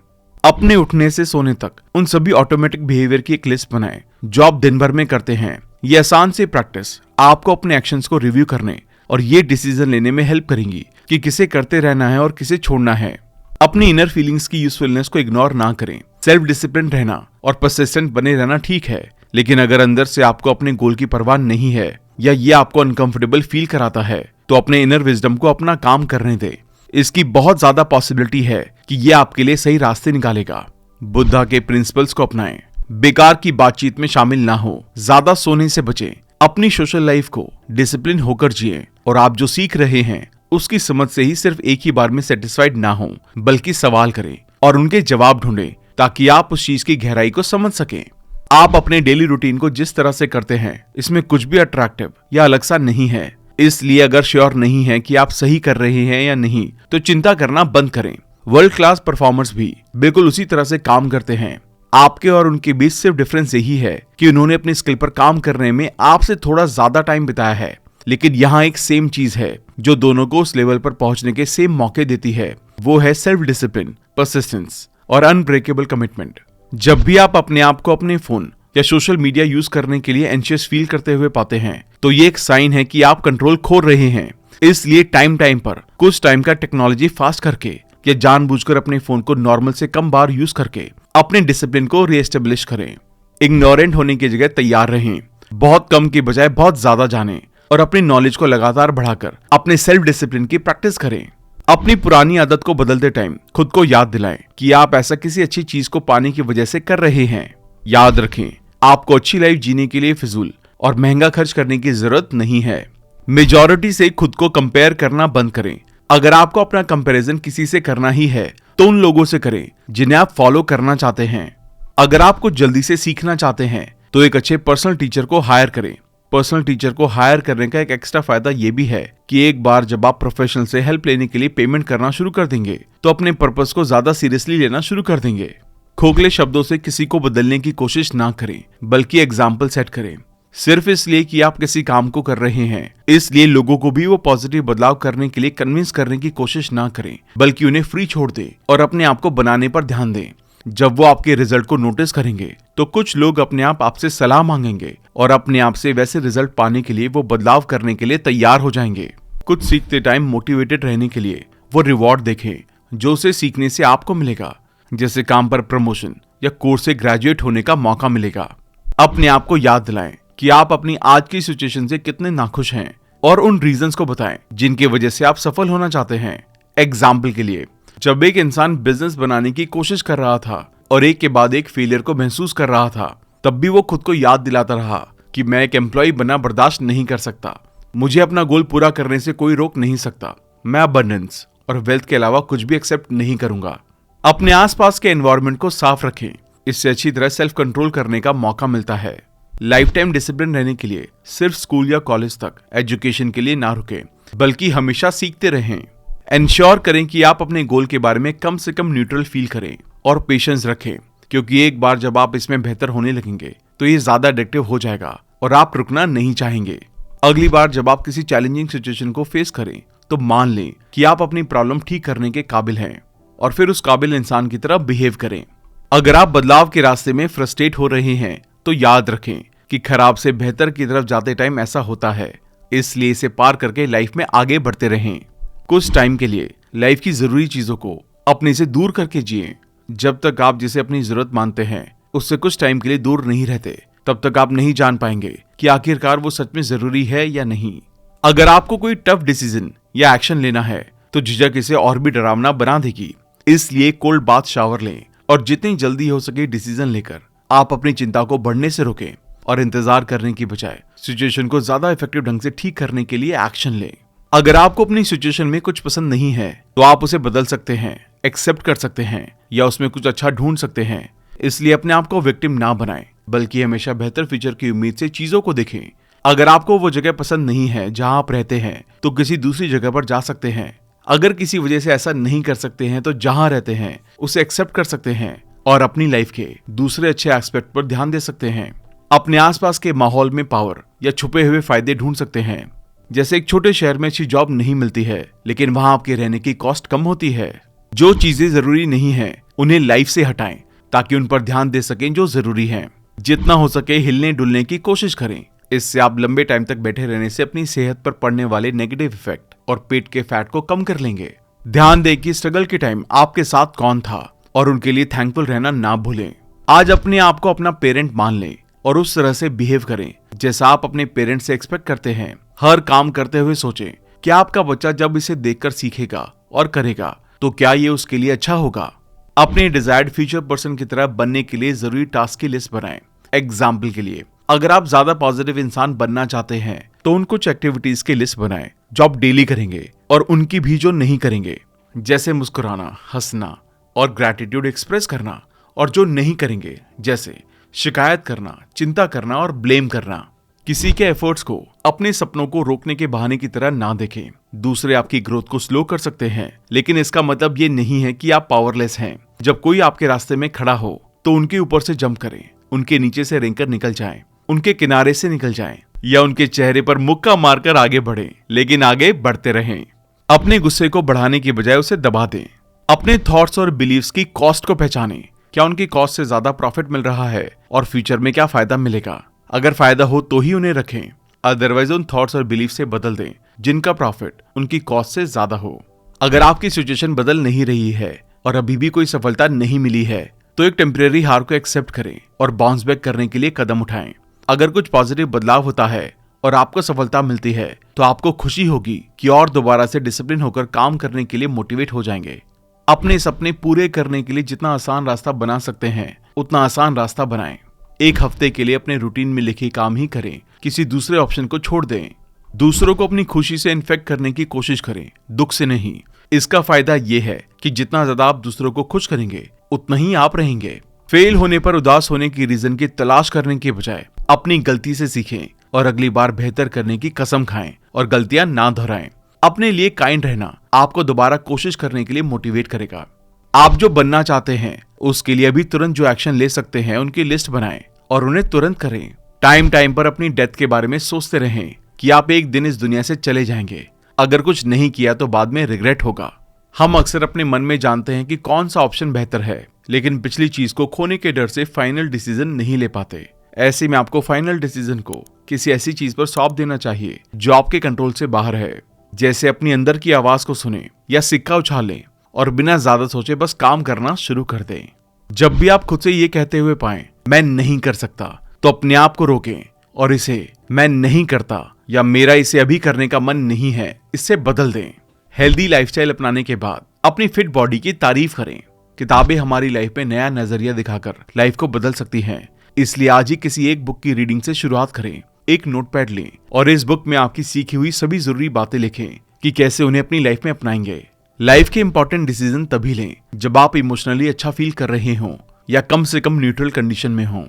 अपने उठने से सोने तक उन सभी ऑटोमेटिक बिहेवियर की एक लिस्ट बनाएं जो आप दिन भर में करते हैं। ये आसान सी प्रैक्टिस आपको अपने एक्शंस को रिव्यू करने और ये डिसीजन लेने में हेल्प करेंगी कि किसे करते रहना है और किसे छोड़ना है। अपनी इनर फीलिंग्स की यूजफुलनेस को इग्नोर ना करें। सेल्फ डिसिप्लिन रहना और परसिस्टेंट बने रहना ठीक है, लेकिन अगर अंदर से आपको अपने गोल की परवाह नहीं है या ये आपको अनकंफर्टेबल फील कराता है, तो अपने इनर विजडम को अपना काम करने दें। इसकी बहुत ज्यादा पॉसिबिलिटी है कि ये आपके लिए सही रास्ते निकालेगा। बुद्धा के प्रिंसिपल्स को अपनाएं। बेकार की बातचीत में शामिल ना हो, ज्यादा सोने से बचें, अपनी सोशल लाइफ को डिसिप्लिन होकर जिएं और आप जो सीख रहे हैं उसकी समझ से ही सिर्फ एक ही बार में सेटिस्फाइड ना हो, बल्कि सवाल करें और उनके जवाब ढूंढें ताकि आप उस चीज की गहराई को समझ सकें। आप अपने डेली रूटीन को जिस तरह से करते हैं इसमें कुछ भी अट्रैक्टिव या अलग सा नहीं है। इसलिए अगर श्योर नहीं है कि आप सही कर रहे हैं या नहीं, तो चिंता करना बंद करें। वर्ल्ड क्लास परफॉर्मर्स भी बिल्कुल उसी तरह से काम करते हैं। आपके और उनके बीच सिर्फ डिफरेंस यही है कि उन्होंने अपनी स्किल पर काम करने में आपसे थोड़ा ज्यादा टाइम बिताया है, लेकिन यहाँ एक सेम चीज है जो दोनों को उस लेवल पर पहुंचने के सेम मौके देती है। वो है सेल्फ डिसिप्लिन, परसिस्टेंस और अनब्रेकेबल कमिटमेंट। जब भी आप अपने आप को अपने फोन या सोशल मीडिया यूज करने के लिए एंशियस फील करते हुए पाते हैं, तो ये एक साइन है कि आप कंट्रोल खो रहे हैं। इसलिए टाइम पर कुछ टाइम का टेक्नोलॉजी फास्ट करके या जानबूझकर अपने फोन को नॉर्मल से कम बार यूज करके अपने डिसिप्लिन को रीएस्टेब्लिश करें। इग्नोरेंट होने की जगह तैयार रहें। बहुत कम की बजाय बहुत ज्यादा जानें। और अपनी नॉलेज को लगातार बढ़ाकर अपने सेल्फ डिसिप्लिन की प्रैक्टिस करें। अपनी पुरानी आदत को बदलते टाइम खुद को याद दिलाएं कि आप ऐसा किसी अच्छी चीज को पाने की वजह से कर रहे हैं। याद रखें, आपको अच्छी लाइफ जीने के लिए फिजूल और महंगा खर्च करने की जरूरत नहीं है। मेजॉरिटी से खुद को कंपेयर करना बंद करें। अगर आपको अपना कंपैरिजन किसी से करना ही है तो उन लोगों से करें जिन्हें आप फॉलो करना चाहते हैं। अगर आप कुछ जल्दी से सीखना चाहते हैं तो एक अच्छे पर्सनल टीचर को हायर करें। पर्सनल टीचर को हायर करने का एक एक्स्ट्रा फायदा ये भी है कि एक बार जब आप प्रोफेशनल से हेल्प लेने के लिए पेमेंट करना शुरू कर देंगे तो अपने पर्पस को ज्यादा सीरियसली लेना शुरू कर देंगे। खोखले शब्दों से किसी को बदलने की कोशिश ना करें, बल्कि एग्जाम्पल सेट करें। सिर्फ इसलिए कि आप किसी काम को कर रहे हैं, इसलिए लोगों को भी वो पॉजिटिव बदलाव करने के लिए कन्विंस करने की कोशिश ना करें, बल्कि उन्हें फ्री छोड़ दें और अपने आप को बनाने पर ध्यान दें। जब वो आपके रिजल्ट को नोटिस करेंगे तो कुछ लोग अपने आप आपसे सलाह मांगेंगे और अपने आप से वैसे रिजल्ट पाने के लिए वो बदलाव करने के लिए तैयार हो जाएंगे। कुछ सीखते टाइम मोटिवेटेड रहने के लिए वो रिवॉर्ड देखें जो उसे सीखने से आपको मिलेगा, जैसे काम पर प्रमोशन या कोर्स से ग्रेजुएट होने का मौका मिलेगा। अपने आप को याद दिलाएं कि आप अपनी आज की सिचुएशन से कितने नाखुश हैं और उन रीजंस को बताएं जिनकी वजह से आप सफल होना चाहते हैं। एग्जाम्पल के लिए, जब एक इंसान बिजनेस बनाने की कोशिश कर रहा था और एक के बाद एक फेलियर को महसूस कर रहा था, तब भी वो खुद को याद दिलाता रहा कि मैं एक एम्प्लॉय बनना बर्दाश्त नहीं कर सकता, मुझे अपना गोल पूरा करने से कोई रोक नहीं सकता, मैं अबंडेंस और वेल्थ के अलावा कुछ भी एक्सेप्ट नहीं करूंगा। अपने आसपास के एनवायरनमेंट को साफ रखें, इससे अच्छी तरह सेल्फ कंट्रोल करने का मौका मिलता है। लाइफ टाइम डिसिप्लिन रहने के लिए सिर्फ स्कूल या कॉलेज तक एजुकेशन के लिए ना रुकें, बल्कि हमेशा सीखते रहें। एंश्योर करें कि आप अपने गोल के बारे में कम से कम न्यूट्रल फील करें और पेशेंस रखें, क्योंकि एक बार जब आप इसमें बेहतर होने लगेंगे तो ये ज्यादा एडिक्टिव हो जाएगा और आप रुकना नहीं चाहेंगे। अगली बार जब आप किसी चैलेंजिंग सिचुएशन को फेस करें तो मान लें कि आप अपनी प्रॉब्लम ठीक करने के काबिल हैं और फिर उस काबिल इंसान की तरह बिहेव करें। अगर आप बदलाव के रास्ते में फ्रस्ट्रेट हो रहे हैं तो याद रखें कि खराब से बेहतर की तरफ जाते टाइम ऐसा होता है, इसलिए इसे पार करके लाइफ में आगे बढ़ते रहें। कुछ टाइम के लिए लाइफ की जरूरी चीजों को अपने से दूर करके जिएं। जब तक आप जिसे अपनी जरूरत मानते हैं उससे कुछ टाइम के लिए दूर नहीं रहते, तब तक आप नहीं जान पाएंगे कि आखिरकार वो सच में जरूरी है या नहीं। अगर आपको कोई टफ डिसीजन या एक्शन लेना है तो झिझक इसे और भी डरावना बना देगी। इसलिए कोल्ड बाथ शावर लें और जितनी जल्दी हो सके डिसीजन लेकर आप अपनी चिंता को बढ़ने से रोकें और इंतजार करने की बजाय सिचुएशन को ज्यादा इफेक्टिव ढंग से ठीक करने के लिए एक्शन लें। अगर आपको अपनी सिचुएशन में कुछ पसंद नहीं है तो आप उसे बदल सकते हैं, एक्सेप्ट कर सकते हैं या उसमें कुछ अच्छा ढूंढ सकते हैं। इसलिए अपने आप को विक्टिम ना बनाएं, बल्कि हमेशा बेहतर फ्यूचर की उम्मीद से चीजों को देखें। अगर आपको वो जगह पसंद नहीं है जहां आप रहते हैं तो किसी दूसरी जगह पर जा सकते हैं। अगर किसी वजह से ऐसा नहीं कर सकते हैं तो जहां रहते हैं उसे एक्सेप्ट कर सकते हैं और अपनी लाइफ के दूसरे अच्छे एस्पेक्ट पर ध्यान दे सकते हैं। अपने आसपास के माहौल में पावर या छुपे हुए फायदे ढूंढ सकते हैं। जैसे एक छोटे शहर में अच्छी जॉब नहीं मिलती है, लेकिन वहां आपके रहने की कॉस्ट कम होती है। जो चीजें जरूरी नहीं है उन्हें लाइफ से हटाएं ताकि उन पर ध्यान दे सकें जो जरूरी है। जितना हो सके हिलने डुलने की कोशिश करें। इससे आप लंबे टाइम तक बैठे रहने से अपनी सेहत पर पड़ने वाले नेगेटिव इफेक्ट और पेट के फैट को कम कर लेंगे। ध्यान दें कि स्ट्रगल के टाइम आपके साथ कौन था और उनके लिए थैंकफुल रहना ना भूलें। आज अपने आप को अपना पेरेंट मान लें और उस तरह से बिहेव करें जैसा आप अपने पेरेंट्स से एक्सपेक्ट करते हैं। हर काम करते हुए सोचें कि आपका बच्चा जब इसे देखकर सीखेगा और करेगा तो क्या ये उसके लिए अच्छा होगा। अपने डिजायर्ड फ्यूचर पर्सन की तरह बनने के लिए जरूरी टास्क की लिस्ट बनाएं। एग्जाम्पल के लिए, अगर आप ज्यादा पॉजिटिव इंसान बनना चाहते हैं तो उन कुछ एक्टिविटीज की लिस्ट बनाएं जो आप डेली करेंगे और उनकी भी जो नहीं करेंगे, जैसे मुस्कुराना, हंसना और ग्रैटिट्यूड एक्सप्रेस करना, और जो नहीं करेंगे जैसे शिकायत करना, चिंता करना और ब्लेम करना। किसी के एफर्ट्स को अपने सपनों को रोकने के बहाने की तरह ना देखें। दूसरे आपकी ग्रोथ को स्लो कर सकते हैं, लेकिन इसका मतलब ये नहीं है कि आप पावरलेस हैं। जब कोई आपके रास्ते में खड़ा हो तो उनके ऊपर से जंप करें, उनके नीचे से रेंगकर निकल जाएं, उनके किनारे से निकल जाएं या उनके चेहरे पर मुक्का मारकर आगे बढ़ें, लेकिन आगे बढ़ते रहें। अपने गुस्से को बढ़ाने की बजाय उसे दबा दें। अपने थॉट्स और बिलीव्स की कॉस्ट को पहचानें। क्या उनकी कॉस्ट से ज्यादा प्रॉफिट मिल रहा है और फ्यूचर में क्या फायदा मिलेगा? अगर फायदा हो तो ही उन्हें रखें, अदरवाइज उन थॉट्स और बिलीफ से बदल दें जिनका प्रॉफिट उनकी कॉस्ट से ज्यादा हो। अगर आपकी सिचुएशन बदल नहीं रही है और अभी भी कोई सफलता नहीं मिली है तो एक टेम्परेरी हार को एक्सेप्ट करें और बाउंस बैक करने के लिए कदम उठाएं। अगर कुछ पॉजिटिव बदलाव होता है और आपको सफलता मिलती है तो आपको खुशी होगी कि और दोबारा से डिसिप्लिन होकर काम करने के लिए मोटिवेट हो जाएंगे। अपने सपने पूरे करने के लिए जितना आसान रास्ता बना सकते हैं उतना आसान रास्ता बनाएं। एक हफ्ते के लिए अपने रूटीन में लिखे काम ही करें, किसी दूसरे ऑप्शन को छोड़ दें। दूसरों को अपनी खुशी से इन्फेक्ट करने की कोशिश करें, दुख से नहीं। इसका फायदा ये है कि जितना ज्यादा आप दूसरों को खुश करेंगे उतना ही आप रहेंगे। फेल होने पर उदास होने की रीजन की तलाश करने के बजाय अपनी गलती से सीखें और अगली बार बेहतर करने की कसम खाएं और गलतियां ना दोहराएं। अपने लिए काइंड रहना आपको दोबारा कोशिश करने के लिए मोटिवेट करेगा। आप जो बनना चाहते हैं उसके लिए अभी तुरंत जो एक्शन ले सकते हैं उनकी लिस्ट बनाएं और उन्हें तुरंत करें। टाइम टाइम पर अपनी डेथ के बारे में सोचते रहें कि आप एक दिन इस दुनिया से चले जाएंगे। अगर कुछ नहीं किया तो बाद में रिग्रेट होगा। हम अक्सर अपने मन में जानते हैं कि कौन सा ऑप्शन बेहतर है, लेकिन पिछली चीज को खोने के डर से फाइनल डिसीजन नहीं ले पाते। ऐसे में आपको फाइनल डिसीजन को किसी ऐसी चीज पर सौंप देना चाहिए जो आपके कंट्रोल से बाहर है। जैसे अपनी अंदर की आवाज को सुने या सिक्का उछाल लें और बिना ज्यादा सोचे बस काम करना शुरू कर दें। जब भी आप खुद से ये कहते हुए पाएं मैं नहीं कर सकता, तो अपने आप को रोकें और इसे मैं नहीं करता या मेरा इसे अभी करने का मन नहीं है इससे बदल दें। हेल्दी लाइफस्टाइल अपनाने के बाद अपनी फिट बॉडी की तारीफ करें। किताबें हमारी लाइफ में नया नजरिया दिखाकर लाइफ को बदल सकती हैं। इसलिए आज ही किसी एक बुक की रीडिंग से शुरुआत करें। एक नोटपैड लें और इस बुक में आपकी सीखी हुई सभी जरूरी बातें लिखें कि कैसे उन्हें अपनी लाइफ में अपनाएंगे। लाइफ के इंपॉर्टेंट डिसीजन तभी लें जब आप इमोशनली अच्छा फील कर रहे हों या कम से कम न्यूट्रल कंडीशन में हों।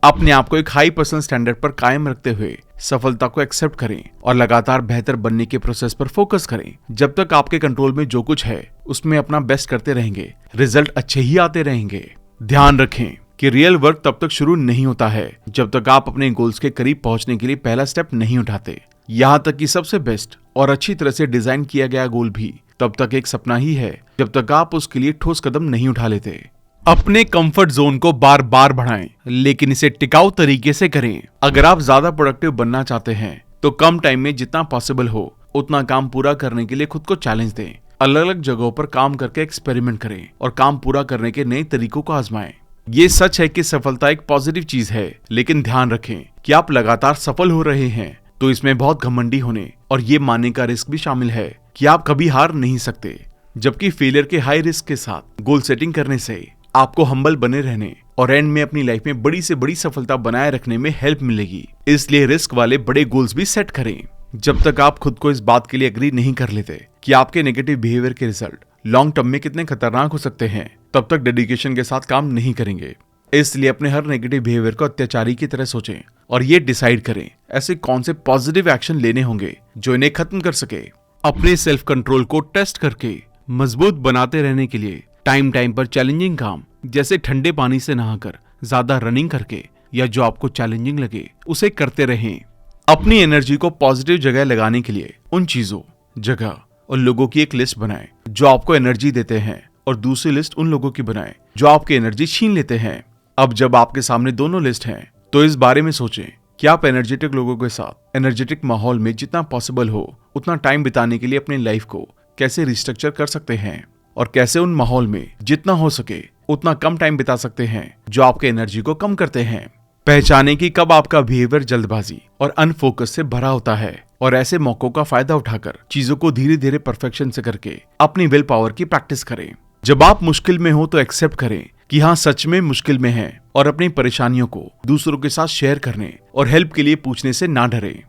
अपने आप को एक हाई पर्सनल स्टैंडर्ड पर कायम रखते हुए सफलता को एक्सेप्ट करें और लगातार बेहतर बनने के प्रोसेस पर फोकस करें। जब तक आपके कंट्रोल में जो कुछ है उसमें अपना बेस्ट करते रहेंगे, रिजल्ट अच्छे ही आते रहेंगे। ध्यान रखें कि रियल वर्क तब तक शुरू नहीं होता है जब तक आप अपने गोल्स के करीब पहुंचने के लिए पहला स्टेप नहीं उठाते। यहाँ तक कि सबसे बेस्ट और अच्छी तरह से डिजाइन किया गया गोल भी तब तक एक सपना ही है जब तक आप उसके लिए ठोस कदम नहीं उठा लेते। अपने कंफर्ट जोन को बार बार बढ़ाएं, लेकिन इसे टिकाऊ तरीके से करें। अगर आप ज्यादा प्रोडक्टिव बनना चाहते हैं तो कम टाइम में जितना पॉसिबल हो उतना काम पूरा करने के लिए खुद को चैलेंज दें। अलग अलग जगहों पर काम करके एक्सपेरिमेंट करें और काम पूरा करने के नए तरीकों को आजमाएं। ये सच है कि सफलता एक पॉजिटिव चीज है, लेकिन ध्यान रखें कि आप लगातार सफल हो रहे हैं तो इसमें बहुत घमंडी होने और ये मानने का रिस्क भी शामिल है कि आप कभी हार नहीं सकते। जबकि फेलियर के हाई रिस्क के साथ गोल सेटिंग करने से आपको हम्बल बने रहने और एंड में अपनी लाइफ में बड़ी से बड़ी सफलता बनाए रखने में हेल्प मिलेगी। इसलिए रिस्क वाले बड़े गोल्स भी सेट करें। जब तक आप खुद को इस बात के लिए एग्री नहीं कर लेते कि आपके नेगेटिव बिहेवियर के रिजल्ट लॉन्ग टर्म में कितने खतरनाक हो सकते हैं, तब तक डेडिकेशन के साथ काम नहीं करेंगे। इसलिए अपने हर नेगेटिव बिहेवियर को अत्याचारी की तरह सोचें और ये डिसाइड करें ऐसे कौन से पॉजिटिव एक्शन लेने होंगे जो इन्हें खत्म कर सके। अपने सेल्फ कंट्रोल को टेस्ट करके मजबूत बनाते रहने के लिए टाइम टाइम पर चैलेंजिंग काम जैसे ठंडे पानी से नहाकर, ज्यादा रनिंग करके या जो आपको चैलेंजिंग लगे उसे करते रहें। अपनी एनर्जी को पॉजिटिव जगह लगाने के लिए उन चीजों, जगह और लोगों की एक लिस्ट बनाएं जो आपको एनर्जी देते हैं और दूसरी लिस्ट उन लोगों की बनाएं जो आपकी एनर्जी छीन लेते हैं। अब जब आपके सामने दोनों लिस्ट हैं तो इस बारे में सोचें कि आप एनर्जेटिक लोगों के साथ एनर्जेटिक माहौल में जितना पॉसिबल हो उतना टाइम बिताने के लिए अपनी लाइफ को कैसे रिस्ट्रक्चर कर सकते हैं और कैसे उन माहौल में जितना हो सके उतना कम टाइम बिता सकते हैं जो आपके एनर्जी को कम करते हैं। पहचाने कि कब आपका बिहेवियर जल्दबाजी और अनफोकस से भरा होता है और ऐसे मौकों का फायदा उठाकर चीजों को धीरे धीरे परफेक्शन से करके अपनी विल पावर की प्रैक्टिस करें। जब आप मुश्किल में हो तो एक्सेप्ट करें कि हाँ सच में मुश्किल में हैं और अपनी परेशानियों को दूसरों के साथ शेयर करने और हेल्प के लिए पूछने से ना डरें।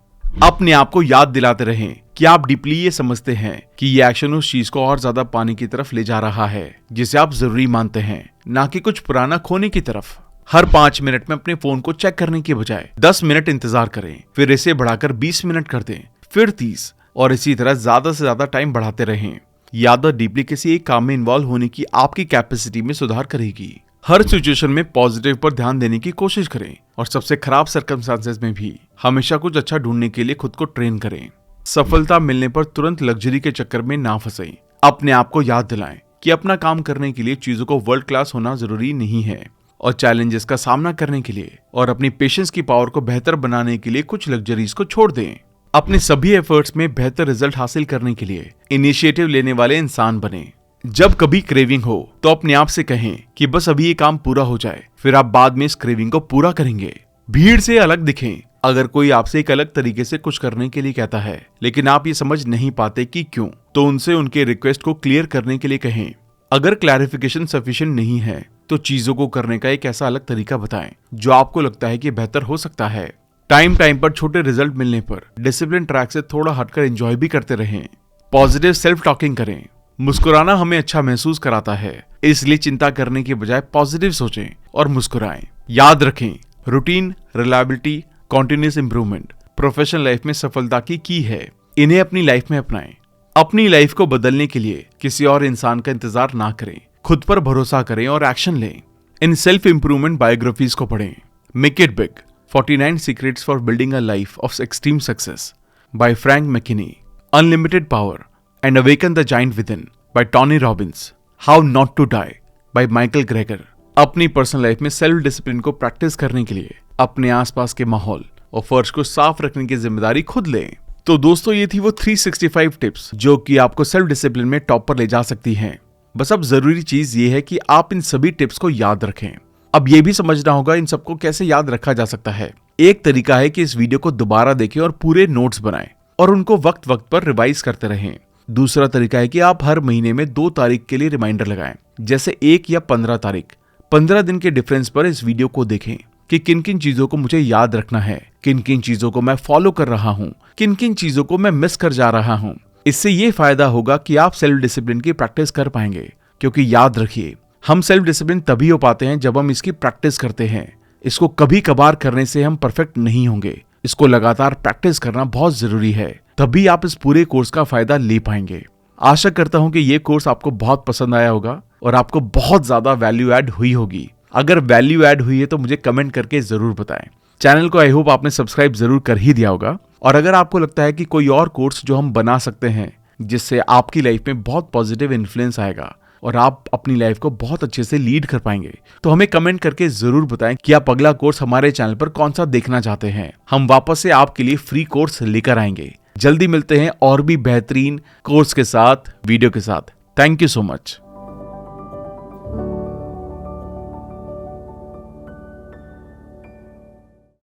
अपने आप को याद दिलाते रहें कि आप डीपली ये समझते हैं कि ये एक्शन उस चीज को और ज्यादा पाने की तरफ ले जा रहा है जिसे आप जरूरी मानते हैं, ना कि कुछ पुराना खोने की तरफ। हर 5 मिनट में अपने फोन को चेक करने के बजाय 10 मिनट इंतजार करें, फिर इसे बढ़ाकर 20 मिनट कर दें, फिर 30 और इसी तरह ज्यादा से ज्यादा टाइम बढ़ाते रहें। ये आदत डीपली किसी एक काम में इन्वॉल्व होने की आपकी कैपेसिटी में सुधार करेगी। हर सिचुएशन में पॉजिटिव पर ध्यान देने की कोशिश करें और सबसे खराब सर्कमस्टांसेस में भी हमेशा कुछ अच्छा ढूंढने के लिए खुद को ट्रेन करें। सफलता मिलने पर तुरंत लग्जरी के चक्कर में ना फंसें। अपने आप को याद दिलाएं कि अपना काम करने के लिए चीजों को वर्ल्ड क्लास होना जरूरी नहीं है और चैलेंजेस का सामना करने के लिए और अपनी पेशेंस की पावर को बेहतर बनाने के लिए कुछ लग्जरीज को छोड़ दें। अपने सभी एफर्ट्स में बेहतर रिजल्ट हासिल करने के लिए इनिशिएटिव लेने वाले इंसान बने। जब कभी क्रेविंग हो तो अपने आप से कहें कि बस अभी ये काम पूरा हो जाए, फिर आप बाद में इस क्रेविंग को पूरा करेंगे। भीड़ से अलग दिखें अगर कोई आपसे एक अलग तरीके से कुछ करने के लिए कहता है लेकिन आप ये समझ नहीं पाते कि क्यों, तो उनसे उनके रिक्वेस्ट को क्लियर करने के लिए कहें। अगर क्लैरिफिकेशन सफिशिएंट नहीं है तो चीजों को करने का एक ऐसा अलग तरीका बताएं जो आपको लगता है कि बेहतर हो सकता है। टाइम पर छोटे रिजल्ट मिलने पर डिसिप्लिन ट्रैक से थोड़ा हटकर एंजॉय भी करते रहें। पॉजिटिव सेल्फ टॉकिंग करें। मुस्कुराना हमें अच्छा महसूस कराता है, इसलिए चिंता करने के बजाय पॉजिटिव सोचें और मुस्कुराएं। याद रखें, routine, reliability, continuous improvement professional life में सफलता की की है। इन्हें अपनी लाइफ में अपनाएं। अपनी लाइफ को बदलने के लिए किसी और इंसान का इंतजार ना करें, खुद पर भरोसा करें और एक्शन लें। इन सेल्फ इंप्रूवमेंट बायोग्राफीज को पढ़ें। Make it big, 49 Secrets for Building a Life of Extreme Success by Frank McKinney, Unlimited Power and Awaken the Giant Within by Tony Robbins, How Not to Die by Michael Greger। अपनी personal life में self discipline को practice करने के लिए अपने आसपास के माहौल और फर्श को साफ रखने की जिम्मेदारी खुद लें। तो दोस्तों, ये थी वो 365 टिप्स जो कि आपको सेल्फ डिसिप्लिन में टॉप पर ले जा सकती हैं। बस अब जरूरी चीज ये है कि आप इन सभी टिप्स को याद रखें। अब ये भी समझना होगा इन सबको कैसे याद रखा जा सकता है। एक तरीका है कि इस वीडियो को दोबारा देखें और पूरे नोट्स बनाएं और उनको वक्त वक्त पर रिवाइज करते रहें। दूसरा तरीका है कि आप हर महीने में 2 तारीख के लिए रिमाइंडर लगाएं, जैसे 1 या 15 तारीख। 15 दिन के डिफरेंस पर इस वीडियो को देखें कि किन किन चीजों को मुझे याद रखना है, किन किन चीजों को मैं फॉलो कर रहा हूँ, किन किन चीजों को मैं मिस कर जा रहा हूँ। इससे ये फायदा होगा कि आप सेल्फ डिसिप्लिन की प्रैक्टिस कर पाएंगे, क्योंकि याद रखिए, हम सेल्फ डिसिप्लिन तभी हो पाते हैं जब हम इसकी प्रैक्टिस करते हैं। इसको कभी कभार करने से हम परफेक्ट नहीं होंगे। इसको लगातार प्रैक्टिस करना बहुत जरूरी है, तभी आप इस पूरे कोर्स का फायदा ले पाएंगे। आशा करता हूं कि ये कोर्स आपको बहुत पसंद आया होगा और आपको बहुत ज्यादा वैल्यू ऐड हुई होगी। अगर वैल्यू ऐड हुई है तो मुझे कमेंट करके जरूर बताएं। चैनल को आई होप आपने सब्सक्राइब जरूर कर ही दिया होगा। और अगर आपको लगता है कि कोई और कोर्स जो हम बना सकते हैं जिससे आपकी लाइफ में बहुत पॉजिटिव इन्फ्लुएंस आएगा और आप अपनी लाइफ को बहुत अच्छे से लीड कर पाएंगे, तो हमें कमेंट करके जरूर बताएं कि आप अगला कोर्स हमारे चैनल पर कौन सा देखना चाहते हैं। हम वापस से आपके लिए फ्री कोर्स लेकर आएंगे। जल्दी मिलते हैं और भी बेहतरीन कोर्स के साथ, वीडियो के साथ। Thank you so much.